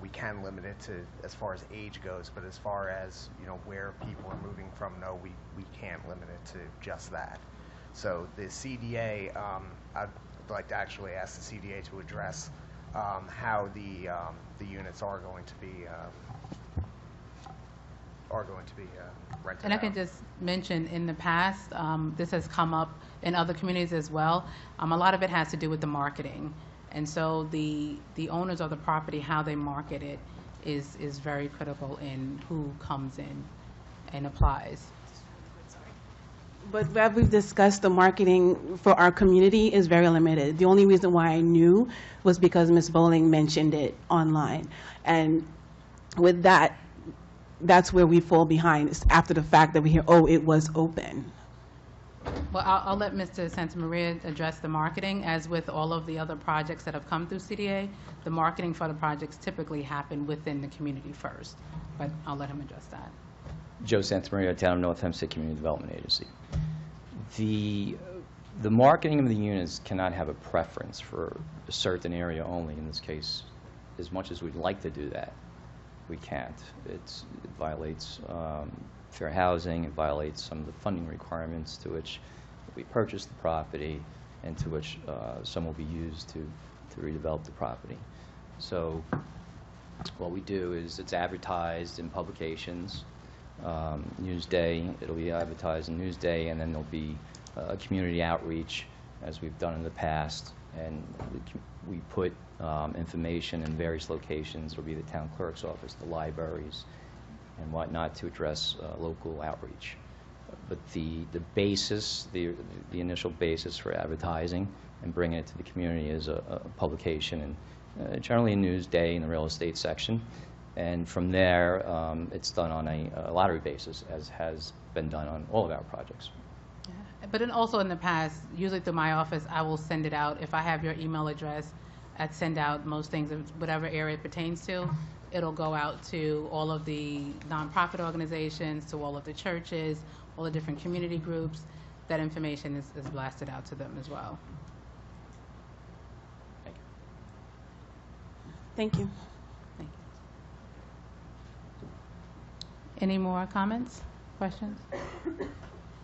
we can limit it to as far as age goes, but as far as, where people are moving from, no, we can't limit it to just that. So the CDA, I'd like to actually ask the CDA to address how the units are going to be rented And I out. can just mention, in the past, this has come up in other communities as well. A lot of it has to do with the marketing. And so the owners of the property, how they market it is very critical in who comes in and applies. But as we've discussed, the marketing for our community is very limited. The only reason why I knew was because Ms. Bowling mentioned it online. And with that, that's where we fall behind. It's after the fact that we hear, oh, it was open. Well, I'll let Mr. Santamaria address the marketing. As with all of the other projects that have come through CDA, the marketing for the projects typically happen within the community first. But I'll let him address that. Joe Santamaria, Town of North Hempstead Community Development Agency. The marketing of the units cannot have a preference for a certain area only. In this case, as much as we'd like to do that, we can't. It violates fair housing. It violates some of the funding requirements to which we purchase the property and to which some will be used to redevelop the property. So what we do is it's advertised in publications, Newsday. It'll be advertised in Newsday, and then there'll be a community outreach, as we've done in the past. And we put information in various locations. It'll be the town clerk's office, the libraries, and whatnot to address local outreach. But the basis, the initial basis for advertising and bringing it to the community is a publication, and generally a Newsday in the real estate section. And from there, it's done on a lottery basis, as has been done on all of our projects. But then also in the past, usually through my office, I will send it out. If I have your email address, I'd send out most things, whatever area it pertains to. It'll go out to all of the nonprofit organizations, to all of the churches, all the different community groups. That information is blasted out to them as well. Thank you. Thank you. Any more comments, questions?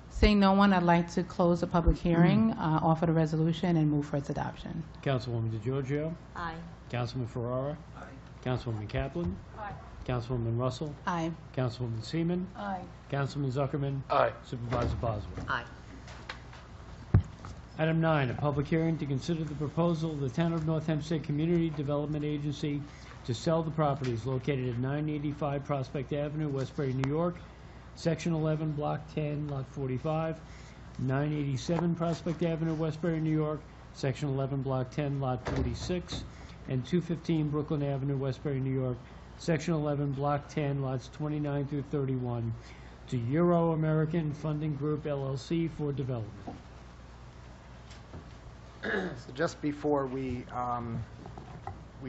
Seeing no one, I'd like to close the public hearing, offer the resolution, and move for its adoption. Councilwoman DeGiorgio. Aye. Councilman Ferrara. Aye. Councilwoman Kaplan. Aye. Councilwoman Russell. Aye. Councilwoman Seaman. Aye. Councilman Zuckerman. Aye. Supervisor Boswell. Aye. Item 9, a public hearing to consider the proposal of the Town of North Hempstead Community Development Agency to sell the properties located at 985 Prospect Avenue, Westbury, New York, Section 11, Block 10, Lot 45, 987 Prospect Avenue, Westbury, New York, Section 11, Block 10, Lot 46, and 215 Brooklyn Avenue, Westbury, New York, Section 11, Block 10, Lots 29 through 31, to Euro American Funding Group, LLC, for development. So just before we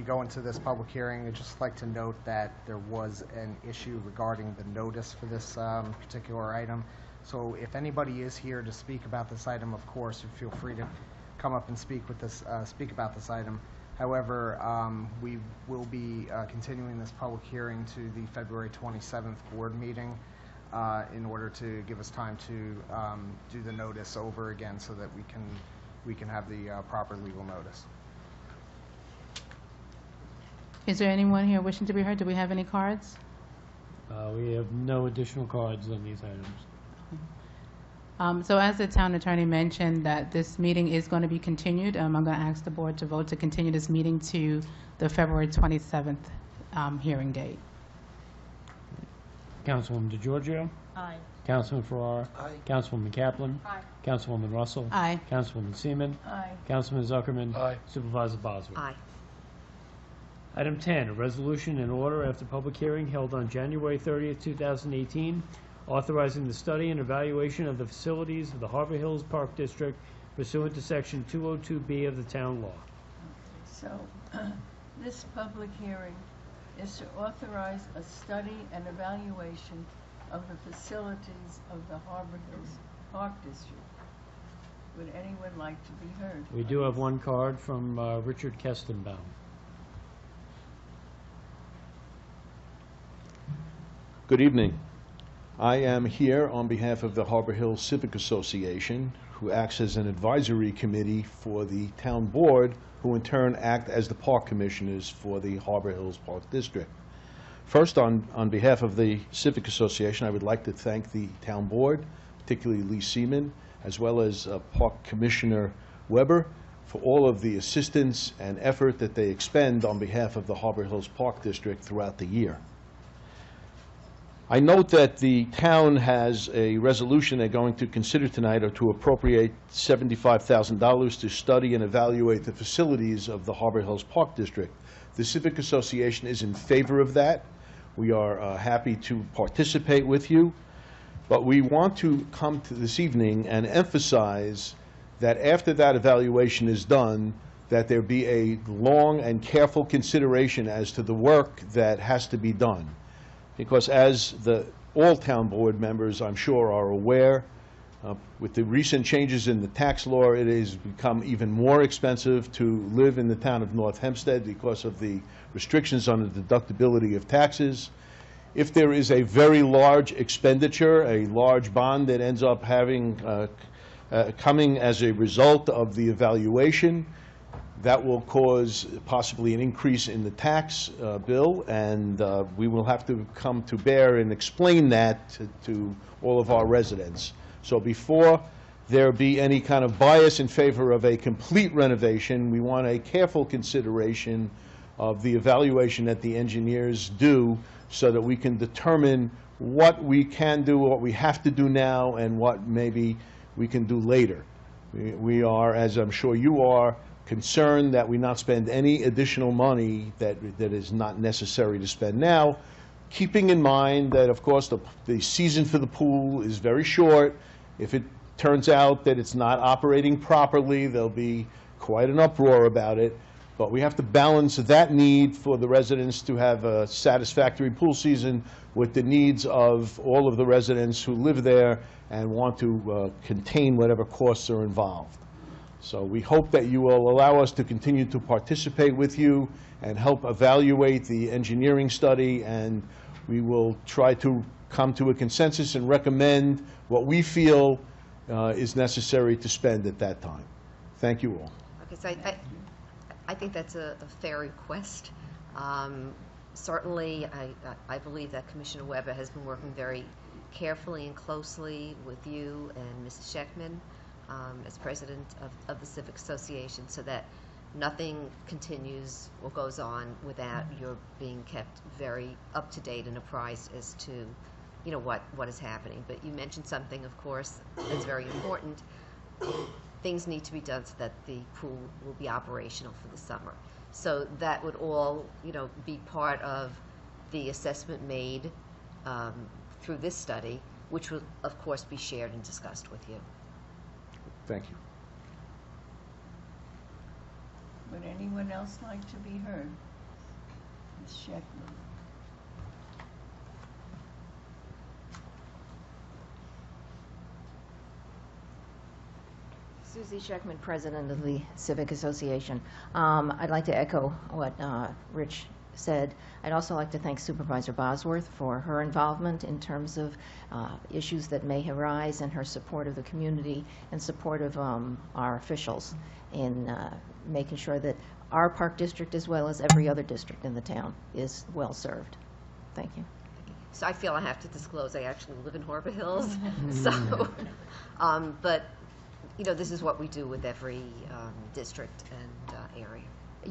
go into this public hearing, I'd just like to note that there was an issue regarding the notice for this particular item. So if anybody is here to speak about this item, of course, feel free to come up and speak about this item. However, we will be continuing this public hearing to the February 27th board meeting. in order to give us time to do the notice over again so that we can have the proper legal notice. Is there anyone here wishing to be heard? Do we have any cards? We have no additional cards on these items. So as the town attorney mentioned, that this meeting is going to be continued. I'm going to ask the board to vote to continue this meeting to the February 27th hearing date. Councilwoman DeGiorgio? Aye. Councilman Farrar? Aye. Councilwoman Kaplan? Aye. Councilwoman Russell? Aye. Councilwoman Seaman? Aye. Councilman Zuckerman? Aye. Supervisor Bosworth? Aye. Item 10, a resolution in order after public hearing held on January 30th, 2018, authorizing the study and evaluation of the facilities of the Harbor Hills Park District pursuant to Section 202B of the town law. So, this public hearing is to authorize a study and evaluation of the facilities of the Harbor Hills Park District. Would anyone like to be heard? We do have one card from Richard Kestenbaum. Good evening. I am here on behalf of the Harbor Hills Civic Association, who acts as an advisory committee for the town board, who in turn act as the park commissioners for the Harbor Hills Park District. First, on behalf of the Civic Association, I would like to thank the town board, particularly Lee Seaman, as well as Park Commissioner Weber, for all of the assistance and effort that they expend on behalf of the Harbor Hills Park District throughout the year. I note that the town has a resolution they're going to consider tonight to appropriate $75,000 to study and evaluate the facilities of the Harbor Hills Park District. The Civic Association is in favor of that. We are happy to participate with you, but we want to come to this evening and emphasize that after that evaluation is done, that there be a long and careful consideration as to the work that has to be done. Because as all town board members, I'm sure, are aware, with the recent changes in the tax law, it has become even more expensive to live in the town of North Hempstead because of the restrictions on the deductibility of taxes. If there is a very large expenditure, a large bond that ends up having coming as a result of the evaluation, that will cause possibly an increase in the tax bill, and we will have to come to bear and explain that to all of our residents. So before there be any kind of bias in favor of a complete renovation, we want a careful consideration of the evaluation that the engineers do so that we can determine what we can do, what we have to do now, and what maybe we can do later. We are, as I'm sure you are, concerned that we not spend any additional money that is not necessary to spend now, keeping in mind that, of course, the season for the pool is very short. If it turns out that it's not operating properly, there'll be quite an uproar about it. But we have to balance that need for the residents to have a satisfactory pool season with the needs of all of the residents who live there and want to contain whatever costs are involved. So we hope that you will allow us to continue to participate with you and help evaluate the engineering study, and we will try to come to a consensus and recommend what we feel is necessary to spend at that time. Thank you all. Okay, so I think that's a fair request. Certainly, I believe that Commissioner Weber has been working very carefully and closely with you and Mrs. Scheckman as president of the Civic Association, so that nothing continues or goes on without your being kept very up to date and apprised as to, you know, what is happening. But you mentioned something, of course, that's very important. Things need to be done so that the pool will be operational for the summer. So that would all, you know, be part of the assessment made through this study, which will, of course, be shared and discussed with you. Thank you. Would anyone else like to be heard? Ms. Scheckman. Susie Scheckman, president of the Civic Association. I'd like to echo what Rich said. I'd also like to thank Supervisor Bosworth for her involvement in terms of issues that may arise and her support of the community and support of our officials in making sure that our park district, as well as every other district in the town, is well served. Thank you. So I feel I have to disclose I actually live in Harbor Hills. So, but you know, this is what we do with every district and area.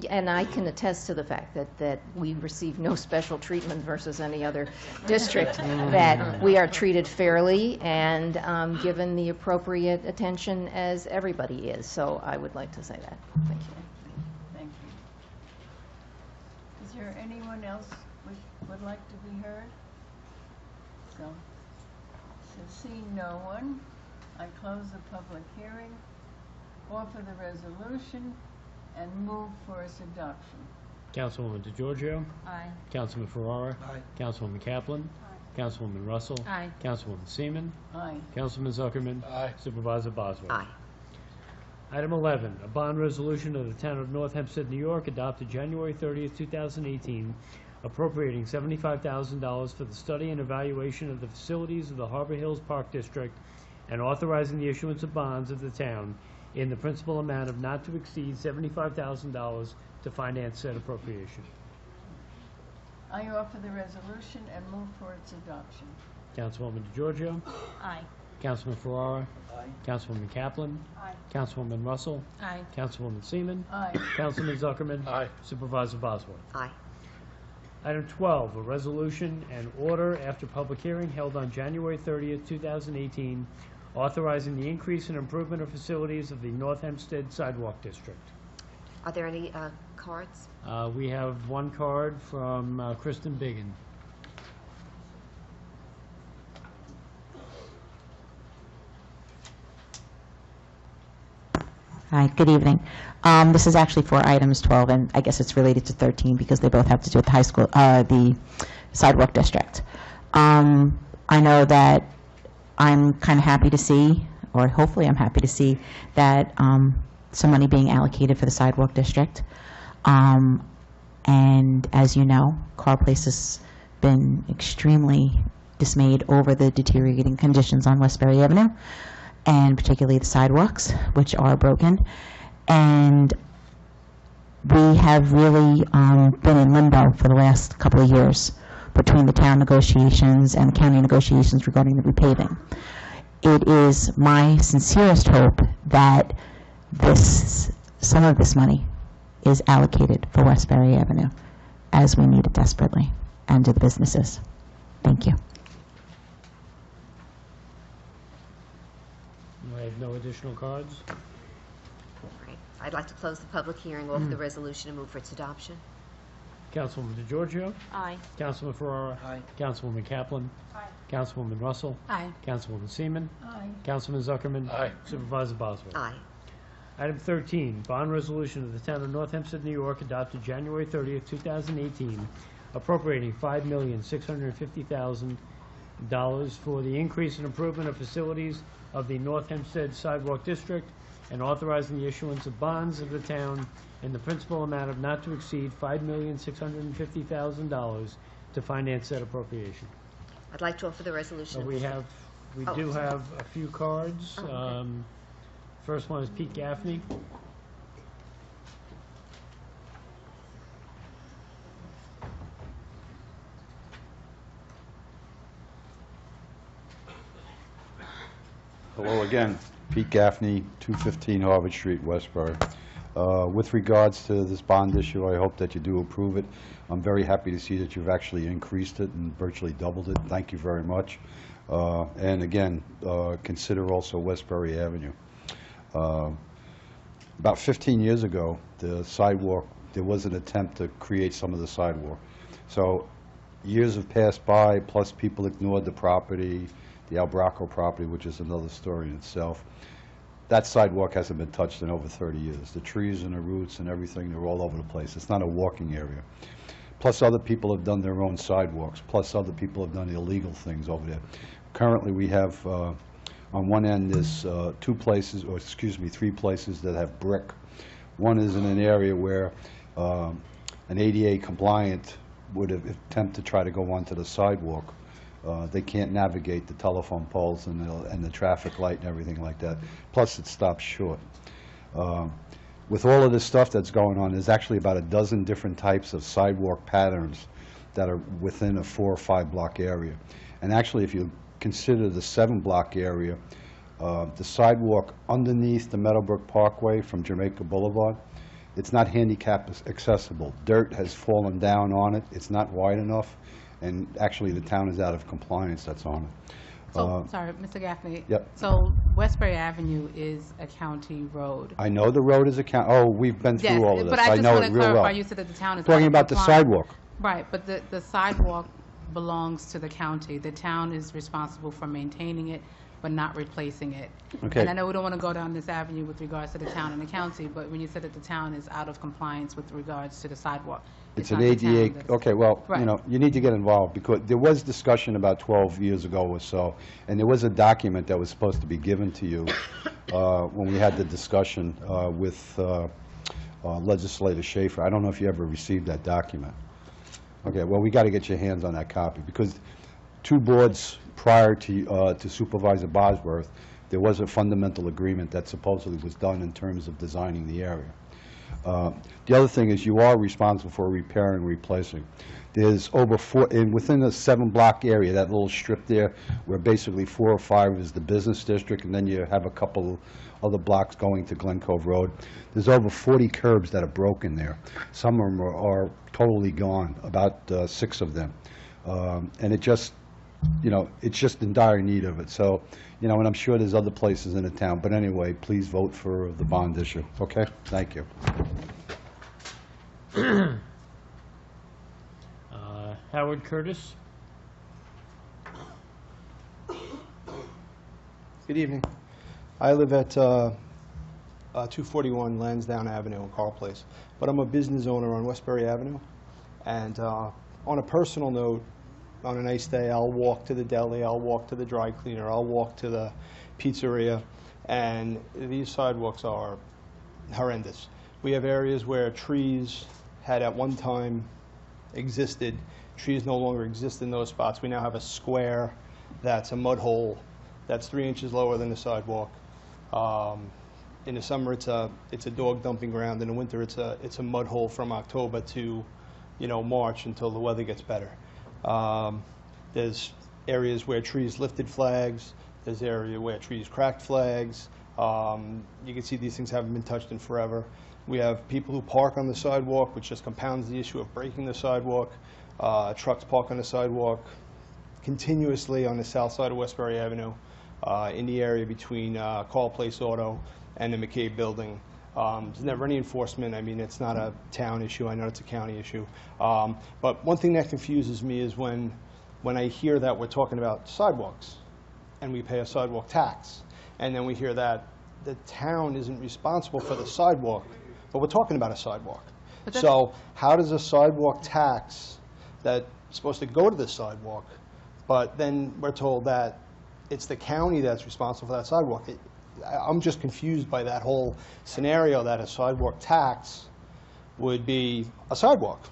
And I can attest to the fact that we receive no special treatment versus any other district, that we are treated fairly and given the appropriate attention as everybody is. So I would like to say that. Thank you. Thank you. Is there anyone else which would like to be heard? So seeing no one, I close the public hearing, offer the resolution, and move for its adoption. Councilwoman DeGiorgio. Aye. Councilman Ferrara. Aye. Councilwoman Kaplan. Aye. Councilwoman Russell. Aye. Councilwoman Seaman. Aye. Councilman Zuckerman. Aye. Supervisor Bosworth. Aye. Item 11, a bond resolution of the Town of North Hempstead, New York, adopted January 30th, 2018, appropriating $75,000 for the study and evaluation of the facilities of the Harbor Hills Park District and authorizing the issuance of bonds of the town in the principal amount of not to exceed $75,000 to finance said appropriation. I offer the resolution and move for its adoption. Councilwoman DeGiorgio. Aye. Councilman Ferrara. Aye. Councilwoman Kaplan. Aye. Councilwoman Russell. Aye. Councilwoman Seaman. Aye. Councilman Zuckerman. Aye. Supervisor Bosworth. Aye. Item 12, a resolution and order after public hearing held on January 30th, 2018, authorizing the increase and improvement of facilities of the North Hempstead Sidewalk District. Are there any cards? We have one card from Kristen Biggin. Hi, good evening. This is actually for items 12, and I guess it's related to 13 because they both have to do with the high school, the sidewalk district. I know that I'm kind of happy to see, or hopefully I'm happy to see, that some money being allocated for the sidewalk district. And as you know, Carl Place has been extremely dismayed over the deteriorating conditions on Westbury Avenue, and particularly the sidewalks, which are broken. And we have really been in limbo for the last couple of years between the town negotiations and county negotiations regarding the repaving. It is my sincerest hope that some of this money is allocated for Westbury Avenue, as we need it desperately, and to the businesses. Thank you. I have no additional cards. Right. I'd like to close the public hearing, offer the resolution, and move for its adoption. Councilwoman DeGiorgio. Aye. Councilman Ferrara. Aye. Councilwoman Kaplan. Aye. Councilwoman Russell. Aye. Councilwoman Seaman. Aye. Councilman Zuckerman. Aye. Supervisor Bosworth. Aye. Item 13, bond resolution of the Town of North Hempstead, New York, adopted January 30th, 2018, appropriating $5,650,000 for the increase and improvement of facilities of the North Hempstead Sidewalk District and authorizing the issuance of bonds of the town in the principal amount of not to exceed $5,650,000 to finance said appropriation. I'd like to offer the resolution. We Oh, do sorry. have a few cards. Oh, okay. First one is Pete Gaffney. Hello again. Pete Gaffney, 215 Harvard Street, Westbury. With regards to this bond issue, I hope that you do approve it. I'm very happy to see that you've actually increased it and virtually doubled it. Thank you very much. And again, consider also Westbury Avenue. About 15 years ago, the sidewalk, there was an attempt to create some of the sidewalk. So years have passed by, plus people ignored the property, the Albraco property, which is another story in itself. That sidewalk hasn't been touched in over 30 years. The trees and the roots and everything, they're all over the place. It's not a walking area. Plus other people have done their own sidewalks, plus other people have done illegal things over there. Currently we have, on one end there's 3 places that have brick. One is in an area where an ADA compliant would have attempt to try to go onto the sidewalk, they can't navigate the telephone poles and the traffic light and everything like that. Plus, it stops short. With all of this stuff that's going on, there's actually about a dozen different types of sidewalk patterns that are within a 4 or 5 block area. And actually, if you consider the 7 block area, the sidewalk underneath the Meadowbrook Parkway from Jamaica Boulevard, it's not handicap accessible. Dirt has fallen down on it. It's not wide enough. And actually, the town is out of compliance that's on it. So, sorry, Mr. Gaffney. Yep. So Westbury Avenue is a county road. I know the road is a count. Oh, we've been through all of this. But I just know want it to real clarify, well. you said that the town is Talking about the sidewalk. Right, but the sidewalk belongs to the county. The town is responsible for maintaining it, but not replacing it. Okay. And I know we don't want to go down this avenue with regards to the town and the county, but when you said that the town is out of compliance with regards to the sidewalk. It's not an the town ADA, that's- okay, well, Right. you know, you need to get involved, because there was discussion about 12 years ago or so, and there was a document that was supposed to be given to you when we had the discussion with Legislator Schaefer. I don't know if you ever received that document. Okay, well, we got to get your hands on that copy, because 2 boards prior to Supervisor Bosworth, there was a fundamental agreement that supposedly was done in terms of designing the area. The other thing is you are responsible for repairing and replacing. There's over 4, within the 7 block area, that little strip there, where basically 4 or 5 is the business district, and then you have a couple other blocks going to Glen Cove Road. There's over 40 curbs that are broken there. Some of them are totally gone, about 6 of them. And it just, you know, it's just in dire need of it. So, you know, and I'm sure there's other places in the town. But anyway, please vote for the bond issue. Okay? Thank you. Howard Curtis. Good evening. I live at 241 Lansdowne Avenue in Carl Place, but I'm a business owner on Westbury Avenue. And on a personal note, on a nice day, I'll walk to the deli, I'll walk to the dry cleaner, I'll walk to the pizzeria, and these sidewalks are horrendous. We have areas where trees had at one time existed. Trees no longer exist in those spots. We now have a square that's a mud hole that's 3 inches lower than the sidewalk. In the summer, it's a dog dumping ground. In the winter, it's a mud hole from October to, you know, March until the weather gets better. There's areas where trees lifted flags. There's area where trees cracked flags. You can see these things haven't been touched in forever. We have people who park on the sidewalk, which just compounds the issue of breaking the sidewalk. Trucks park on the sidewalk continuously on the south side of Westbury Avenue, in the area between Carl Place Auto and the McCabe Building. There's never any enforcement. I mean, it's not a town issue. I know it's a county issue. But one thing that confuses me is when I hear that we're talking about sidewalks and we pay a sidewalk tax, and then we hear that the town isn't responsible for the sidewalk, but we're talking about a sidewalk. So how does a sidewalk tax that's supposed to go to the sidewalk, but then we're told that it's the county that's responsible for that sidewalk? I'm just confused by that whole scenario, that a sidewalk tax would be a sidewalk.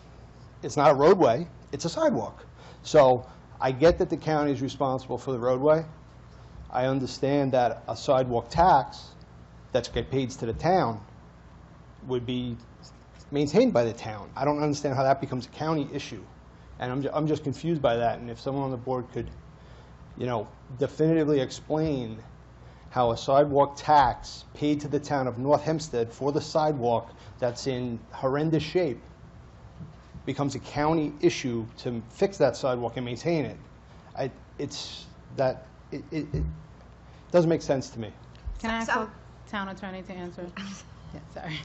It's not a roadway, it's a sidewalk. So I get that the county is responsible for the roadway. I understand that a sidewalk tax that's get paid to the town would be maintained by the town. I don't understand how that becomes a county issue. And I'm just confused by that. And if someone on the board could, you know, definitively explain how a sidewalk tax paid to the town of North Hempstead for the sidewalk that's in horrendous shape becomes a county issue to fix that sidewalk and maintain it. It doesn't make sense to me. Can I ask the town attorney to answer? Yeah, sorry.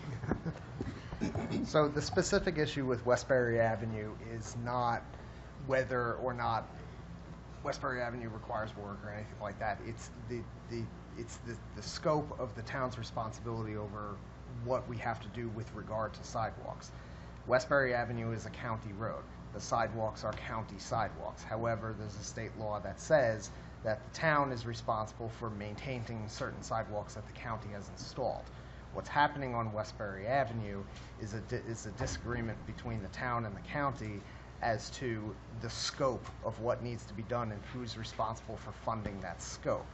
So the specific issue with Westbury Avenue is not whether or not Westbury Avenue requires work or anything like that. It's the scope of the town's responsibility over what we have to do with regard to sidewalks. Westbury Avenue is a county road. The sidewalks are county sidewalks. However, there's a state law that says that the town is responsible for maintaining certain sidewalks that the county has installed. What's happening on Westbury Avenue is a disagreement between the town and the county as to the scope of what needs to be done and who's responsible for funding that scope.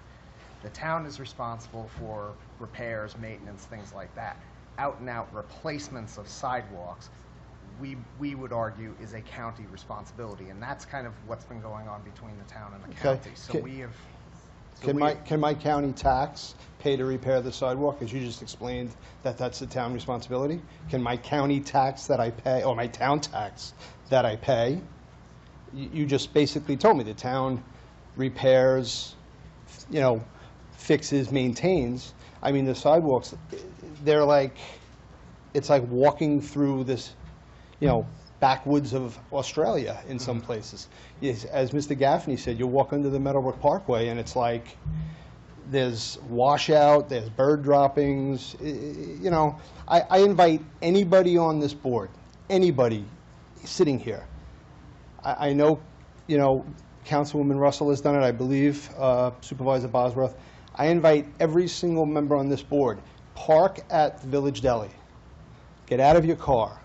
The town is responsible for repairs, maintenance, things like that. Out and out replacements of sidewalks, we would argue is a county responsibility, and that's kind of what's been going on between the town and the county. So we have. Can my county tax pay to repair the sidewalk, as you just explained, that's the town responsibility? Can my county tax that I pay, or my town tax that I pay, you just basically told me the town repairs, fixes, maintains. I mean, the sidewalks, they're like, it's like walking through this, backwoods of Australia in some places. Yes, as Mr. Gaffney said, you walk under the Meadowbrook Parkway and it's like there's washout, there's bird droppings. I invite anybody on this board, anybody sitting here. I know, Councilwoman Russell has done it, I believe, Supervisor Bosworth. I invite every single member on this board, park at the Village Deli. Get out of your car.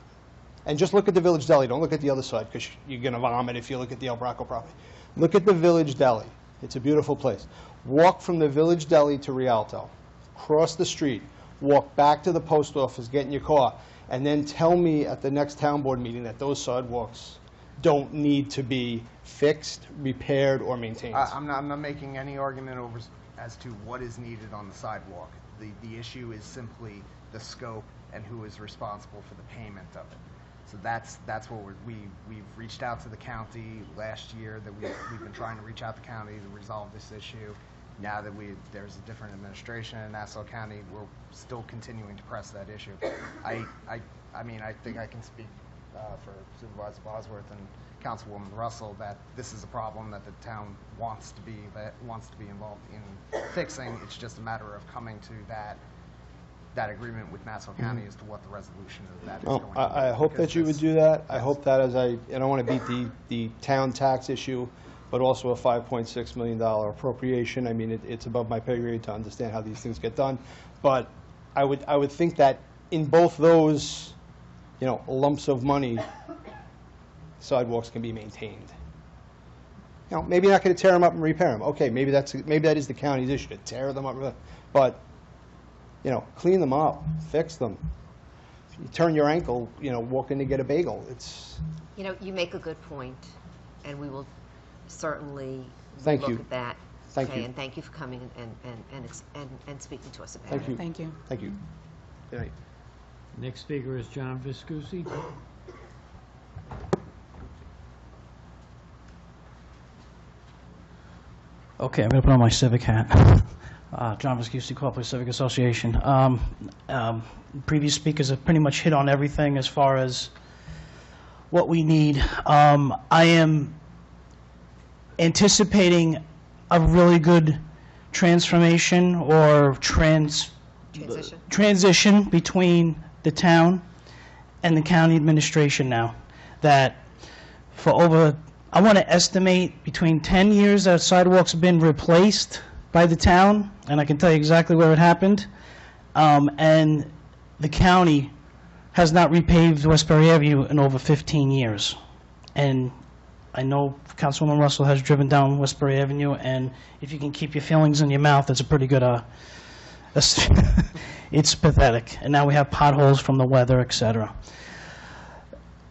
And just look at the Village Deli. Don't look at the other side, because you're going to vomit if you look at the El Bracco property. Look at the Village Deli. It's a beautiful place. Walk from the Village Deli to Rialto. Cross the street. Walk back to the post office, get in your car, and then tell me at the next town board meeting that those sidewalks don't need to be fixed, repaired, or maintained. I'm not making any argument over as to what is needed on the sidewalk. The issue is simply the scope and who is responsible for the payment of it. So that's what we've reached out to the county last year, that we've been trying to reach out to the county to resolve this issue. Now that there's a different administration in Nassau County, we're still continuing to press that issue. I think I can speak for Supervisor Bosworth and Councilwoman Russell that this is a problem that the town wants to be involved in fixing. It's just a matter of coming to that agreement with Nassau County as to what the resolution of that is going to be. I hope that you would do that. I hope that I don't want to beat the town tax issue, but also a $5.6 million appropriation. I mean, it's above my pay grade to understand how these things get done. But I would think that in both those, lumps of money, sidewalks can be maintained. Maybe you're not going to tear them up and repair them. Okay, maybe that is the county's issue, to tear them up. But clean them up, fix them. You turn your ankle, walk in to get a bagel. You make a good point, and we will certainly Thank look you. at that. Thank okay, you. And thank you for coming and speaking to us about Thank it. you. Thank you. Thank you. Good night. Next speaker is John Viscusi. Okay, I'm going to put on my civic hat. John Viscusi, Copley Civic Association. Previous speakers have pretty much hit on everything as far as what we need. I am anticipating a really good transformation or transition between the town and the county administration now. That for over, I want to estimate between 10 years that sidewalks have been replaced by the town, and I can tell you exactly where it happened. And the county has not repaved Westbury Avenue in over 15 years. And I know Councilwoman Russell has driven down Westbury Avenue, and if you can keep your feelings in your mouth, that's a pretty good, it's pathetic. And now we have potholes from the weather, et cetera.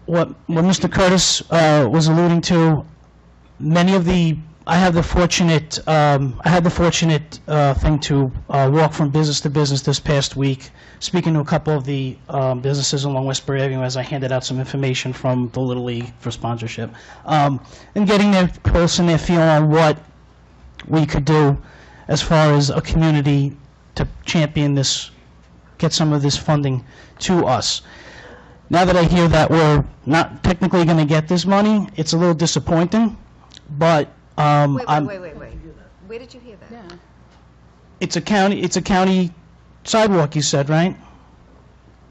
What Mr. Curtis was alluding to, I had the fortunate thing to walk from business to business this past week, speaking to a couple of the businesses along Westbury Avenue as I handed out some information from the Little League for sponsorship, and getting their pulse and their feel on what we could do as far as a community to champion this, get some of this funding to us. Now that I hear that we're not technically going to get this money, it's a little disappointing, but Wait. Where did you hear that? Yeah. it's a county sidewalk, you said, right?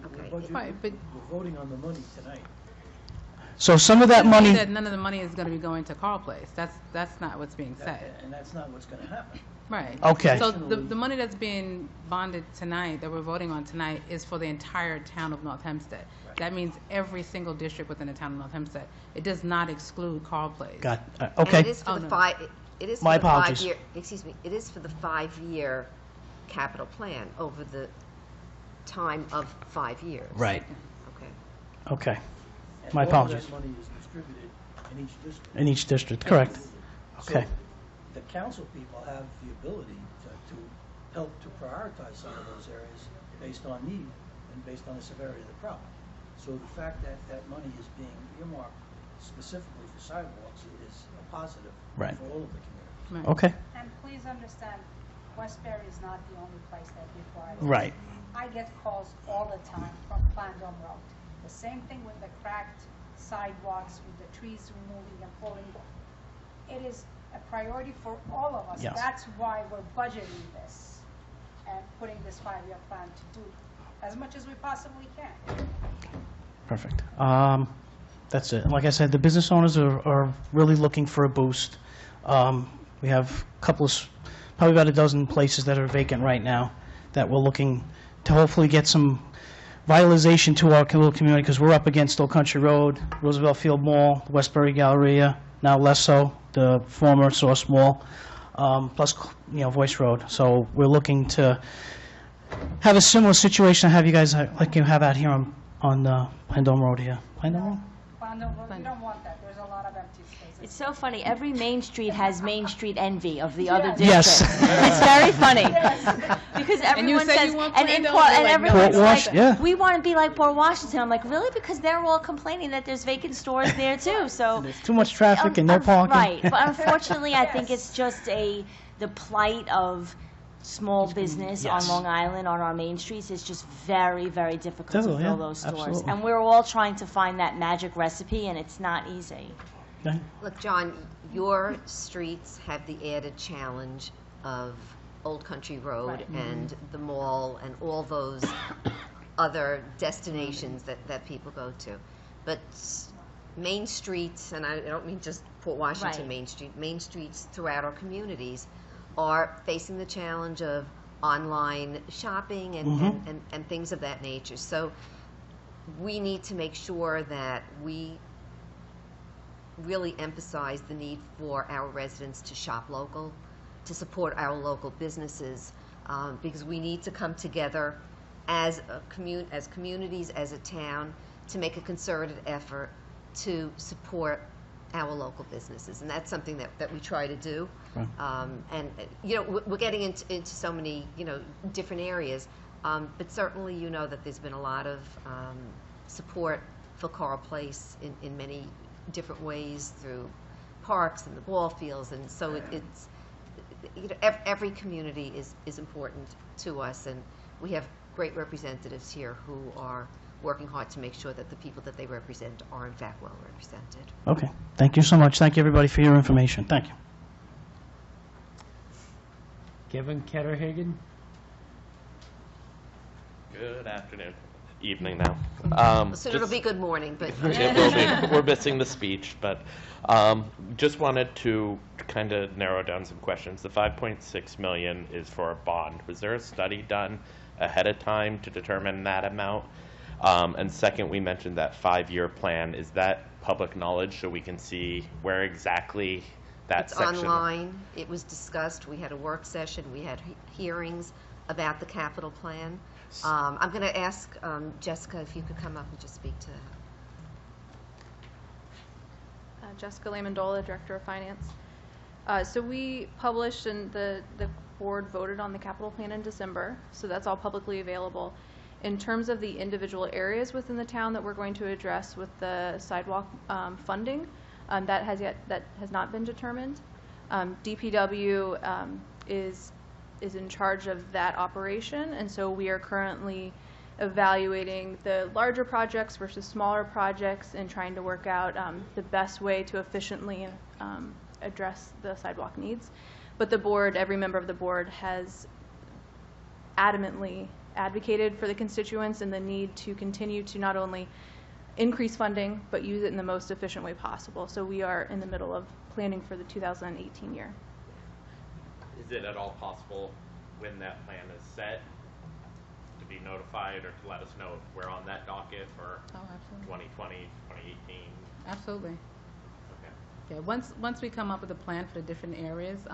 Okay. Budget, Right, but we're voting on the money tonight. So some of that Doesn't mean money, that none of the money is going to be going to Carl Place. That's not what's being said. And that's not what's going to happen. Right. Okay. So the money that's being bonded tonight, that we're voting on tonight, is for the entire town of North Hempstead. That means every single district within the town of North Hempstead. It does not exclude Carl Place. okay. And it is for the five. It is for My the apologies. 5-year. Excuse me. It is for the 5-year capital plan over the time of 5 years. Right. Okay. Okay. And My all of apologies. that money is distributed in each district. In each district, correct. So Okay. the council people have the ability to help to prioritize some of those areas based on need and based on the severity of the problem. So the fact that that money is being earmarked specifically for sidewalks is a positive Right. for all of the communities. Right. Okay. And please understand, Westbury is not the only place that requires it. Right. I get calls all the time from Plandome Road. The same thing with the cracked sidewalks, with the trees removing and pulling. It is a priority for all of us. Yes. That's why we're budgeting this and putting this 5-year plan to do as much as we possibly can. Perfect. That's it. Like I said, the business owners are really looking for a boost. We have a couple of, probably about a dozen places that are vacant right now that we're looking to hopefully get some vitalization to our little community, because we're up against Old Country Road, Roosevelt Field Mall, Westbury Galleria, now less so, the former Source Mall, plus, Voice Road. So we're looking to have a similar situation I have you guys, like you have out here on Plandome Road here. Plandome Road? Plandome Road, we don't want that. There's a lot of empty spaces. It's so funny. Every Main Street has Main Street envy of the other Yes. district. It's very funny because everyone said says, you want and in Plandome, Port, they're and like, everyone's Port Wash- like, yeah. we want to be like Port Washington. I'm like, really? Because they're all complaining that there's vacant stores there too. So There's too much traffic and no parking. Right, but unfortunately, I think it's just the plight of small business on Yes. Long Island on our main streets is just very, very difficult to Definitely, fill yeah, those stores. absolutely. And we're all trying to find that magic recipe, and it's not easy. Okay. Look, John, your streets have the added challenge of Old Country Road Right. and the mall and all those other destinations that people go to. But main streets, and I don't mean just Port Washington Right. Main streets throughout our communities are facing the challenge of online shopping and things of that nature. So we need to make sure that we really emphasize the need for our residents to shop local, to support our local businesses, because we need to come together as communities, as a town, to make a concerted effort to support our local businesses, and that's something that we try to do. Right. We're getting into so many different areas, but certainly that there's been a lot of support for Carl Place in many different ways through parks and the ball fields, and so it's every community is important to us, and we have great representatives here who are working hard to make sure that the people that they represent are in fact well represented. Okay. Thank you so much. Thank you, everybody, for your information. Thank you. Kevin Ketterhagen? Good afternoon. Evening now. So it'll be good morning, but It will be. We're missing the speech, but just wanted to kind of narrow down some questions. The 5.6 million is for a bond. Was there a study done ahead of time to determine that amount? And second, we mentioned that 5-year plan. Is that public knowledge so we can see where exactly that it's section? online. It was discussed. We had a work session. We had hearings about the capital plan. I'm going to ask Jessica if you could come up and just speak to that. Jessica Lamondola, Director of Finance. So we published and the board voted on the capital plan in December, so that's all publicly available. In terms of the individual areas within the town that we're going to address with the sidewalk funding, that has not been determined. DPW is in charge of that operation, and so we are currently evaluating the larger projects versus smaller projects and trying to work out the best way to efficiently address the sidewalk needs. But the board, every member of the board has adamantly advocated for the constituents and the need to continue to not only increase funding, but use it in the most efficient way possible. So we are in the middle of planning for the 2018 year. Is it at all possible when that plan is set to be notified or to let us know if we're on that docket for 2020, 2018? Absolutely. Okay. Yeah, once we come up with a plan for the different areas,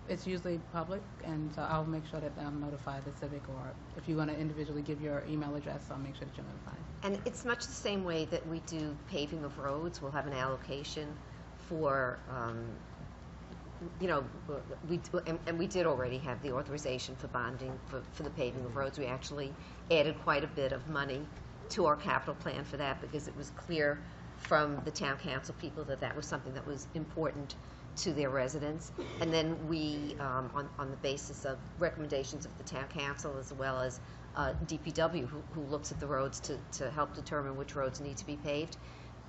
it's usually public, and so I'll make sure that I'm notified the civic, or if you want to individually give your email address, I'll make sure that you're notified. And it's much the same way that we do paving of roads. We'll have an allocation for, we did already have the authorization for bonding for the paving of roads. We actually added quite a bit of money to our capital plan for that because it was clear from the town council people that that was something that was important to their residents. And then we, on the basis of recommendations of the town council as well as DPW, who looks at the roads to help determine which roads need to be paved,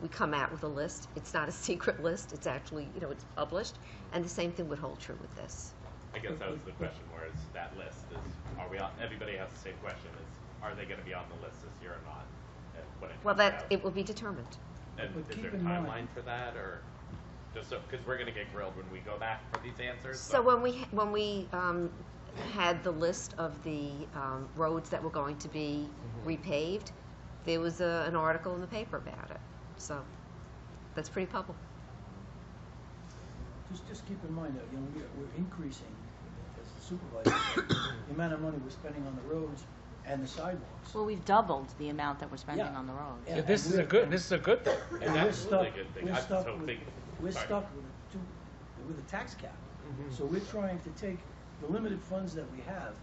we come out with a list. It's not a secret list. It's actually, it's published. And the same thing would hold true with this. I guess that was the question, whereas that list is, are we on, everybody has the same question, is are they going to be on the list this year or not? And when It will be determined. And is there a timeline for that, or just so, because we're going to get grilled when we go back for these answers? So when we had the list of the roads that were going to be repaved, there was an article in the paper about it. So that's pretty public. Just keep in mind that we're increasing, as the supervisor said, the amount of money we're spending on the roads and the sidewalks. Well, we've doubled the amount that we're spending on the roads. Yeah, So this is a good thing. And we're stuck Sorry. with a tax cap. So we're trying to take the limited funds that we have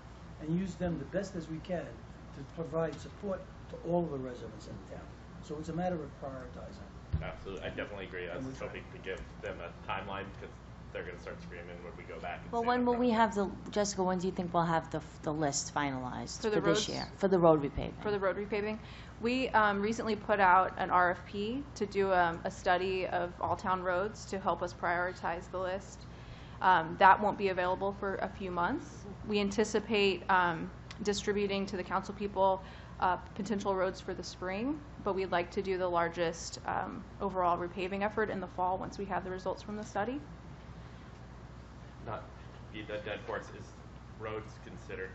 and use them the best as we can to provide support to all of the residents in the town. So it's a matter of prioritizing. Absolutely, I definitely agree. I was hoping to give them a timeline because they're going to start screaming when we go back. And Well, say when that will we have Jessica, when do you think we'll have the list finalized For the this roads? year? For the road repaving? For the road repaving. We recently put out an RFP to do a study of all town roads to help us prioritize the list. That won't be available for a few months. We anticipate distributing to the council people potential roads for the spring, but we'd like to do the largest overall repaving effort in the fall once we have the results from the study. Not beat that dead horse. Is roads considered?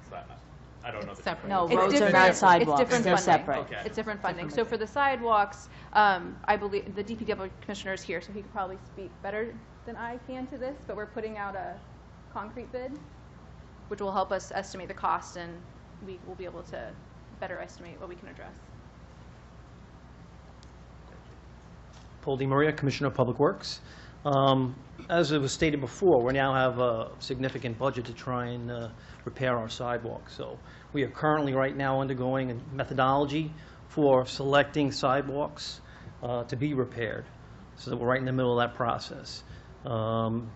I don't know. It's separate. No, roads are not sidewalks. It's different They're funding. separate. Okay. It's different funding. So for the sidewalks, I believe the DPW commissioner is here, so he could probably speak better than I can to this. But we're putting out a concrete bid, which will help us estimate the cost, and we will be able to better estimate what we can address. Paul DiMaria, Commissioner of Public Works. As it was stated before, we now have a significant budget to try and repair our sidewalks. So we are currently right now undergoing a methodology for selecting sidewalks to be repaired. So we're right in the middle of that process.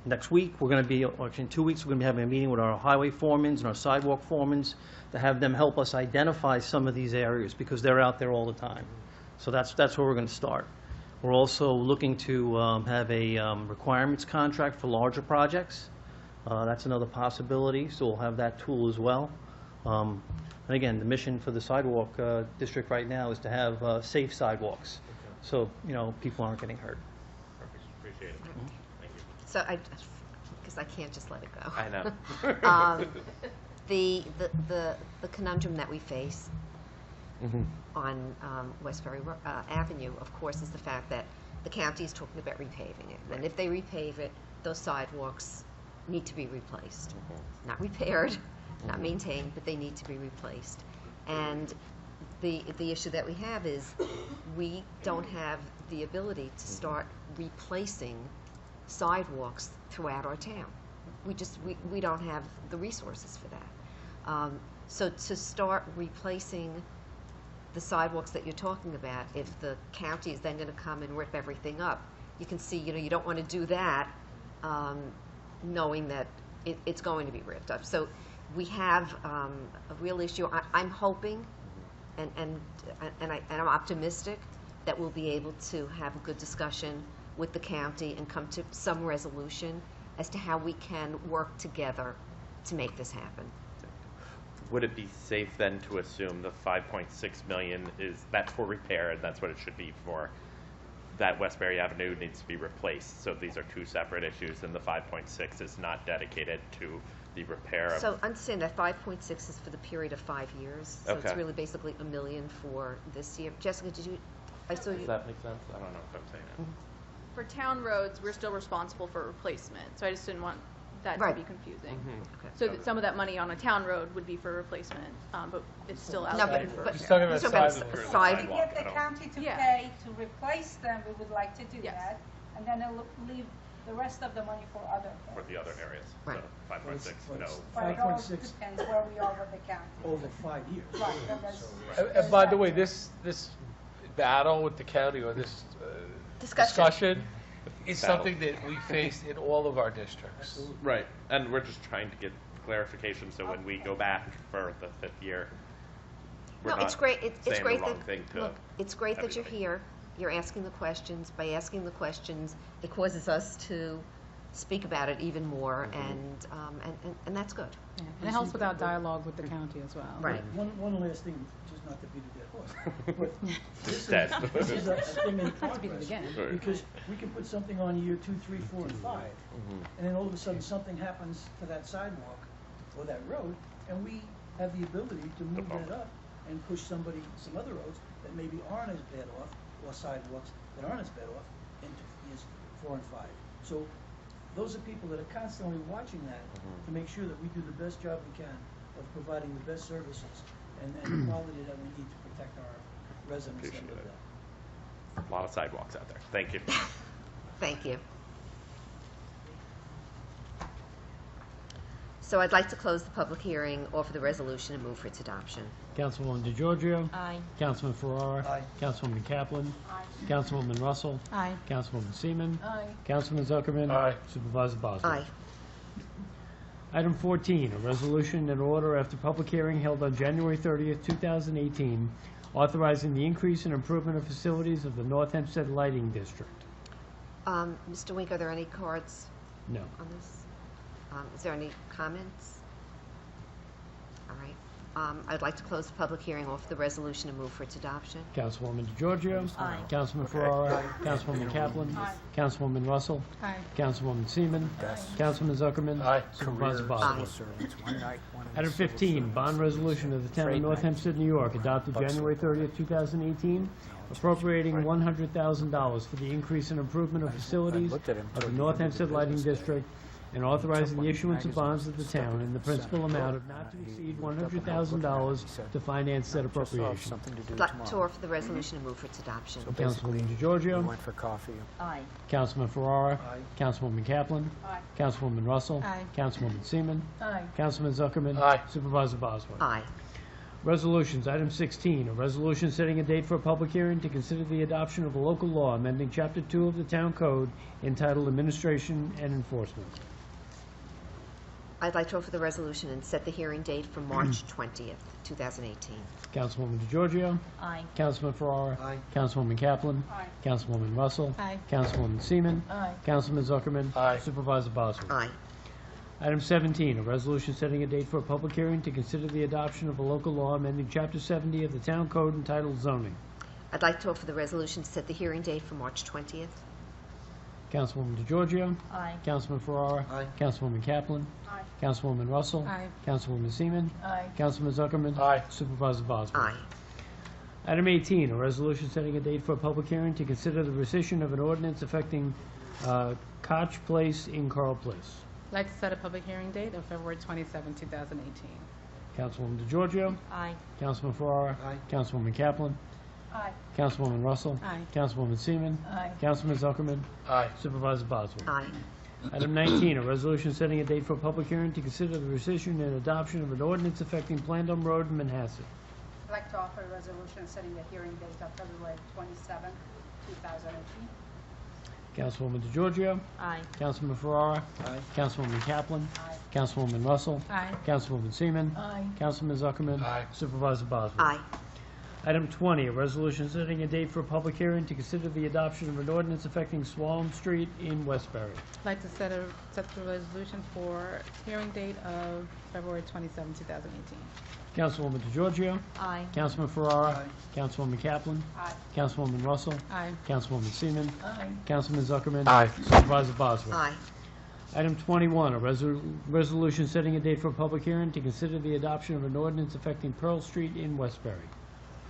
Next week, we're going to be, or in 2 weeks, we're going to be having a meeting with our highway foremans and our sidewalk foremans to have them help us identify some of these areas because they're out there all the time. So that's where we're going to start. We're also looking to have a requirements contract for larger projects. That's another possibility, so we'll have that tool as well. And again, the mission for the sidewalk district right now is to have safe sidewalks, so people aren't getting hurt. Perfect. Appreciate it. Thank you. So because I can't just let it go. I know. The conundrum that we face on Westbury Avenue, of course, is the fact that the county is talking about repaving it. And if they repave it, those sidewalks need to be replaced. Not repaired, not maintained, but they need to be replaced. And the issue that we have is we don't have the ability to start replacing sidewalks throughout our town. We don't have the resources for that. So to start replacing the sidewalks that you're talking about, if the county is then going to come and rip everything up, you can see, you don't want to do that knowing that it's going to be ripped up. So we have a real issue. I'm hoping, and I'm optimistic that we'll be able to have a good discussion with the county and come to some resolution as to how we can work together to make this happen. would it be safe then to assume the 5.6 million that's for repair and that's what it should be for? That Westbury Avenue needs to be replaced. So these are two separate issues, and the 5.6 is not dedicated to the repair of. So understand that 5.6 is for the period of 5 years. So it's Okay. really basically $1 million for this year. Jessica, did you? I saw you. Does that make sense? I don't know if I'm saying it. For town roads, we're still responsible for replacement, so I just didn't want that Right. to be confusing. Okay. So that some of that money on a town road would be for replacement, but it's still No, allocated for but repair. talking about side. To get the county to Yeah. pay to replace them, we would like to do Yes. that, and then it'll leave the rest of the money for other For things. the other areas. Right. So 5.6, no. But it all 5.6 depends where we are with the county. over 5 years. Right, and there's- And by the way, this battle with the county, or this discussion is Battle. something that we face in all of our districts. Right. And we're just trying to get clarification so when we go back for the 5th year, we're No, not it's great. It's saying great the wrong that thing to look. It's great that you're everybody. here. You're asking the questions. By asking the questions, it causes us to speak about it even more, and that's good. Yeah, and it helps with our dialogue with the county as well. Right. One last thing, just not to beat a dead horse, but this Dead. is a thing in Not to beat it progress. again. Right. Because we can put something on year 2, 3, 4, and 5, Mm-hmm. and then all of a sudden something happens to that sidewalk or that road, and we have the ability to move that up and push some other roads that maybe aren't as bad off, or sidewalks that aren't as bad off, into years 4 and 5. So those are people that are constantly watching that to make sure that we do the best job we can of providing the best services and the quality that we need to protect our residents that Appreciate live it. there. A lot of sidewalks out there. Thank you. Thank you. So I'd like to close the public hearing, offer the resolution, and move for its adoption. Councilwoman DeGiorgio. Aye. Councilman Ferrara. Aye. Councilwoman Kaplan. Aye. Councilwoman Russell. Aye. Councilwoman Seaman. Aye. Councilman Zuckerman. Aye. Supervisor Bosworth. Aye. Item 14, a resolution and order after public hearing held on January 30th, 2018, authorizing the increase and improvement of facilities of the North Hempstead Lighting District. Mr. Wink, are there any cards No. on this? Is there any comments? All right. I'd like to close the public hearing, offer the resolution, and move for its adoption. Councilwoman DeGiorgio. Aye. Councilman Ferrara. Councilwoman Kaplan. Councilwoman Russell. Aye. Councilwoman Seaman. Councilman Zuckerman. Aye. Supervisor Bosworth. Aye. Item 15, bond resolution of the town of North Hempstead, New York, adopted January 30th, 2018, appropriating $100,000 for the increase and improvement of facilities of the North Hempstead Lighting District, and authorizing the issuance of bonds of the town in the principal amount of not to exceed $100,000 to finance said appropriation. I'd like to offer the resolution and move for its adoption. Councilwoman DeGiorgio. for coffee. Aye. Councilman Ferrara. Aye. Councilwoman Kaplan. Aye. Councilwoman Russell. Aye. Councilwoman Seaman. Aye. Councilman Zuckerman. Aye. Supervisor Bosworth. Aye. Resolutions, item 16, a resolution setting a date for a public hearing to consider the adoption of a local law amending Chapter 2 of the Town Code entitled Administration and Enforcement. I'd like to offer the resolution and set the hearing date for March 20th, 2018. Councilwoman DeGiorgio. Aye. Councilman Ferrara. Aye. Councilwoman Kaplan. Aye. Councilwoman Russell. Aye. Councilwoman Seaman. Aye. Councilman Zuckerman. Aye. Supervisor Bosworth. Aye. Item 17, a resolution setting a date for a public hearing to consider the adoption of a local law amending Chapter 70 of the Town Code entitled Zoning. I'd like to offer the resolution to set the hearing date for March 20th. Councilwoman DeGiorgio. Aye. Councilman Ferrara. Aye. Councilwoman Kaplan. Aye. Councilwoman Russell. Aye. Councilwoman Seaman. Aye. Councilman Zuckerman. Aye. Supervisor Bosworth. Aye. Item 18, a resolution setting a date for a public hearing to consider the rescission of an ordinance affecting Koch Place in Carl Place. I'd like to set a public hearing date of February 27, 2018. Councilwoman DeGiorgio. Aye. Councilman Ferrara. Aye. Councilwoman Kaplan. Aye. Councilwoman Russell. Aye. Councilwoman Seaman. Aye. Councilman Zuckerman. Aye. Supervisor Bosworth. Aye. Item 19, a resolution setting a date for a public hearing to consider the rescission and adoption of an ordinance affecting Plandome Road in Manhasset. I'd like to offer a resolution setting the hearing date of February 27, 2018. Councilwoman DeGiorgio. Aye. Councilman Ferrara. Aye. Councilwoman Kaplan. Aye. Councilwoman Russell. Aye. Councilwoman Seaman. Aye. Councilman Zuckerman. Aye. Supervisor Bosworth. Aye. Item 20, a resolution setting a date for a public hearing to consider the adoption of an ordinance affecting Swallow Street in Westbury. I'd like to set the resolution for hearing date of February 27, 2018. Councilwoman DeGiorgio. Aye. Councilman Ferrara. Councilwoman Kaplan. Aye. Councilwoman Russell. Aye. Councilwoman Seaman. Aye. Councilman Zuckerman. Aye. Supervisor Bosworth. Aye. Item 21, a resolution setting a date for a public hearing to consider the adoption of an ordinance affecting Pearl Street in Westbury.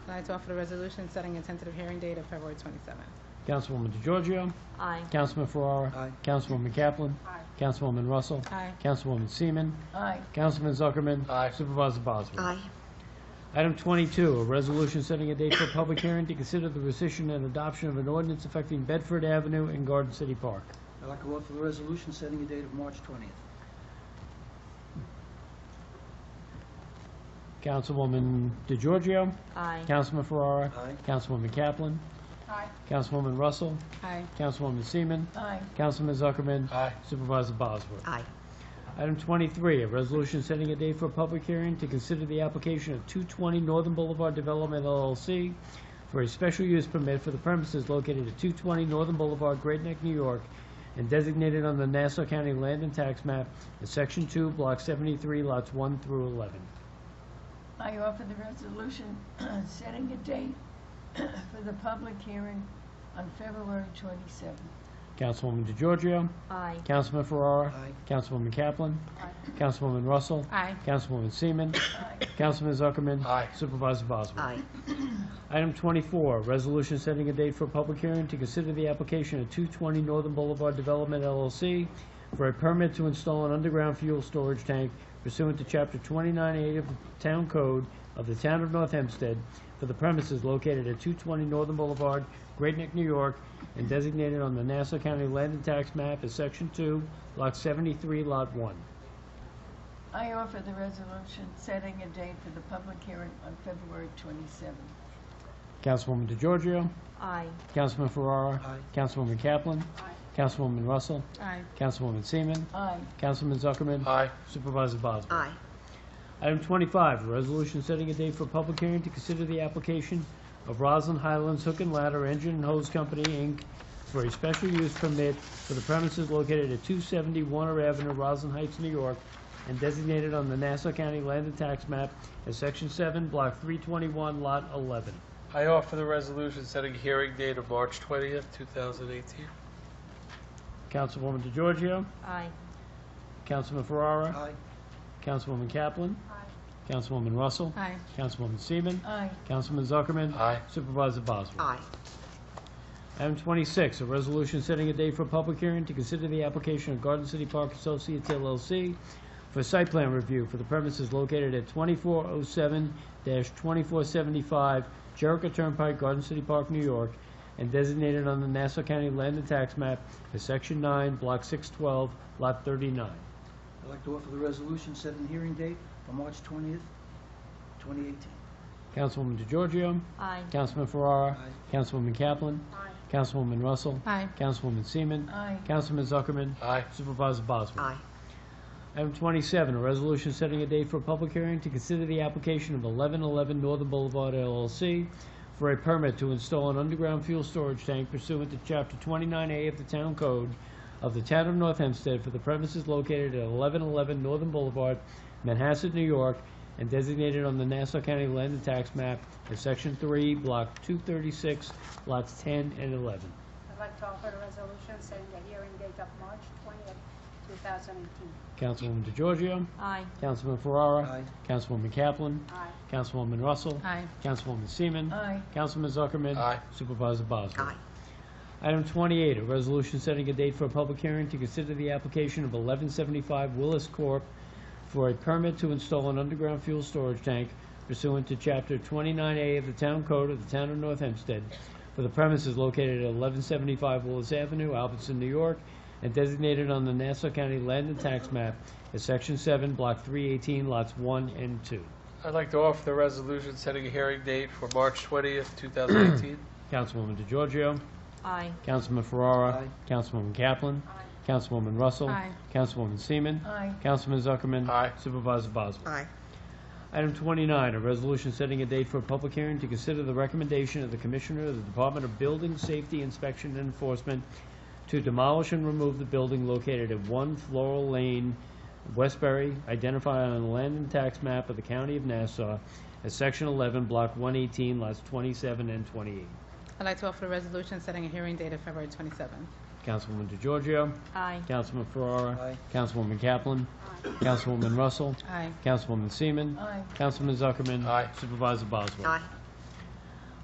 I'd like to offer the resolution setting a tentative hearing date of February 27th. Councilwoman DeGiorgio. Aye. Councilman Ferrara. Aye. Councilwoman Kaplan. Aye. Councilwoman Russell. Aye. Councilwoman Seaman. Aye. Councilman Zuckerman. Aye. Supervisor Bosworth. Aye. Item 22, a resolution setting a date for a public hearing to consider the rescission and adoption of an ordinance affecting Bedford Avenue and Garden City Park. I'd like to offer the resolution setting a date of March 20th. Councilwoman DeGiorgio. Aye. Councilman Ferrara. Aye. Councilwoman Kaplan. Aye. Councilwoman Russell. Aye. Councilwoman Seaman. Aye. Councilman Zuckerman. Aye. Supervisor Bosworth. Aye. Item 23, a resolution setting a date for a public hearing to consider the application of 220 Northern Boulevard Development LLC for a special use permit for the premises located at 220 Northern Boulevard, Great Neck, New York, and designated on the Nassau County Land and Tax Map as Section 2, Block 73, Lots 1 through 11. I offer the resolution setting a date for the public hearing on February 27th. Councilwoman DeGiorgio. Aye. Councilman Ferrara. Aye. Councilwoman Kaplan. Aye. Councilwoman Russell. Aye. Councilwoman Seaman. Councilman Zuckerman. Aye. Supervisor Bosworth. Aye. Item 24, resolution setting a date for a public hearing to consider the application of 220 Northern Boulevard Development LLC for a permit to install an underground fuel storage tank pursuant to Chapter 29A of the Town Code of the Town of North Hempstead for the premises located at 220 Northern Boulevard, Great Neck, New York, and designated on the Nassau County Land and Tax Map as Section 2, Lot 73, Lot 1. I offer the resolution setting a date for the public hearing on February 27th. Councilwoman DeGiorgio. Aye. Councilman Ferrara. Aye. Councilwoman Kaplan. Aye. Councilwoman Russell. Aye. Councilwoman Seaman. Aye. Councilman Zuckerman. Aye. Supervisor Bosworth. Aye. Item 25, a resolution setting a date for a public hearing to consider the application of Roslyn Highlands Hook and Ladder Engine and Hose Company, Inc. for a special use permit for the premises located at 270 Warner Avenue, Roslyn Heights, New York, and designated on the Nassau County Land and Tax Map as Section 7, Block 321, Lot 11. I offer the resolution setting hearing date of March 20th, 2018. Councilwoman DeGiorgio. Aye. Councilman Ferrara. Aye. Councilwoman Kaplan. Aye. Councilwoman Russell. Aye. Councilwoman Seaman. Aye. Councilman Zuckerman. Aye. Supervisor Bosworth. Aye. Item 26, a resolution setting a date for a public hearing to consider the application of Garden City Park Associates LLC for site plan review for the premises located at 2407-2475 Jericho Turnpike, Garden City Park, New York, and designated on the Nassau County Land and Tax Map as Section 9, Block 612, Lot 39. I'd like to offer the resolution setting hearing date for March 20th, 2018. Councilwoman DeGiorgio. Aye. Councilman Ferrara. Aye. Councilwoman Kaplan. Aye. Councilwoman Russell. Aye. Councilwoman Seaman. Aye. Councilman Zuckerman. Aye. Supervisor Bosworth. Aye. Item 27, a resolution setting a date for a public hearing to consider the application of 1111 Northern Boulevard LLC for a permit to install an underground fuel storage tank pursuant to Chapter 29A of the Town Code of the Town of North Hempstead for the premises located at 1111 Northern Boulevard, Manhasset, New York, and designated on the Nassau County Land and Tax Map as Section 3, Block 236, Lots 10 and 11. I'd like to offer a resolution setting the hearing date of March 20th, 2018. Councilwoman DeGiorgio. Aye. Councilman Ferrara. Aye. Councilwoman Kaplan. Aye. Councilwoman Russell. Aye. Councilwoman Seaman. Aye. Councilman Zuckerman. Aye. Supervisor Bosworth. Aye. Item 28, a resolution setting a date for a public hearing to consider the application of 1175 Willis Corp. for a permit to install an underground fuel storage tank pursuant to Chapter 29A of the Town Code of the Town of North Hempstead for the premises located at 1175 Willis Avenue, Albertson, New York, and designated on the Nassau County Land and Tax Map as Section 7, Block 318, Lots 1 and 2. I'd like to offer the resolution setting a hearing date for March 20th, 2018. Councilwoman DeGiorgio. Aye. Councilman Ferrara. Aye. Councilwoman Kaplan. Councilwoman Russell. Aye. Councilwoman Seaman. Aye. Councilman Zuckerman. Aye. Supervisor Bosworth. Aye. Item 29, a resolution setting a date for a public hearing to consider the recommendation of the Commissioner of the Department of Building Safety, Inspection, and Enforcement to demolish and remove the building located at 1 Floral Lane, Westbury, identified on the land and tax map of the County of Nassau as Section 11, Block 118, lots 27 and 28. I'd like to offer a resolution setting a hearing date of February 27th. Councilwoman DeGiorgio. Aye. Councilman Ferrara. Aye. Councilwoman Kaplan. Councilwoman Russell. Aye. Councilwoman Seaman. Aye. Councilman Zuckerman. Aye. Supervisor Boswell. Aye.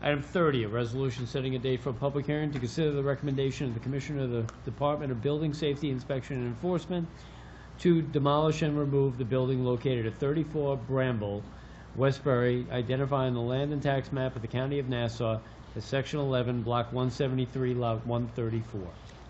Item 30, a resolution setting a date for a public hearing to consider the recommendation of the Commissioner of the Department of Building Safety, Inspection, and Enforcement to demolish and remove the building located at 34 Bramble, Westbury, identifying the land and tax map of the County of Nassau as Section 11, Block 173, Lot 134.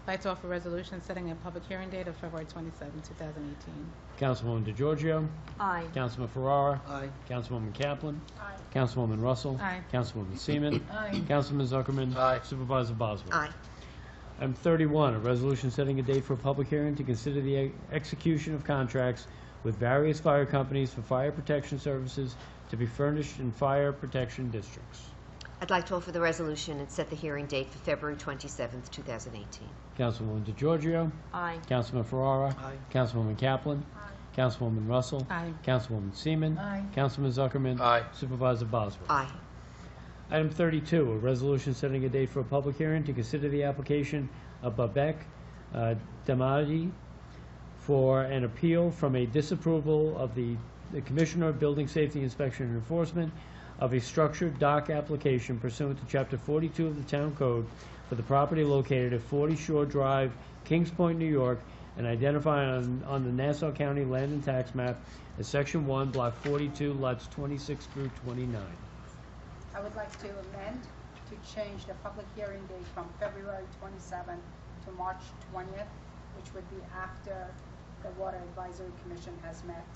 I'd like to offer a resolution setting a public hearing date of February 27, 2018. Councilwoman DeGiorgio. Aye. Councilman Ferrara. Aye. Councilwoman Kaplan. Aye. Councilwoman Russell. Aye. Councilwoman Seaman. Aye. Councilman Zuckerman. Aye. Supervisor Boswell. Aye. Item 31, a resolution setting a date for a public hearing to consider the execution of contracts with various fire companies for fire protection services to be furnished in fire protection districts. I'd like to offer the resolution and set the hearing date for February 27th, 2018. Councilwoman DeGiorgio. Aye. Councilman Ferrara. Aye. Councilwoman Kaplan. Councilwoman Russell. Aye. Councilwoman Seaman. Aye. Councilman Zuckerman. Aye. Supervisor Boswell. Aye. Item 32, a resolution setting a date for a public hearing to consider the application of Babek Damadi for an appeal from a disapproval of the Commissioner of Building Safety, Inspection, and Enforcement of a structured dock application pursuant to Chapter 42 of the Town Code for the property located at 40 Shore Drive, Kings Point, New York, and identified on the Nassau County Land and Tax Map as Section 1, Block 42, lots 26 through 29. I would like to amend to change the public hearing date from February 27 to March 20th, which would be after the Water Advisory Commission has met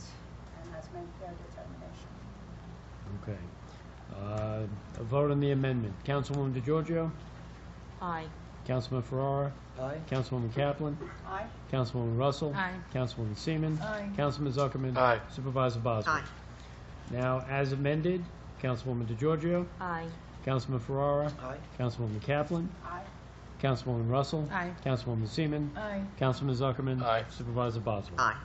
and has made their determination. Okay. A vote on the amendment. Councilwoman DeGiorgio. Aye. Councilman Ferrara. Aye. Councilwoman Kaplan. Aye. Councilwoman Russell. Aye. Councilwoman Seaman. Aye. Councilman Zuckerman. Aye. Supervisor Boswell. Aye. Now, as amended, Councilwoman DeGiorgio. Aye. Councilman Ferrara. Aye. Councilwoman Kaplan. Aye. Councilwoman Russell. Aye. Councilwoman Seaman. Aye. Councilman Zuckerman. Aye. Supervisor Boswell. Aye.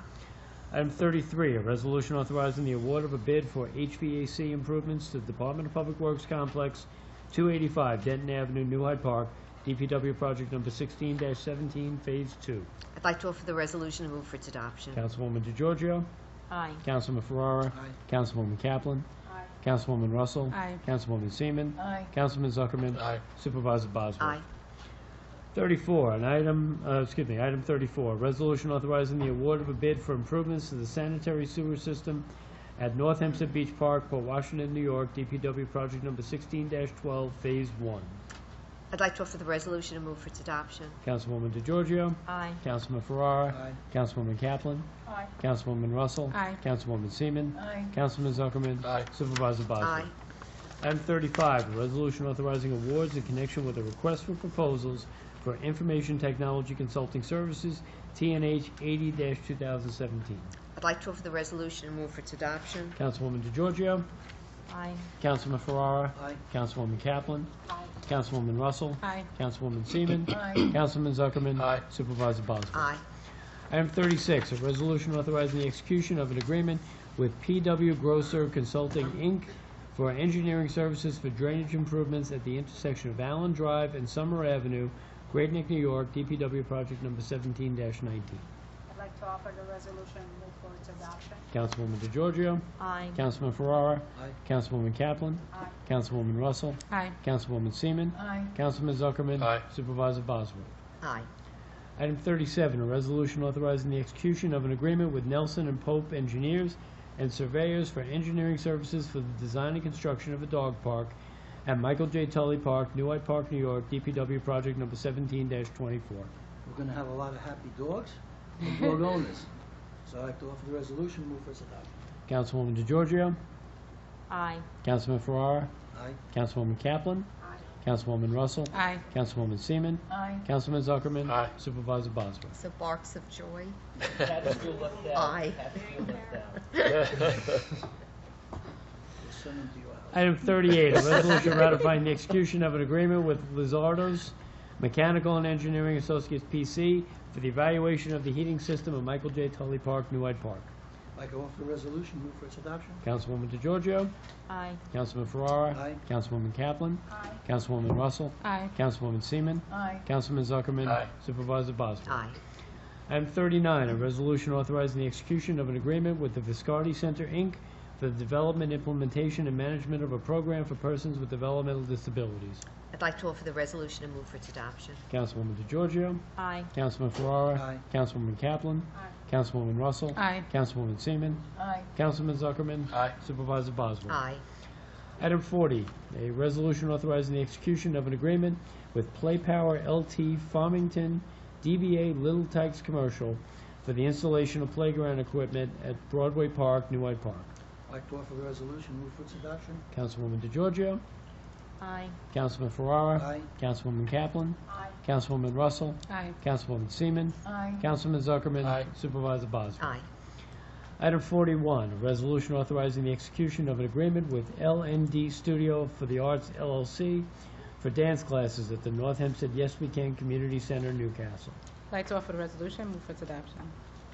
Item 33, a resolution authorizing the award of a bid for HVAC improvements to the Department of Public Works Complex, 285 Denton Avenue, New Hyde Park, DPW project number 16-17, Phase 2. I'd like to offer the resolution and move for its adoption. Councilwoman DeGiorgio. Aye. Councilman Ferrara. Aye. Councilwoman Kaplan. Aye. Councilwoman Russell. Aye. Councilwoman Seaman. Aye. Councilman Zuckerman. Aye. Supervisor Boswell. Aye. 34, item 34, resolution authorizing the award of a bid for improvements to the sanitary sewer system at North Hempstead Beach Park, Port Washington, New York, DPW project number 16-12, Phase 1. I'd like to offer the resolution and move for its adoption. Councilwoman DeGiorgio. Aye. Councilman Ferrara. Aye. Councilwoman Kaplan. Aye. Councilwoman Russell. Aye. Councilwoman Seaman. Aye. Councilman Zuckerman. Aye. Supervisor Boswell. Aye. Item 35, a resolution authorizing awards in connection with a request for proposals for Information Technology Consulting Services, TNH 80-2017. I'd like to offer the resolution and move for its adoption. Councilwoman DeGiorgio. Aye. Councilman Ferrara. Aye. Councilwoman Kaplan. Aye. Councilwoman Russell. Aye. Councilwoman Seaman. Aye. Councilman Zuckerman. Aye. Supervisor Boswell. Aye. Item 36, a resolution authorizing the execution of an agreement with PW Grosser Consulting, Inc. for engineering services for drainage improvements at the intersection of Allen Drive and Summer Avenue, Great Neck, New York, DPW project number 17-19. I'd like to offer the resolution and move for its adoption. Councilwoman DeGiorgio. Aye. Councilman Ferrara. Aye. Councilwoman Kaplan. Aye. Councilwoman Russell. Aye. Councilwoman Seaman. Aye. Councilman Zuckerman. Aye. Supervisor Boswell. Aye. Item 37, a resolution authorizing the execution of an agreement with Nelson and Pope Engineers and Surveyors for engineering services for the design and construction of a dog park at Michael J. Tully Park, New Hyde Park, New York, DPW project number 17-24. We're going to have a lot of happy dogs and dog owners. So I'd like to offer the resolution, move for its adoption. Councilwoman DeGiorgio. Aye. Councilman Ferrara. Aye. Councilwoman Kaplan. Aye. Councilwoman Russell. Aye. Councilwoman Seaman. Aye. Councilman Zuckerman. Aye. Supervisor Boswell. So barks of joy. Aye. Aye. We'll send them to your house. Item 38, a resolution ratifying the execution of an agreement with Lizardo's Mechanical and Engineering Associates, P.C., for the evaluation of the heating system at Michael J. Tully Park, New Hyde Park. I'd like to offer the resolution, move for its adoption. Councilwoman DeGiorgio. Aye. Councilman Ferrara. Aye. Councilwoman Kaplan. Aye. Councilwoman Russell. Aye. Councilwoman Seaman. Aye. Councilman Zuckerman. Aye. Supervisor Bosworth. Aye. Item 39, a resolution authorizing the execution of an agreement with the Viscardi Center, Inc. for the development, implementation, and management of a program for persons with developmental disabilities. I'd like to offer the resolution and move for its adoption. Councilwoman DeGiorgio. Aye. Councilman Ferrara. Aye. Councilwoman Kaplan. Councilwoman Russell. Aye. Councilwoman Seaman. Aye. Councilman Zuckerman. Aye. Supervisor Bosworth. Aye. Item 40, a resolution authorizing the execution of an agreement with Play Power LT Farmington, DBA Little Tykes Commercial, for the installation of playground equipment at Broadway Park, New Hyde Park. I'd like to offer the resolution, move for its adoption. Councilwoman DeGiorgio. Aye. Councilman Ferrara. Aye. Councilwoman Kaplan. Aye. Councilwoman Russell. Aye. Councilwoman Seaman. Aye. Councilman Zuckerman. Aye. Supervisor Bosworth. Aye. Item 41, a resolution authorizing the execution of an agreement with LND Studio for the Arts LLC for dance classes at the North Hempstead Yes We Can Community Center, Newcastle. I'd like to offer the resolution, move for its adoption.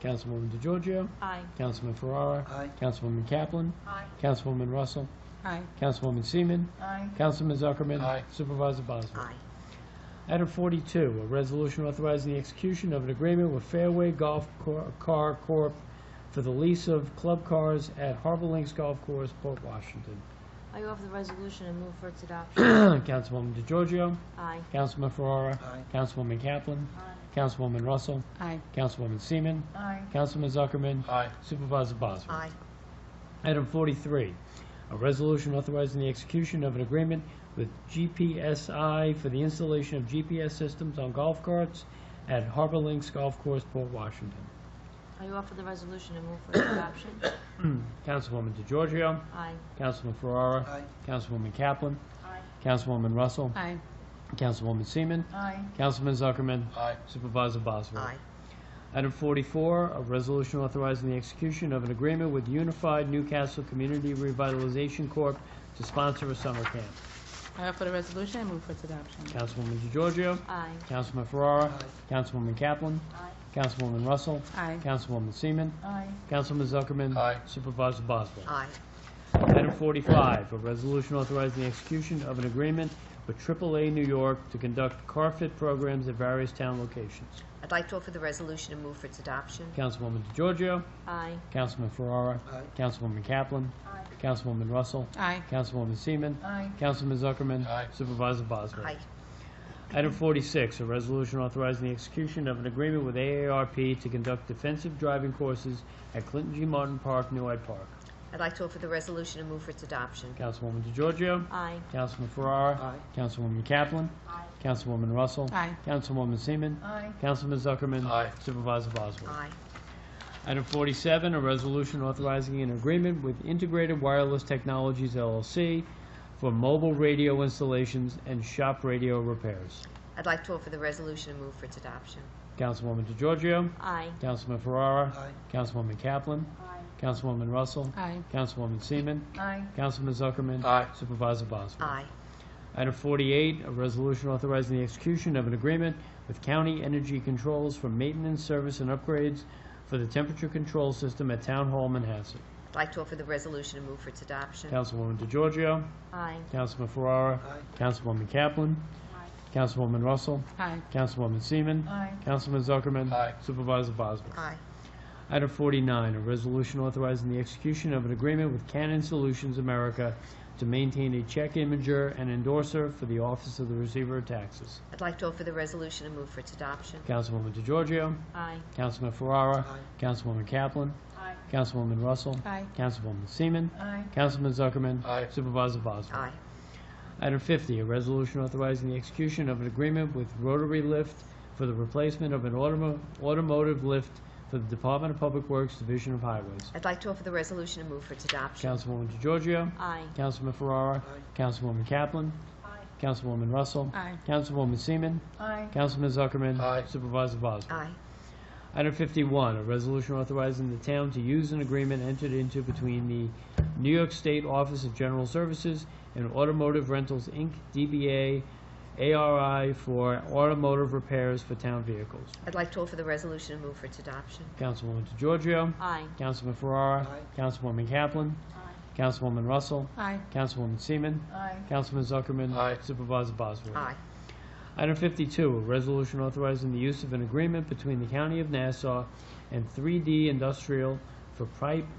Councilwoman DeGiorgio. Aye. Councilman Ferrara. Aye. Councilwoman Kaplan. Aye. Councilwoman Russell. Aye. Councilwoman Seaman. Aye. Councilman Zuckerman. Aye. Supervisor Bosworth. Aye. Item 42, a resolution authorizing the execution of an agreement with Fairway Golf Car Corp. for the lease of club cars at Harbor Links Golf Course, Port Washington. I offer the resolution and move for its adoption. Councilwoman DeGiorgio. Aye. Councilman Ferrara. Aye. Councilwoman Kaplan. Councilwoman Russell. Aye. Councilwoman Seaman. Aye. Councilman Zuckerman. Aye. Supervisor Bosworth. Aye. Item 43, a resolution authorizing the execution of an agreement with GPSI for the installation of GPS systems on golf carts at Harbor Links Golf Course, Port Washington. I offer the resolution and move for its adoption. Councilwoman DeGiorgio. Aye. Councilman Ferrara. Aye. Councilwoman Kaplan. Aye. Councilwoman Russell. Aye. Councilwoman Seaman. Aye. Councilman Zuckerman. Aye. Supervisor Bosworth. Aye. Item 44, a resolution authorizing the execution of an agreement with Unified Newcastle Community Revitalization Corp. to sponsor a summer camp. I offer the resolution and move for its adoption. Councilwoman DeGiorgio. Aye. Councilman Ferrara. Aye. Councilwoman Kaplan. Councilwoman Russell. Aye. Councilwoman Seaman. Aye. Councilman Zuckerman. Aye. Supervisor Bosworth. Aye. Item 45, a resolution authorizing the execution of an agreement with AAA New York to conduct car fit programs at various town locations. I'd like to offer the resolution and move for its adoption. Councilwoman DeGiorgio. Aye. Councilman Ferrara. Aye. Councilwoman Kaplan. Councilwoman Russell. Aye. Councilwoman Seaman. Aye. Councilman Zuckerman. Aye. Supervisor Bosworth. Aye. Item 46, a resolution authorizing the execution of an agreement with AARP to conduct defensive driving courses at Clinton G. Martin Park, New Hyde Park. I'd like to offer the resolution and move for its adoption. Councilwoman DeGiorgio. Aye. Councilman Ferrara. Aye. Councilwoman Kaplan. Councilwoman Russell. Aye. Councilwoman Seaman. Aye. Councilman Zuckerman. Aye. Supervisor Bosworth. Aye. Item 47, a resolution authorizing an agreement with Integrated Wireless Technologies LLC for mobile radio installations and shop radio repairs. I'd like to offer the resolution and move for its adoption. Councilwoman DeGiorgio. Aye. Councilman Ferrara. Aye. Councilwoman Kaplan. Councilwoman Russell. Aye. Councilwoman Seaman. Aye. Councilman Zuckerman. Aye. Supervisor Bosworth. Aye. Item 48, a resolution authorizing the execution of an agreement with County Energy Controls for maintenance, service, and upgrades for the temperature control system at Town Hall, Manhasset. I'd like to offer the resolution and move for its adoption. Councilwoman DeGiorgio. Aye. Councilman Ferrara. Aye. Councilwoman Kaplan. Councilwoman Russell. Aye. Councilwoman Seaman. Aye. Councilman Zuckerman. Aye. Supervisor Bosworth. Aye. Item 49, a resolution authorizing the execution of an agreement with Canon Solutions America to maintain a check imager and endorser for the Office of the Receiver of Taxes. I'd like to offer the resolution and move for its adoption. Councilwoman DeGiorgio. Aye. Councilman Ferrara. Aye. Councilwoman Kaplan. Councilwoman Russell. Aye. Councilwoman Seaman. Aye. Councilman Zuckerman. Aye. Supervisor Bosworth. Aye. Item 50, a resolution authorizing the execution of an agreement with Rotary Lift for the replacement of an automotive lift for the Department of Public Works Division of Highways. I'd like to offer the resolution and move for its adoption. Councilwoman DeGiorgio. Aye. Councilman Ferrara. Aye. Councilwoman Kaplan. Councilwoman Russell. Aye. Councilwoman Seaman. Aye. Councilman Zuckerman. Aye. Supervisor Bosworth. Aye. Item 51, a resolution authorizing the town to use an agreement entered into between the New York State Office of General Services and Automotive Rentals, Inc., DBA ARI for automotive repairs for town vehicles. I'd like to offer the resolution and move for its adoption. Councilwoman DeGiorgio. Aye. Councilman Farrar. Aye. Councilwoman Kaplan. Councilwoman Russell. Aye. Councilwoman Seaman. Aye. Councilman Zuckerman. Aye. Supervisor Bosworth. Aye. Item 52, a resolution authorizing the use of an agreement between the County of Nassau and 3D Industrial for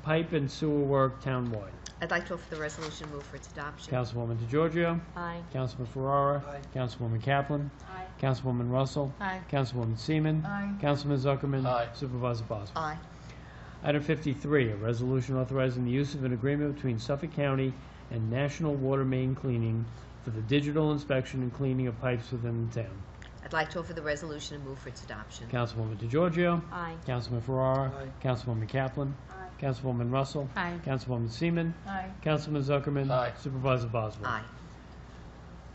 pipe and sewer work townwide. I'd like to offer the resolution and move for its adoption. Councilwoman DeGiorgio. Aye. Councilman Ferrara. Aye. Councilwoman Kaplan. Aye. Councilwoman Russell. Aye. Councilwoman Seaman. Aye. Councilman Zuckerman. Aye. Supervisor Bosworth. Aye. Item 53, a resolution authorizing the use of an agreement between Suffolk County and National Water Main Cleaning for the digital inspection and cleaning of pipes within the town. I'd like to offer the resolution and move for its adoption. Councilwoman DeGiorgio. Aye. Councilman Ferrara. Aye. Councilwoman Kaplan. Councilwoman Russell. Aye. Councilwoman Seaman. Aye. Councilman Zuckerman. Aye. Supervisor Bosworth. Aye.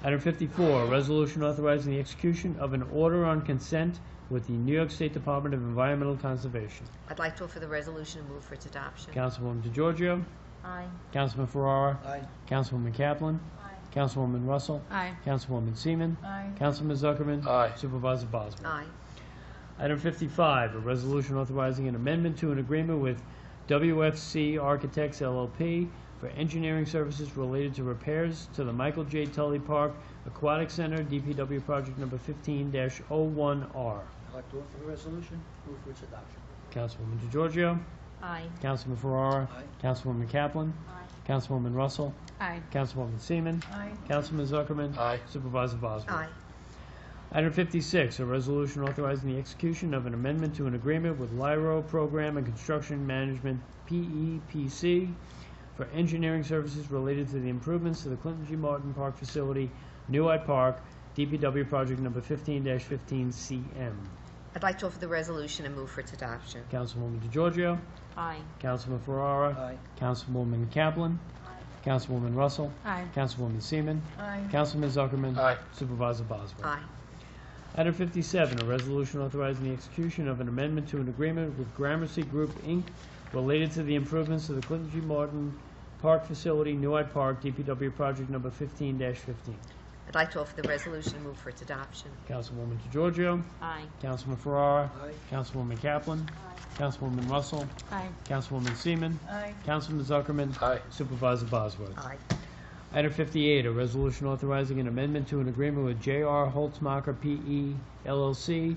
Item 54, a resolution authorizing the execution of an order on consent with the New York State Department of Environmental Conservation. I'd like to offer the resolution and move for its adoption. Councilwoman DeGiorgio. Aye. Councilman Ferrara. Aye. Councilwoman Kaplan. Councilwoman Russell. Aye. Councilwoman Seaman. Aye. Councilman Zuckerman. Aye. Supervisor Bosworth. Aye. Item 55, a resolution authorizing an amendment to an agreement with WFC Architects LLP for engineering services related to repairs to the Michael J. Tully Park Aquatic Center, DPW project number 15-01R. I'd like to offer the resolution, move for its adoption. Councilwoman DeGiorgio. Aye. Councilman Ferrara. Aye. Councilwoman Kaplan. Councilwoman Russell. Aye. Councilwoman Seaman. Aye. Councilman Zuckerman. Aye. Supervisor Bosworth. Aye. Item 56, a resolution authorizing the execution of an amendment to an agreement with Lyro Program and Construction Management, PEPC, for engineering services related to the improvements to the Clinton G. Martin Park Facility, New Hyde Park, DPW project number 15-15CM. I'd like to offer the resolution and move for its adoption. Councilwoman DeGiorgio. Aye. Councilman Ferrara. Aye. Councilwoman Kaplan. Councilwoman Russell. Aye. Councilwoman Seaman. Aye. Councilman Zuckerman. Aye. Supervisor Bosworth. Aye. Item 57, a resolution authorizing the execution of an amendment to an agreement with Gramercy Group, Inc. related to the improvements to the Clinton G. Martin Park Facility, New Hyde Park, DPW project number 15-15. I'd like to offer the resolution and move for its adoption. Councilwoman DeGiorgio. Aye. Councilman Ferrara. Aye. Councilwoman Kaplan. Councilwoman Russell. Aye. Councilwoman Seaman. Aye. Councilman Zuckerman. Aye. Supervisor Bosworth. Aye. Item 58, a resolution authorizing an amendment to an agreement with J.R. Holtzmacher P.E. LLC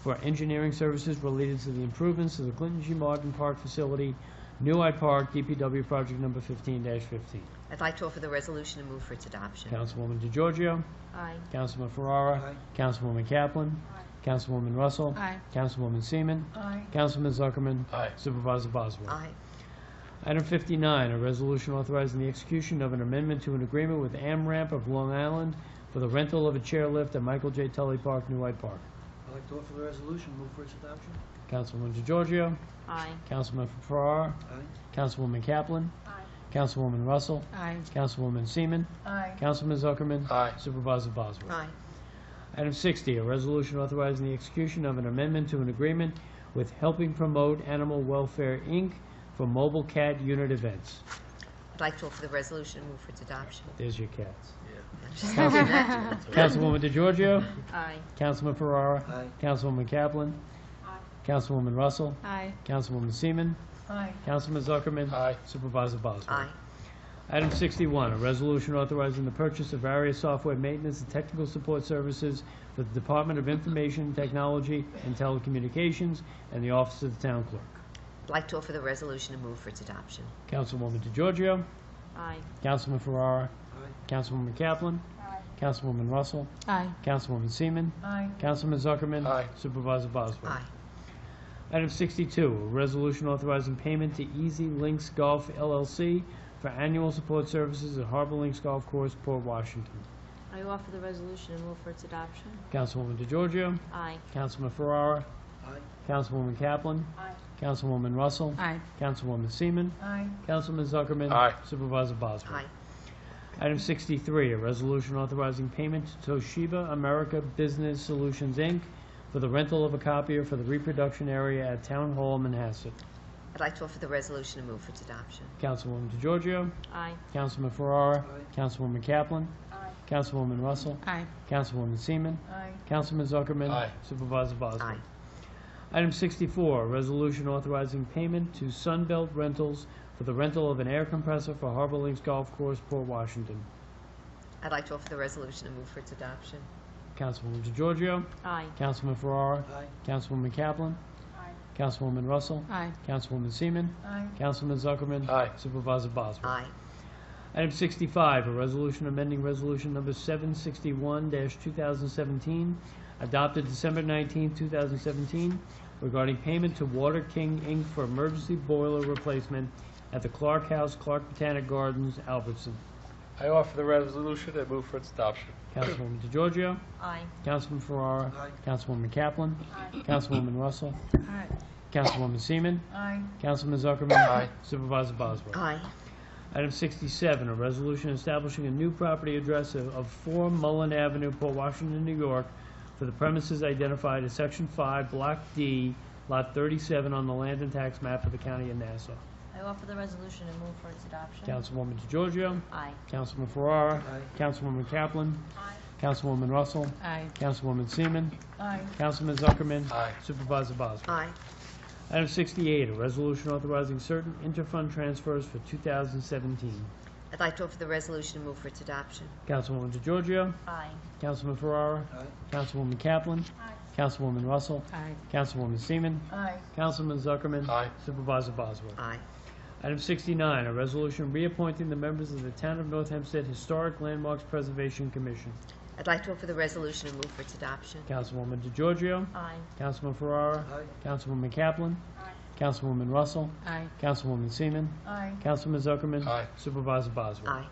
for engineering services related to the improvements to the Clinton G. Martin Park Facility, New Hyde Park, DPW project number 15-15. I'd like to offer the resolution and move for its adoption. Councilwoman DeGiorgio. Aye. Councilman Ferrara. Aye. Councilwoman Kaplan. Councilwoman Russell. Aye. Councilwoman Seaman. Aye. Councilman Zuckerman. Aye. Supervisor Bosworth. Aye. Item 59, a resolution authorizing the execution of an amendment to an agreement with AmRamp of Long Island for the rental of a chairlift at Michael J. Tully Park, New Hyde Park. I'd like to offer the resolution, move for its adoption. Councilwoman DeGiorgio. Aye. Councilman Farrar. Aye. Councilwoman Kaplan. Councilwoman Russell. Aye. Councilwoman Seaman. Aye. Councilman Zuckerman. Aye. Supervisor Bosworth. Aye. Item 60, a resolution authorizing the execution of an amendment to an agreement with Helping Promote Animal Welfare, Inc. for mobile cat unit events. I'd like to offer the resolution and move for its adoption. There's your cats. Yeah. Councilwoman DeGiorgio. Aye. Councilman Ferrara. Aye. Councilwoman Kaplan. Councilwoman Russell. Aye. Councilwoman Seaman. Aye. Councilman Zuckerman. Aye. Supervisor Bosworth. Aye. Item 61, a resolution authorizing the purchase of various software maintenance and technical support services for the Department of Information Technology and Telecommunications and the Office of the Town Clerk. I'd like to offer the resolution and move for its adoption. Councilwoman DeGiorgio. Aye. Councilman Ferrara. Aye. Councilwoman Kaplan. Councilwoman Russell. Aye. Councilwoman Seaman. Aye. Councilman Zuckerman. Aye. Supervisor Bosworth. Aye. Item 62, a resolution authorizing payment to Easy Links Golf LLC for annual support services at Harbor Links Golf Course, Port Washington. I offer the resolution and move for its adoption. Councilwoman DeGiorgio. Aye. Councilman Ferrara. Aye. Councilwoman Kaplan. Aye. Councilwoman Russell. Aye. Councilwoman Seaman. Aye. Councilman Zuckerman. Aye. Supervisor Bosworth. Aye. Item 63, a resolution authorizing payment to Toshiba America Business Solutions, Inc. for the rental of a copier for the reproduction area at Town Hall, Manhasset. I'd like to offer the resolution and move for its adoption. Councilwoman DeGiorgio. Aye. Councilman Ferrara. Councilwoman Kaplan. Aye. Councilwoman Russell. Aye. Councilwoman Seaman. Aye. Councilman Zuckerman. Aye. Supervisor Bosworth. Aye. Item 64, a resolution authorizing payment to Sunbelt Rentals for the rental of an air compressor for Harbor Links Golf Course, Port Washington. I'd like to offer the resolution and move for its adoption. Councilwoman DeGiorgio. Aye. Councilman Ferrara. Aye. Councilwoman Kaplan. Aye. Councilwoman Russell. Aye. Councilwoman Seaman. Aye. Councilman Zuckerman. Aye. Supervisor Bosworth. Aye. Item 65, a resolution amending resolution number 761-2017, adopted December 19, 2017, regarding payment to Water King, Inc. for emergency boiler replacement at the Clark House, Clark Botanic Gardens, Albertson. I offer the resolution and move for its adoption. Councilwoman DeGiorgio. Aye. Councilman Ferrara. Aye. Councilwoman Kaplan. Aye. Councilwoman Russell. Aye. Councilwoman Seaman. Aye. Councilman Zuckerman. Aye. Supervisor Bosworth. Aye. Item 67, a resolution establishing a new property address of 4 Mullen Avenue, Port Washington, New York, for the premises identified as Section 5, Block D, Lot 37 on the land and tax map of the County of Nassau. I offer the resolution and move for its adoption. Councilwoman DeGiorgio. Aye. Councilman Ferrara. Aye. Councilwoman Kaplan. Councilwoman Russell. Aye. Councilwoman Seaman. Aye. Councilman Zuckerman. Aye. Supervisor Bosworth. Aye. Item 68, a resolution authorizing certain interfund transfers for 2017. I'd like to offer the resolution and move for its adoption. Councilwoman DeGiorgio. Aye. Councilman Ferrara. Aye. Councilwoman Kaplan. Councilwoman Russell. Aye. Councilwoman Seaman. Aye. Councilman Zuckerman. Aye. Supervisor Bosworth. Aye. Item 69, a resolution reappointing the members of the Town of North Hempstead Historic Landmarks Preservation Commission. I'd like to offer the resolution and move for its adoption. Councilwoman DeGiorgio. Aye. Councilman Ferrara. Aye. Councilwoman Kaplan. Councilwoman Russell. Aye. Councilwoman Seaman. Aye. Councilman Zuckerman. Aye. Supervisor Bosworth. Aye.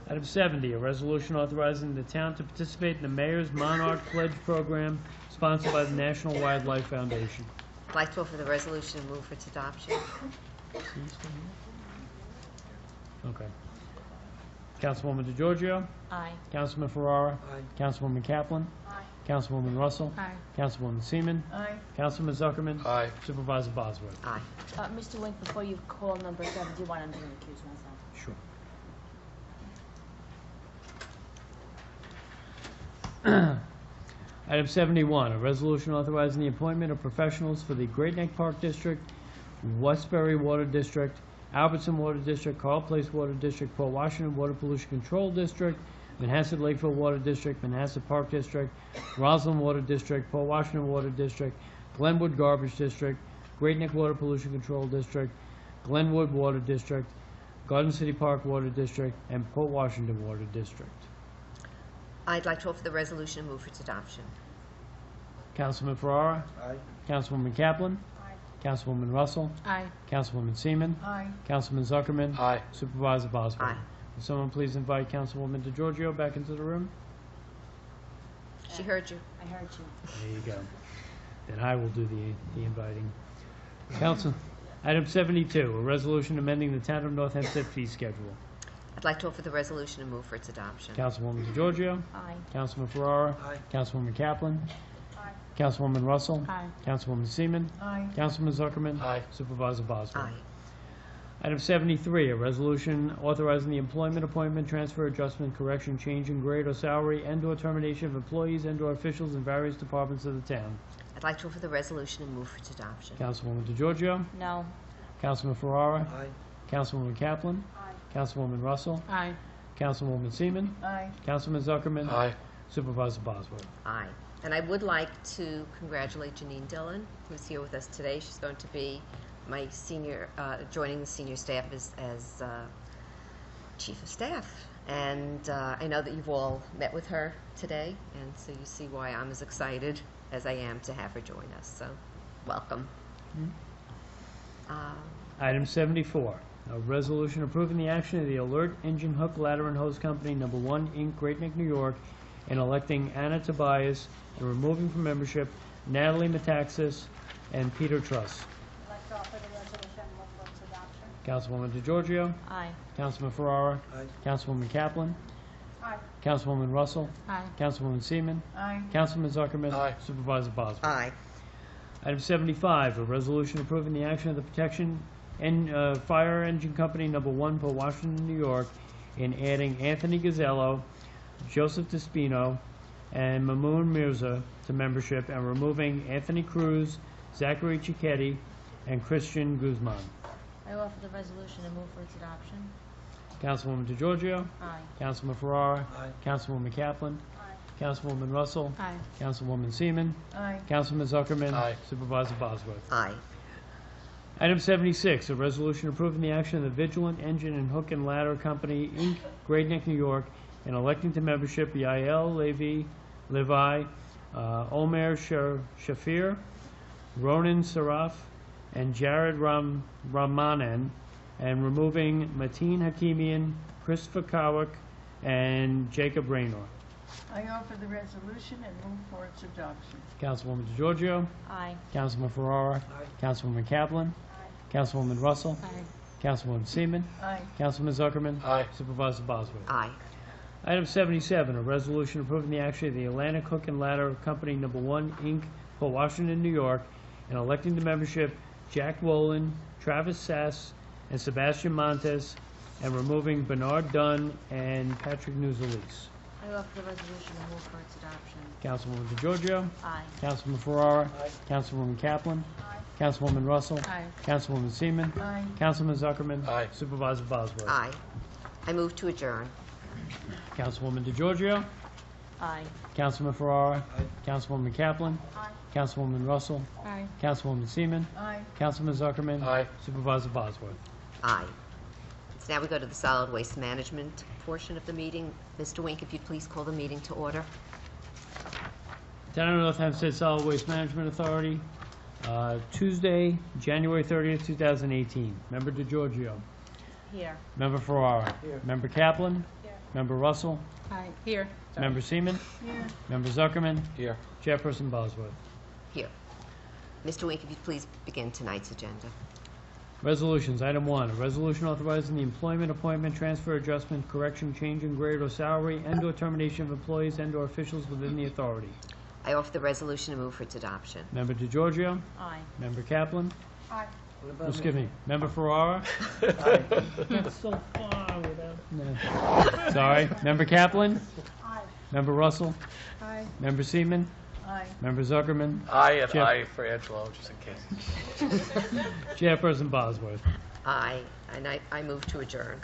Item 70, a resolution authorizing the town to participate in the Mayor's Monarch Pledge Program sponsored by the National Wildlife Foundation. I'd like to offer the resolution and move for its adoption. Okay. Councilwoman DeGiorgio. Aye. Councilman Ferrara. Aye. Councilwoman Kaplan. Councilwoman Russell. Aye. Councilwoman Seaman. Aye. Councilman Zuckerman. Aye. Supervisor Bosworth. Aye. Mr. Wink, before you call number 7, do you want to recuse myself? Sure. Item 71, a resolution authorizing the appointment of professionals for the Great Neck Park District, Westbury Water District, Albertson Water District, Carl Place Water District, Port Washington Water Pollution Control District, Manhasset Lakeville Water District, Manhasset Park District, Roslyn Water District, Port Washington Water District, Glenwood Garbage District, Great Neck Water Pollution Control District, Glenwood Water District, Garden City Park Water District, and Port Washington Water District. I'd like to offer the resolution and move for its adoption. Councilman Ferrara. Aye. Councilwoman Kaplan. Councilwoman Russell. Aye. Councilwoman Seaman. Aye. Councilman Zuckerman. Aye. Supervisor Bosworth. Aye. Will someone please invite Councilwoman DeGiorgio back into the room? She heard you. I heard you. There you go. Then I will do the inviting. Council, item 72, a resolution amending the Town of North Hempstead fee schedule. I'd like to offer the resolution and move for its adoption. Councilwoman DeGiorgio. Aye. Councilman Ferrara. Aye. Councilwoman Kaplan. Councilwoman Russell. Aye. Councilwoman Seaman. Aye. Councilman Zuckerman. Aye. Supervisor Bosworth. Aye. Item 73, a resolution authorizing the employment, appointment, transfer, adjustment, correction, change in grade or salary, and/or termination of employees and/or officials in various departments of the town. I'd like to offer the resolution and move for its adoption. Councilwoman DeGiorgio. No. Councilman Ferrara. Aye. Councilwoman Kaplan. Councilwoman Russell. Aye. Councilwoman Seaman. Aye. Councilman Zuckerman. Aye. Supervisor Bosworth. Aye. And I would like to congratulate Janine Dillon, who's here with us today. She's going to be my senior, joining the senior staff as chief of staff. And I know that you've all met with her today, and so you see why I'm as excited as I am to have her join us. So, welcome. Item 74, a resolution approving the action of the Alert Engine Hook Ladder and Hose Company, Number 1, Inc., Great Neck, New York, in electing Anna Tobias and removing from membership Natalie Metaxas and Peter Truss. I'd like to offer the resolution and move for its adoption. Councilwoman DeGiorgio. Aye. Councilman Ferrara. Aye. Councilwoman Kaplan. Aye. Councilwoman Russell. Aye. Councilwoman Seaman. Aye. Councilman Zuckerman. Aye. Supervisor Bosworth. Aye. Item 75, a resolution approving the action of the Protection and Fire Engine Company Number 1, Port Washington, New York, in adding Anthony Gazzello, Joseph Despino, and Mamoon Mirza to membership, and removing Anthony Cruz, Zachary Cicchetti, and Christian Guzman. I offer the resolution and move for its adoption. Councilwoman DeGiorgio. Aye. Councilman Ferrara. Aye. Councilwoman Kaplan. Aye. Councilwoman Russell. Aye. Councilwoman Seaman. Aye. Councilman Zuckerman. Aye. Supervisor Bosworth. Aye. Item 76, a resolution approving the action of the Vigilant Engine and Hook and Ladder Company, Inc., Great Neck, New York, and electing to membership Yael Levi, Omer Shafir, Ronan Saraf, and Jared Ramanan, and removing Mateen Hakimian, Christopher Kowak, and Jacob Raynor. I offer the resolution and move for its adoption. Councilwoman DeGiorgio. Aye. Councilman Ferrara. Aye. Councilwoman Kaplan. Councilwoman Russell. Aye. Councilwoman Seaman. Aye. Councilman Zuckerman. Aye. Supervisor Bosworth. Aye. Item 77, a resolution approving the action of the Atlantic Hook and Ladder Company Number 1, Inc., Port Washington, New York, and electing to membership Jack Wolin, Travis Sass, and Sebastian Montes, and removing Bernard Dunn and Patrick Nuzelise. I offer the resolution and move for its adoption. Councilwoman DeGiorgio. Aye. Councilman Ferrara. Aye. Councilwoman Kaplan. Councilwoman Russell. Aye. Councilwoman Seaman. Aye. Councilman Zuckerman. Aye. Supervisor Bosworth. Aye. I move to adjourn. Councilwoman DeGiorgio. Aye. Councilman Ferrara. Aye. Councilwoman Kaplan. Aye. Councilwoman Russell. Aye. Councilwoman Seaman. Aye. Councilman Zuckerman. Aye. Supervisor Bosworth. Aye. So now we go to the solid waste management portion of the meeting. Mr. Wink, if you'd please call the meeting to order. Town of North Hempstead Solid Waste Management Authority, Tuesday, January 30th, 2018. Member DeGiorgio. Here. Member Ferrara. Here. Member Kaplan. Here. Member Russell. Aye. Here. Member Seaman. Here. Member Zuckerman. Here. Chairperson Bosworth. Here. Mr. Wink, if you'd please begin tonight's agenda. Resolutions. Item 1, a resolution authorizing the employment, appointment, transfer, adjustment, correction, change in grade or salary, and/or termination of employees and/or officials within the authority. I offer the resolution and move for its adoption. Member DeGiorgio. Aye. Member Kaplan. Aye. What about Excuse me. Member Ferrara. Aye. That's so far without. No. Sorry. Member Kaplan. Aye. Member Russell. Aye. Member Seaman. Aye. Member Zuckerman. Aye and Chair- aye for Angelo, just in case. Chairperson Bosworth. Aye. And I move to adjourn.